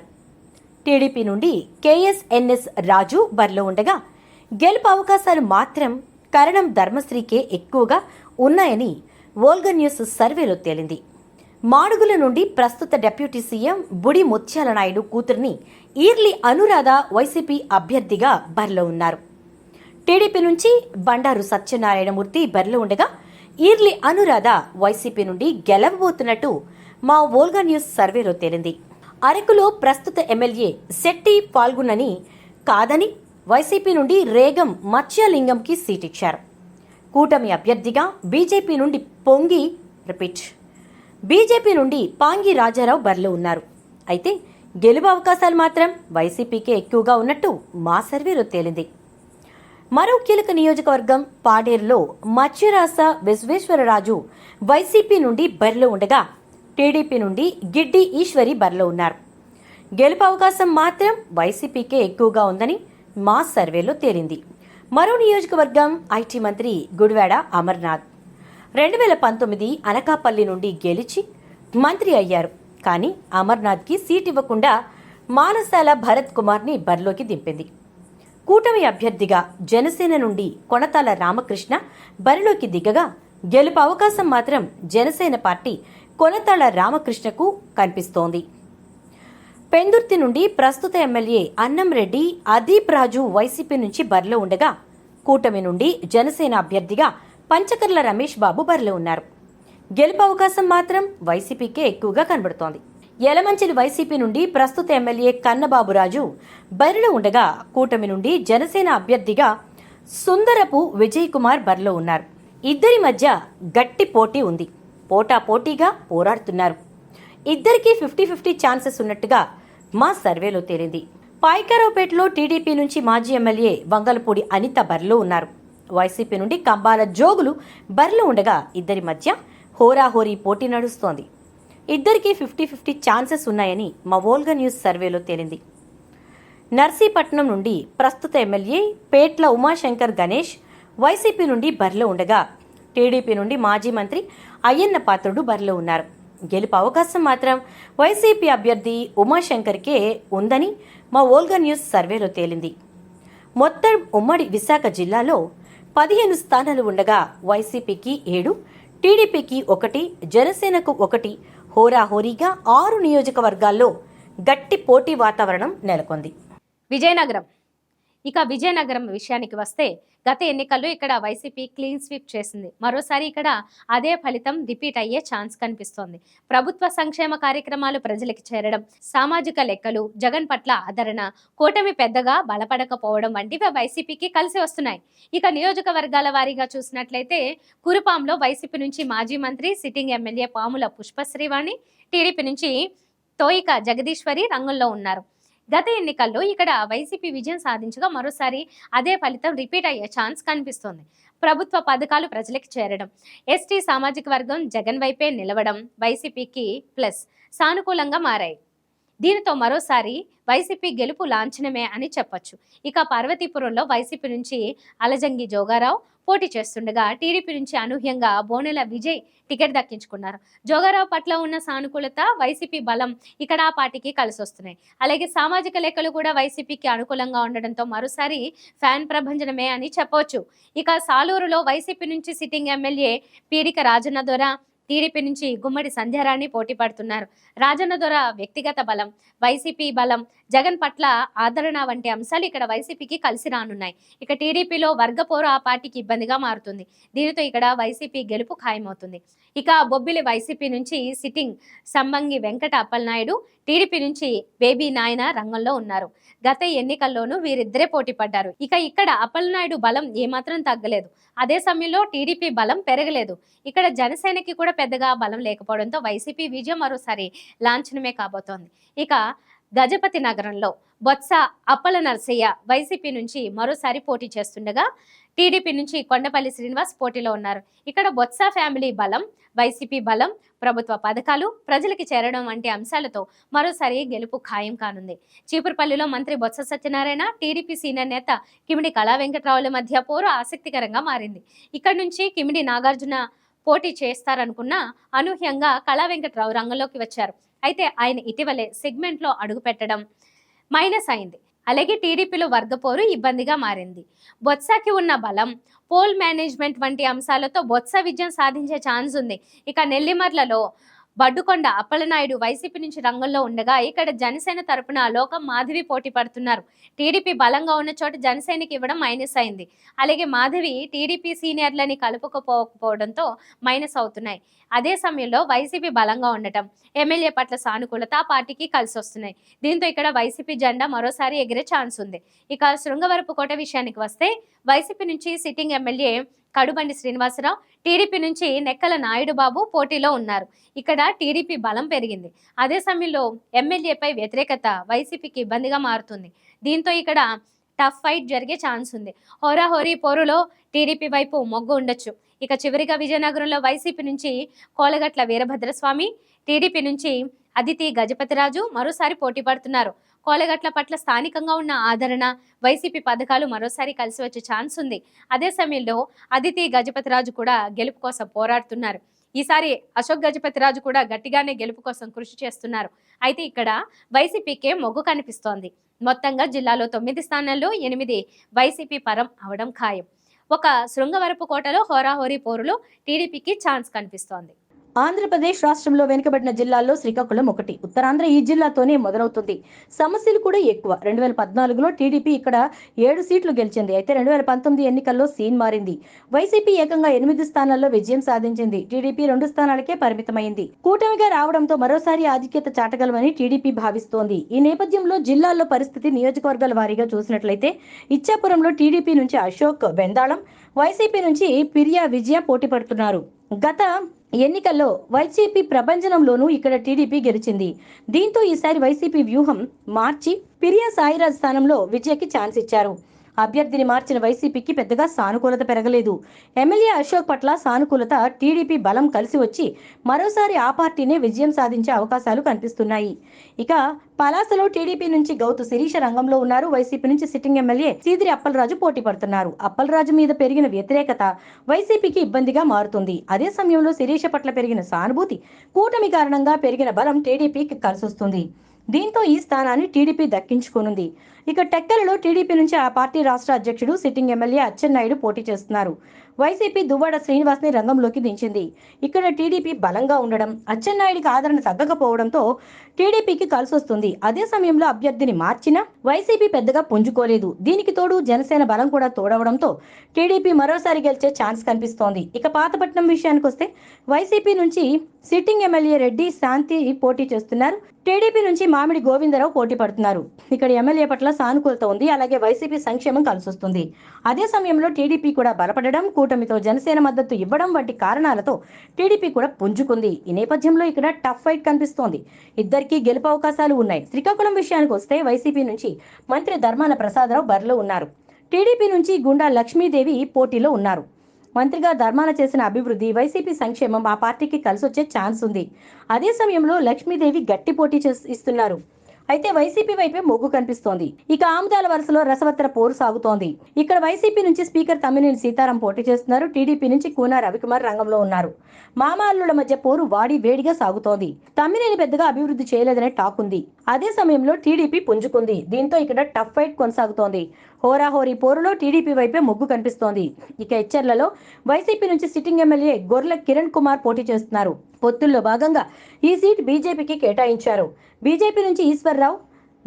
టీడీపీ నుండి కేఎస్ఎన్ఎస్ రాజు బరిలో ఉండగా గెలుపు అవకాశాలు మాత్రం కరణం ధర్మశ్రీకే ఎక్కువగా ఉన్నాయని వోల్గా న్యూస్ సర్వేలో తేలింది. మాడుగుల నుండి ప్రస్తుత డిప్యూటీ సీఎం బుడి ముత్యాల నాయుడు కూతురిని ఈర్లి అనురాధ వైసీపీ అభ్యర్థిగా బరిలో ఉన్నారు. టీడీపీ నుంచి బండారు సత్యనారాయణమూర్తి బరిలో ఉండగా ఈర్లి అనురాధ వైసీపీ నుండి గెలవబోతున్నట్టు మా వోల్గా న్యూస్ సర్వేలో తేలింది. అరకులో ప్రస్తుత ఎమ్మెల్యే శెట్టి పాల్గొనని కాదని వైసీపీ నుండి రేగం మత్స్యలింగంకి సీట్ ఇచ్చారు. కూటమి అభ్యర్థిగా బీజేపీ నుండి బీజేపీ నుండి పాంగి రాజారావు బరిలో ఉన్నారు. అయితే గెలుపు అవకాశాలు మాత్రం వైసీపీకే ఎక్కువగా ఉన్నట్టు మా సర్వేలో తేలింది. మరో కీలక నియోజకవర్గం పాడేరులో మత్స్యరాస విశ్వేశ్వరరాజు వైసీపీ నుండి బరిలో ఉండగా టీడీపీ నుండి గిడ్డి ఈశ్వరి బరిలో ఉన్నారు. గెలుపు అవకాశం మాత్రం వైసీపీకే ఎక్కువగా ఉందని మా సర్వేలో తేలింది. మరో నియోజకవర్గం ఐటీ మంత్రి గుడివాడ అమర్నాథ్ 2019 అనకాపల్లి నుండి గెలిచి మంత్రి అయ్యారు. కానీ అమర్నాథ్కి సీట్ ఇవ్వకుండా మానసాల భరత్ కుమార్ని బరిలోకి దింపింది. కూటమి అభ్యర్థిగా జనసేన నుండి కొనతాల రామకృష్ణ బరిలోకి దిగగా గెలుపు అవకాశం మాత్రం జనసేన పార్టీ కొనతాల రామకృష్ణకు కనిపిస్తోంది. పెందుర్తి నుండి ప్రస్తుత ఎమ్మెల్యే అన్నంరెడ్డి అదీప్ రాజు వైసీపీ నుంచి బరిలో ఉండగా కూటమి నుండి జనసేన అభ్యర్థిగా పంచకర్ల రమేష్ బాబు బరిలో ఉన్నారు. గెలుపు అవకాశం మాత్రం వైసీపీకే ఎక్కువగా కనబడుతోంది. యలమంచిలి వైసీపీ నుండి ప్రస్తుత ఎమ్మెల్యే కన్నబాబురాజు బరిలో ఉండగా కూటమి నుండి జనసేన అభ్యర్థిగా సుందరపు విజయ్ కుమార్ బరిలో ఉన్నారు. ఇద్దరి మధ్య గట్టి పోటీ ఉంది. పోటాపోటీగా పోరాడుతున్నారు. ఇద్దరికీ 50-50 ఛాన్సెస్ ఉన్నట్టుగా మా సర్వేలో తేలింది. పాయకరావుపేటలో టీడీపీ నుంచి మాజీ ఎమ్మెల్యే వంగలపూడి అనిత బరిలో ఉన్నారు. వైసీపీ నుండి కంబాల జోగులు బరిలో ఉండగా ఇద్దరి మధ్య హోరాహోరీ పోటీ నడుస్తోంది. ఇద్దరికీ 50-50 ఛాన్సెస్ ఉన్నాయని మా వోల్గా న్యూస్ సర్వేలో తేలింది. నర్సీపట్నం నుండి ప్రస్తుత ఎమ్మెల్యే పేట్ల ఉమాశంకర్ గణేష్ వైసీపీ నుండి బరిలో ఉండగా టీడీపీ నుండి మాజీ మంత్రి అయ్యన్న పాత్రుడు బరిలో ఉన్నారు. గెలుపు అవకాశం మాత్రం వైసీపీ అభ్యర్థి ఉమాశంకర్కే ఉందని మా వోల్గా న్యూస్ సర్వేలో తేలింది. మొత్తం ఉమ్మడి విశాఖ జిల్లాలో 15 స్థానాలు ఉండగా వైసీపీకి 7, టీడీపీకి 1, జనసేనకు 1 హోరాహోరీగా 6 నియోజకవర్గాల్లో గట్టి పోటీ వాతావరణం నెలకొంది. విజయనగరం. ఇక విజయనగరం విషయానికి వస్తే గత ఎన్నికల్లో ఇక్కడ వైసీపీ క్లీన్ స్వీప్ చేసింది. మరోసారి ఇక్కడ అదే ఫలితం రిపీట్ అయ్యే ఛాన్స్ కనిపిస్తోంది. ప్రభుత్వ సంక్షేమ కార్యక్రమాలు ప్రజలకు చేరడం, సామాజిక లెక్కలు, జగన్ పట్ల ఆదరణ, కూటమి పెద్దగా బలపడకపోవడం వంటివి వైసీపీకి కలిసి వస్తున్నాయి. ఇక నియోజకవర్గాల వారీగా చూసినట్లయితే కురుపాంలో వైసీపీ నుంచి మాజీ మంత్రి సిట్టింగ్ ఎమ్మెల్యే పాముల పుష్పశ్రీవాణి, టీడీపీ నుంచి తోయిక జగదీశ్వరి రంగంలో ఉన్నారు. గత ఎన్నికల్లో ఇక్కడ వైసీపీ విజయం సాధించగా మరోసారి అదే ఫలితం రిపీట్ అయ్యే ఛాన్స్ కనిపిస్తోంది. ప్రభుత్వ పథకాలు ప్రజలకు చేరడం, ఎస్టీ సామాజిక వర్గం జగన్ వైపే నిలవడం వైసీపీకి ప్లస్ సానుకూలంగా మారాయి. దీనితో మరోసారి వైసీపీ గెలుపు లాంఛనమే అని చెప్పొచ్చు. ఇక పార్వతీపురంలో వైసీపీ నుంచి అలజంగి జోగారావు పోటీ చేస్తుండగా టీడీపీ నుంచి అనూహ్యంగా బోనెల విజయ్ టికెట్ దక్కించుకున్నారు. జోగారావు పట్ల ఉన్న సానుకూలత, వైసీపీ బలం ఇక్కడ ఆ పార్టీకి కలిసి వస్తున్నాయి. అలాగే సామాజిక లెక్కలు కూడా వైసీపీకి అనుకూలంగా ఉండడంతో మరోసారి ఫ్యాన్ ప్రభంజనమే అని చెప్పవచ్చు. ఇక సాలూరులో వైసీపీ నుంచి సిట్టింగ్ ఎమ్మెల్యే పీడిక రాజన్న దొర, టీడీపీ నుంచి గుమ్మడి సంధ్యారాణి పోటీ పడుతున్నారు. రాజన్న దొర వ్యక్తిగత బలం, వైసీపీ బలం, జగన్ పట్ల ఆదరణ వంటి అంశాలు ఇక్కడ వైసీపీకి కలిసి రానున్నాయి. ఇక టీడీపీలో వర్గపోరు ఆ పార్టీకి ఇబ్బందిగా మారుతుంది. దీనితో ఇక్కడ వైసీపీ గెలుపు ఖాయమవుతుంది. ఇక బొబ్బిలి వైసీపీ నుంచి సిట్టింగ్ సంబంగి వెంకట అప్పలనాయుడు, టీడీపీ నుంచి బేబీ నాయన రంగంలో ఉన్నారు. గత ఎన్నికల్లోనూ వీరిద్దరే పోటీ పడ్డారు. ఇక ఇక్కడ అప్పలనాయుడు బలం ఏమాత్రం తగ్గలేదు. అదే సమయంలో టీడీపీ బలం పెరగలేదు. ఇక్కడ జనసేనకి కూడా పెద్దగా బలం లేకపోవడంతో వైసీపీ విజయం మరోసారి లాంఛనమే కాబోతోంది. ఇక గజపతి నగరంలో బొత్స అప్పల నరసయ్య వైసీపీ నుంచి మరోసారి పోటీ చేస్తుండగా టీడీపీ నుంచి కొండపల్లి శ్రీనివాస్ పోటీలో ఉన్నారు. ఇక్కడ బొత్స ఫ్యామిలీ బలం, వైసీపీ బలం, ప్రభుత్వ పథకాలు ప్రజలకి చేరడం వంటి అంశాలతో మరోసారి గెలుపు ఖాయం కానుంది. చీపురుపల్లిలో మంత్రి బొత్స సత్యనారాయణ, టీడీపీ సీనియర్ నేత కిమిడి కళా వెంకట్రావుల మధ్య పోరు ఆసక్తికరంగా మారింది. ఇక్కడ నుంచి కిమిడి నాగార్జున పోటీ చేస్తారనుకున్న అనూహ్యంగా కళా వెంకట్రావు రంగంలోకి వచ్చారు. అయితే ఆయన ఇటీవలే సెగ్మెంట్లో అడుగు పెట్టడం మైనస్ అయింది. అలాగే టీడీపీలో వర్గపోరు ఇబ్బందిగా మారింది. బొత్సకి ఉన్న బలం, పోల్ మేనేజ్మెంట్ వంటి అంశాలతో బొత్స విజయం సాధించే ఛాన్స్ ఉంది. ఇక నెల్లిమర్లలో బడ్డుకొండ అప్పలనాయుడు వైసీపీ నుంచి రంగంలో ఉండగా ఇక్కడ జనసేన తరపున లోకం మాధవి పోటీ పడుతున్నారు. టీడీపీ బలంగా ఉన్న చోట జనసేనకి ఇవ్వడం మైనస్ అయింది. అలాగే మాధవి టీడీపీ సీనియర్లని కలుపుకోకపోవడంతో మైనస్ అవుతున్నాయి. అదే సమయంలో వైసీపీ బలంగా ఉండటం, ఎమ్మెల్యే పట్ల సానుకూలత పార్టీకి కలిసి వస్తున్నాయి. దీంతో ఇక్కడ వైసీపీ జెండా మరోసారి ఎగిరే ఛాన్స్ ఉంది. ఇక శృంగవరపుకోట విషయానికి వస్తే వైసీపీ నుంచి sitting MLA Kadubandi Srinivasarao, TDP నుంచి నెక్కల నాయుడు బాబు పోటీలో ఉన్నారు. ఇక్కడ టీడీపీ బలం పెరిగింది. అదే సమయంలో ఎమ్మెల్యేపై వ్యతిరేకత వైసీపీకి ఇబ్బందిగా మారుతుంది. దీంతో ఇక్కడ టఫ్ ఫైట్ జరిగే ఛాన్స్ ఉంది. హోరాహోరీ పోరులో టీడీపీ వైపు మొగ్గు ఉండొచ్చు. ఇక చివరిగా విజయనగరంలో వైసీపీ నుంచి కోలగట్ల వీరభద్రస్వామి, టీడీపీ నుంచి అదితి గజపతిరాజు మరోసారి పోటీ పడుతున్నారు. కోలగట్ల పట్ల స్థానికంగా ఉన్న ఆదరణ, వైసీపీ పథకాలు మరోసారి కలిసి వచ్చే ఛాన్స్ ఉంది. అదే సమయంలో అదితి గజపతిరాజు కూడా గెలుపు కోసం పోరాడుతున్నారు. ఈసారి అశోక్ గజపతిరాజు కూడా గట్టిగానే గెలుపు కోసం కృషి చేస్తున్నారు. అయితే ఇక్కడ వైసీపీకే మొగ్గు కనిపిస్తోంది. మొత్తంగా జిల్లాలో 9 స్థానాల్లో 8 వైసీపీ పరం అవడం ఖాయం. ఒక శృంగవరపు కోటలో హోరాహోరీ పోరులో టీడీపీకి ఛాన్స్ కనిపిస్తోంది. ఆంధ్రప్రదేశ్ రాష్ట్రంలో వెనుకబడిన జిల్లాల్లో శ్రీకాకుళం ఒకటి. ఉత్తరాంధ్ర ఈ జిల్లాతోనే మొదలవుతుంది. సమస్యలు కూడా ఎక్కువ. 2014లో టీడీపీ ఇక్కడ 7 సీట్లు గెలిచింది. అయితే 2019 ఎన్నికల్లో సీన్ మారింది. వైసీపీ ఏకంగా 8 స్థానాల్లో విజయం సాధించింది. టీడీపీ 2 స్థానాలకే పరిమితమైంది. కూటమిగా రావడంతో మరోసారి ఆధిక్యత చాటగలమని టీడీపీ భావిస్తోంది. ఈ నేపథ్యంలో జిల్లాల్లో పరిస్థితి నియోజకవర్గాల వారీగా చూసినట్లయితే ఇచ్చాపురంలో టీడీపీ నుంచి అశోక్ బెందాళం, వైసీపీ నుంచి పిరియా విజయ పోటీ పడుతున్నారు. గత ఎన్నికల్లో వైసీపీ ప్రభంజనంలోనూ ఇక్కడ టీడీపీ గెలిచింది. దీంతో ఈసారి వైసీపీ వ్యూహం మార్చి పిరియా సాయిరాజ్ స్థానంలో విజయకి ఛాన్స్ ఇచ్చారు. అభ్యర్థిని మార్చిన వైసీపీకి పెద్దగా సానుకూలత పెరగలేదు. ఎమ్మెల్యే అశోక్ పట్ల సానుకూలత, టీడీపీ బలం కలిసి వచ్చి మరోసారి ఆ పార్టీనే విజయం సాధించే అవకాశాలు కనిపిస్తున్నాయి. ఇక పలాసలో టీడీపీ నుంచి గౌతు శిరీష రంగంలో ఉన్నారు. వైసీపీ నుంచి సిట్టింగ్ ఎమ్మెల్యే సీదిరి అప్పలరాజు పోటీ పడుతున్నారు. అప్పలరాజు మీద పెరిగిన వ్యతిరేకత వైసీపీకి ఇబ్బందిగా మారుతుంది. అదే సమయంలో శిరీష పట్ల పెరిగిన సానుభూతి, కూటమి కారణంగా పెరిగిన బలం టీడీపీకి కలిసొస్తుంది. దీంతో ఈ స్థానాన్ని టీడీపీ దక్కించుకోనుంది. ఇక టెక్కలలో టీడీపీ నుంచి ఆ పార్టీ రాష్ట్ర అధ్యక్షుడు సిట్టింగ్ ఎమ్మెల్యే అచ్చెన్నాయుడు పోటీ చేస్తున్నారు. వైసీపీ దువ్వాడ శ్రీనివాస్ ని రంగంలోకి దించింది. ఇక్కడ టీడీపీ బలంగా ఉండడం, అచ్చెన్నాయుడికి ఆదరణ తగ్గకపోవడంతో టీడీపీకి కలిసొస్తుంది. అదే సమయంలో అభ్యర్థిని మార్చినా వైసీపీ పెద్దగా పుంజుకోలేదు. దీనికి తోడు జనసేన బలం కూడా తోడవడంతో టీడీపీ మరోసారి గెలిచే ఛాన్స్ కనిపిస్తోంది. ఇక పాతపట్నం విషయానికి వస్తే వైసీపీ నుంచి సిట్టింగ్ ఎమ్మెల్యే రెడ్డి శాంతి పోటీ చేస్తున్నారు. టీడీపీ నుంచి మామిడి గోవిందరావు పోటీ పడుతున్నారు. ఇక్కడ ఎమ్మెల్యే పట్ల సానుకూలత ఉంది. అలాగే వైసీపీ సంక్షేమం కలిసొస్తుంది. అదే సమయంలో టీడీపీ కూడా బలపడడం, కూటమితో జనసేన మద్దతు ఇవ్వడం వంటి కారణాలతో టీడీపీ కూడా పుంజుకుంది. ఈ నేపథ్యంలో ఇక్కడ టఫ్ ఫైట్ కనిపిస్తోంది. ఇద్దరికీ గెలుపు అవకాశాలు ఉన్నాయి. శ్రీకాకుళం విషయానికి వస్తే వైసీపీ నుంచి మంత్రి ధర్మాన ప్రసాదరావు బరిలో ఉన్నారు. టీడీపీ నుంచి గుండా లక్ష్మీదేవి పోటీలో ఉన్నారు. మంత్రిగా ధర్మాన చేసిన అభివృద్ధి, వైసీపీ సంక్షేమం ఆ పార్టీకి కలిసొచ్చే ఛాన్స్ ఉంది. అదే సమయంలో లక్ష్మీదేవి గట్టి పోటీ ఇస్తున్నారు. అయితే వైసీపీ వైపే మొగ్గు కనిపిస్తోంది. ఇక ఆముదాల వరుసలో రసవత్తర పోరు సాగుతోంది. ఇక్కడ వైసీపీ నుంచి స్పీకర్ తమ్మినేని సీతారాం పోటీ చేస్తున్నారు. టీడీపీ నుంచి కూన రవికుమార్ రంగంలో ఉన్నారు. మామాల్లుల మధ్య పోరు వాడి వేడిగా సాగుతోంది. తమ్మినేని పెద్దగా అభివృద్ధి చేయలేదనే టాక్ ఉంది. అదే సమయంలో టీడీపీ పుంజుకుంది. దీంతో ఇక్కడ టఫ్ ఫైట్ కొనసాగుతోంది. హోరాహోరీ పోరులో టీడీపీ వైపే మొగ్గు కనిపిస్తోంది. ఇక ఎచ్చెర్లలో వైసీపీ నుంచి సిట్టింగ్ ఎమ్మెల్యే గొర్రెల కిరణ్ కుమార్ పోటీ చేస్తున్నారు. పొత్తుల్లో భాగంగా ఈ సీట్ బీజేపీకి కేటాయించారు. బీజేపీ నుంచి ఈశ్వర్రావు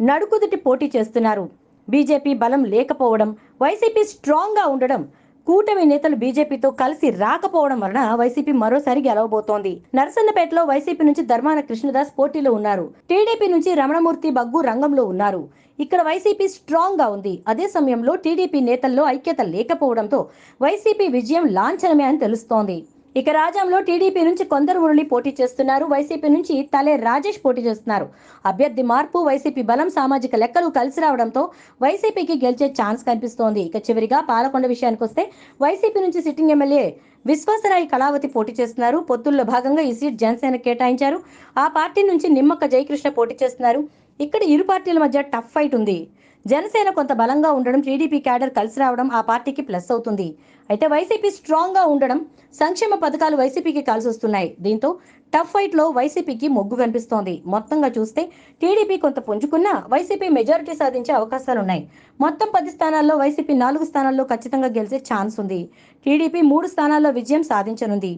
నడుకుదుటి పోటీ చేస్తున్నారు. బీజేపీ బలం లేకపోవడం, వైసీపీ స్ట్రాంగ్ గా ఉండడం, కూటమి నేతలు బీజేపీతో కలిసి రాకపోవడం వలన వైసీపీ మరోసారి గెలవబోతోంది. నరసన్నపేటలో వైసీపీ నుంచి ధర్మాన కృష్ణదాస్ పోటీలో ఉన్నారు. టీడీపీ నుంచి రమణమూర్తి బగ్గు రంగంలో ఉన్నారు. ఇక్కడ వైసీపీ స్ట్రాంగ్ గా ఉంది. అదే సమయంలో టీడీపీ నేతల్లో ఐక్యత లేకపోవడంతో వైసీపీ విజయం లాంఛనమే అని తెలుస్తోంది. ఇక రాజంలో టీడీపీ నుంచి కొందరు మురళి పోటీ చేస్తున్నారు. వైసీపీ నుంచి తలే రాజేష్ పోటీ చేస్తున్నారు. అభ్యర్థి మార్పు, వైసీపీ బలం, సామాజిక లెక్కలు కలిసి రావడంతో వైసీపీకి గెలిచే ఛాన్స్ కనిపిస్తోంది. ఇక చివరిగా పాలకొండ విషయానికి వస్తే వైసీపీ నుంచి సిట్టింగ్ ఎమ్మెల్యే విశ్వాసరాయి కళావతి పోటీ చేస్తున్నారు. పొత్తుల్లో భాగంగా ఈ సీట్ జనసేన కేటాయించారు. ఆ పార్టీ నుంచి నిమ్మక్క జయకృష్ణ పోటీ చేస్తున్నారు. ఇక్కడ ఇరు పార్టీల మధ్య టఫ్ ఫైట్ ఉంది. జనసేన కొంత బలంగా ఉండడం, టీడీపీ క్యాడర్ కలిసి రావడం ఆ పార్టీకి ప్లస్ అవుతుంది. అయితే వైసీపీ స్ట్రాంగ్ గా ఉండడం, సంక్షేమ పథకాలు వైసీపీకి కలిసి వస్తున్నాయి. దీంతో టఫ్ ఫైట్ లో వైసీపీకి మొగ్గు కనిపిస్తోంది. మొత్తంగా చూస్తే టీడీపీ కొంత పుంజుకున్నా వైసీపీ మెజారిటీ సాధించే అవకాశాలున్నాయి. మొత్తం 10 స్థానాల్లో వైసీపీ 4 స్థానాల్లో ఖచ్చితంగా గెలిచే ఛాన్స్ ఉంది. టీడీపీ 3 స్థానాల్లో విజయం సాధించనుంది.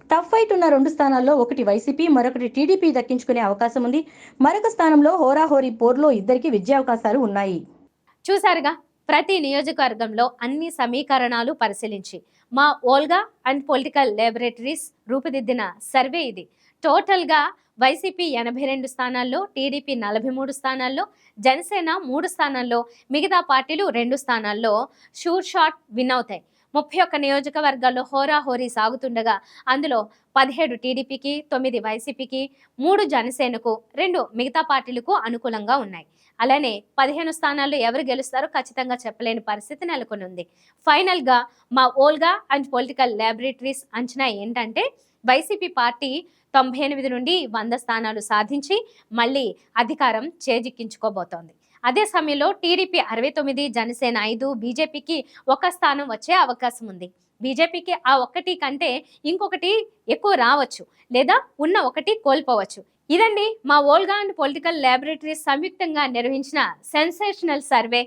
టఫ్ ఫైట్ ఉన్న 2 స్థానాల్లో ఒకటి వైసీపీ, మరొకటి టీడీపీ దక్కించుకునే అవకాశం ఉంది. మరొక స్థానంలో హోరాహోరీ పోర్లో ఇద్దరికి విజయావకాశాలు ఉన్నాయి. చూసారుగా, ప్రతి నియోజకవర్గంలో అన్ని సమీకరణాలు పరిశీలించి మా ఓల్గా అండ్ పొలిటికల్ ల్యాబొరేటరీస్ రూపుదిద్దిన సర్వే ఇది. టోటల్గా వైసీపీ 82 స్థానాల్లో, టీడీపీ 43 స్థానాల్లో, జనసేన 3 స్థానాల్లో, మిగతా పార్టీలు 2 స్థానాల్లో షూర్ షాట్ విన్ అవుతాయి. 31 నియోజకవర్గాల్లో హోరాహోరీ సాగుతుండగా అందులో 17 టీడీపీకి, 9 వైసీపీకి, 3 జనసేనకు, 2 మిగతా పార్టీలకు అనుకూలంగా ఉన్నాయి. అలానే 15 స్థానాల్లో ఎవరు గెలుస్తారో ఖచ్చితంగా చెప్పలేని పరిస్థితి నెలకొని ఉంది. ఫైనల్గా మా ఓల్గా అండ్ పొలిటికల్ ల్యాబొరేటరీస్ అంచనా ఏంటంటే వైసీపీ పార్టీ 98 నుండి 100 స్థానాలు సాధించి మళ్ళీ అధికారం చేజిక్కించుకోబోతోంది. అదే సమయంలో టీడీపీ 69, జనసేన 5, బీజేపీకి 1 స్థానం వచ్చే అవకాశం ఉంది. బీజేపీకి ఆ ఒక్కటి కంటే ఇంకొకటి ఎక్కువ రావచ్చు, లేదా ఉన్న ఒకటి కోల్పోవచ్చు. ఇదండి మా వోల్గా అండ్ పొలిటికల్ ల్యాబొరేటరీస్ సంయుక్తంగా నిర్వహించిన సెన్సేషనల్ సర్వే.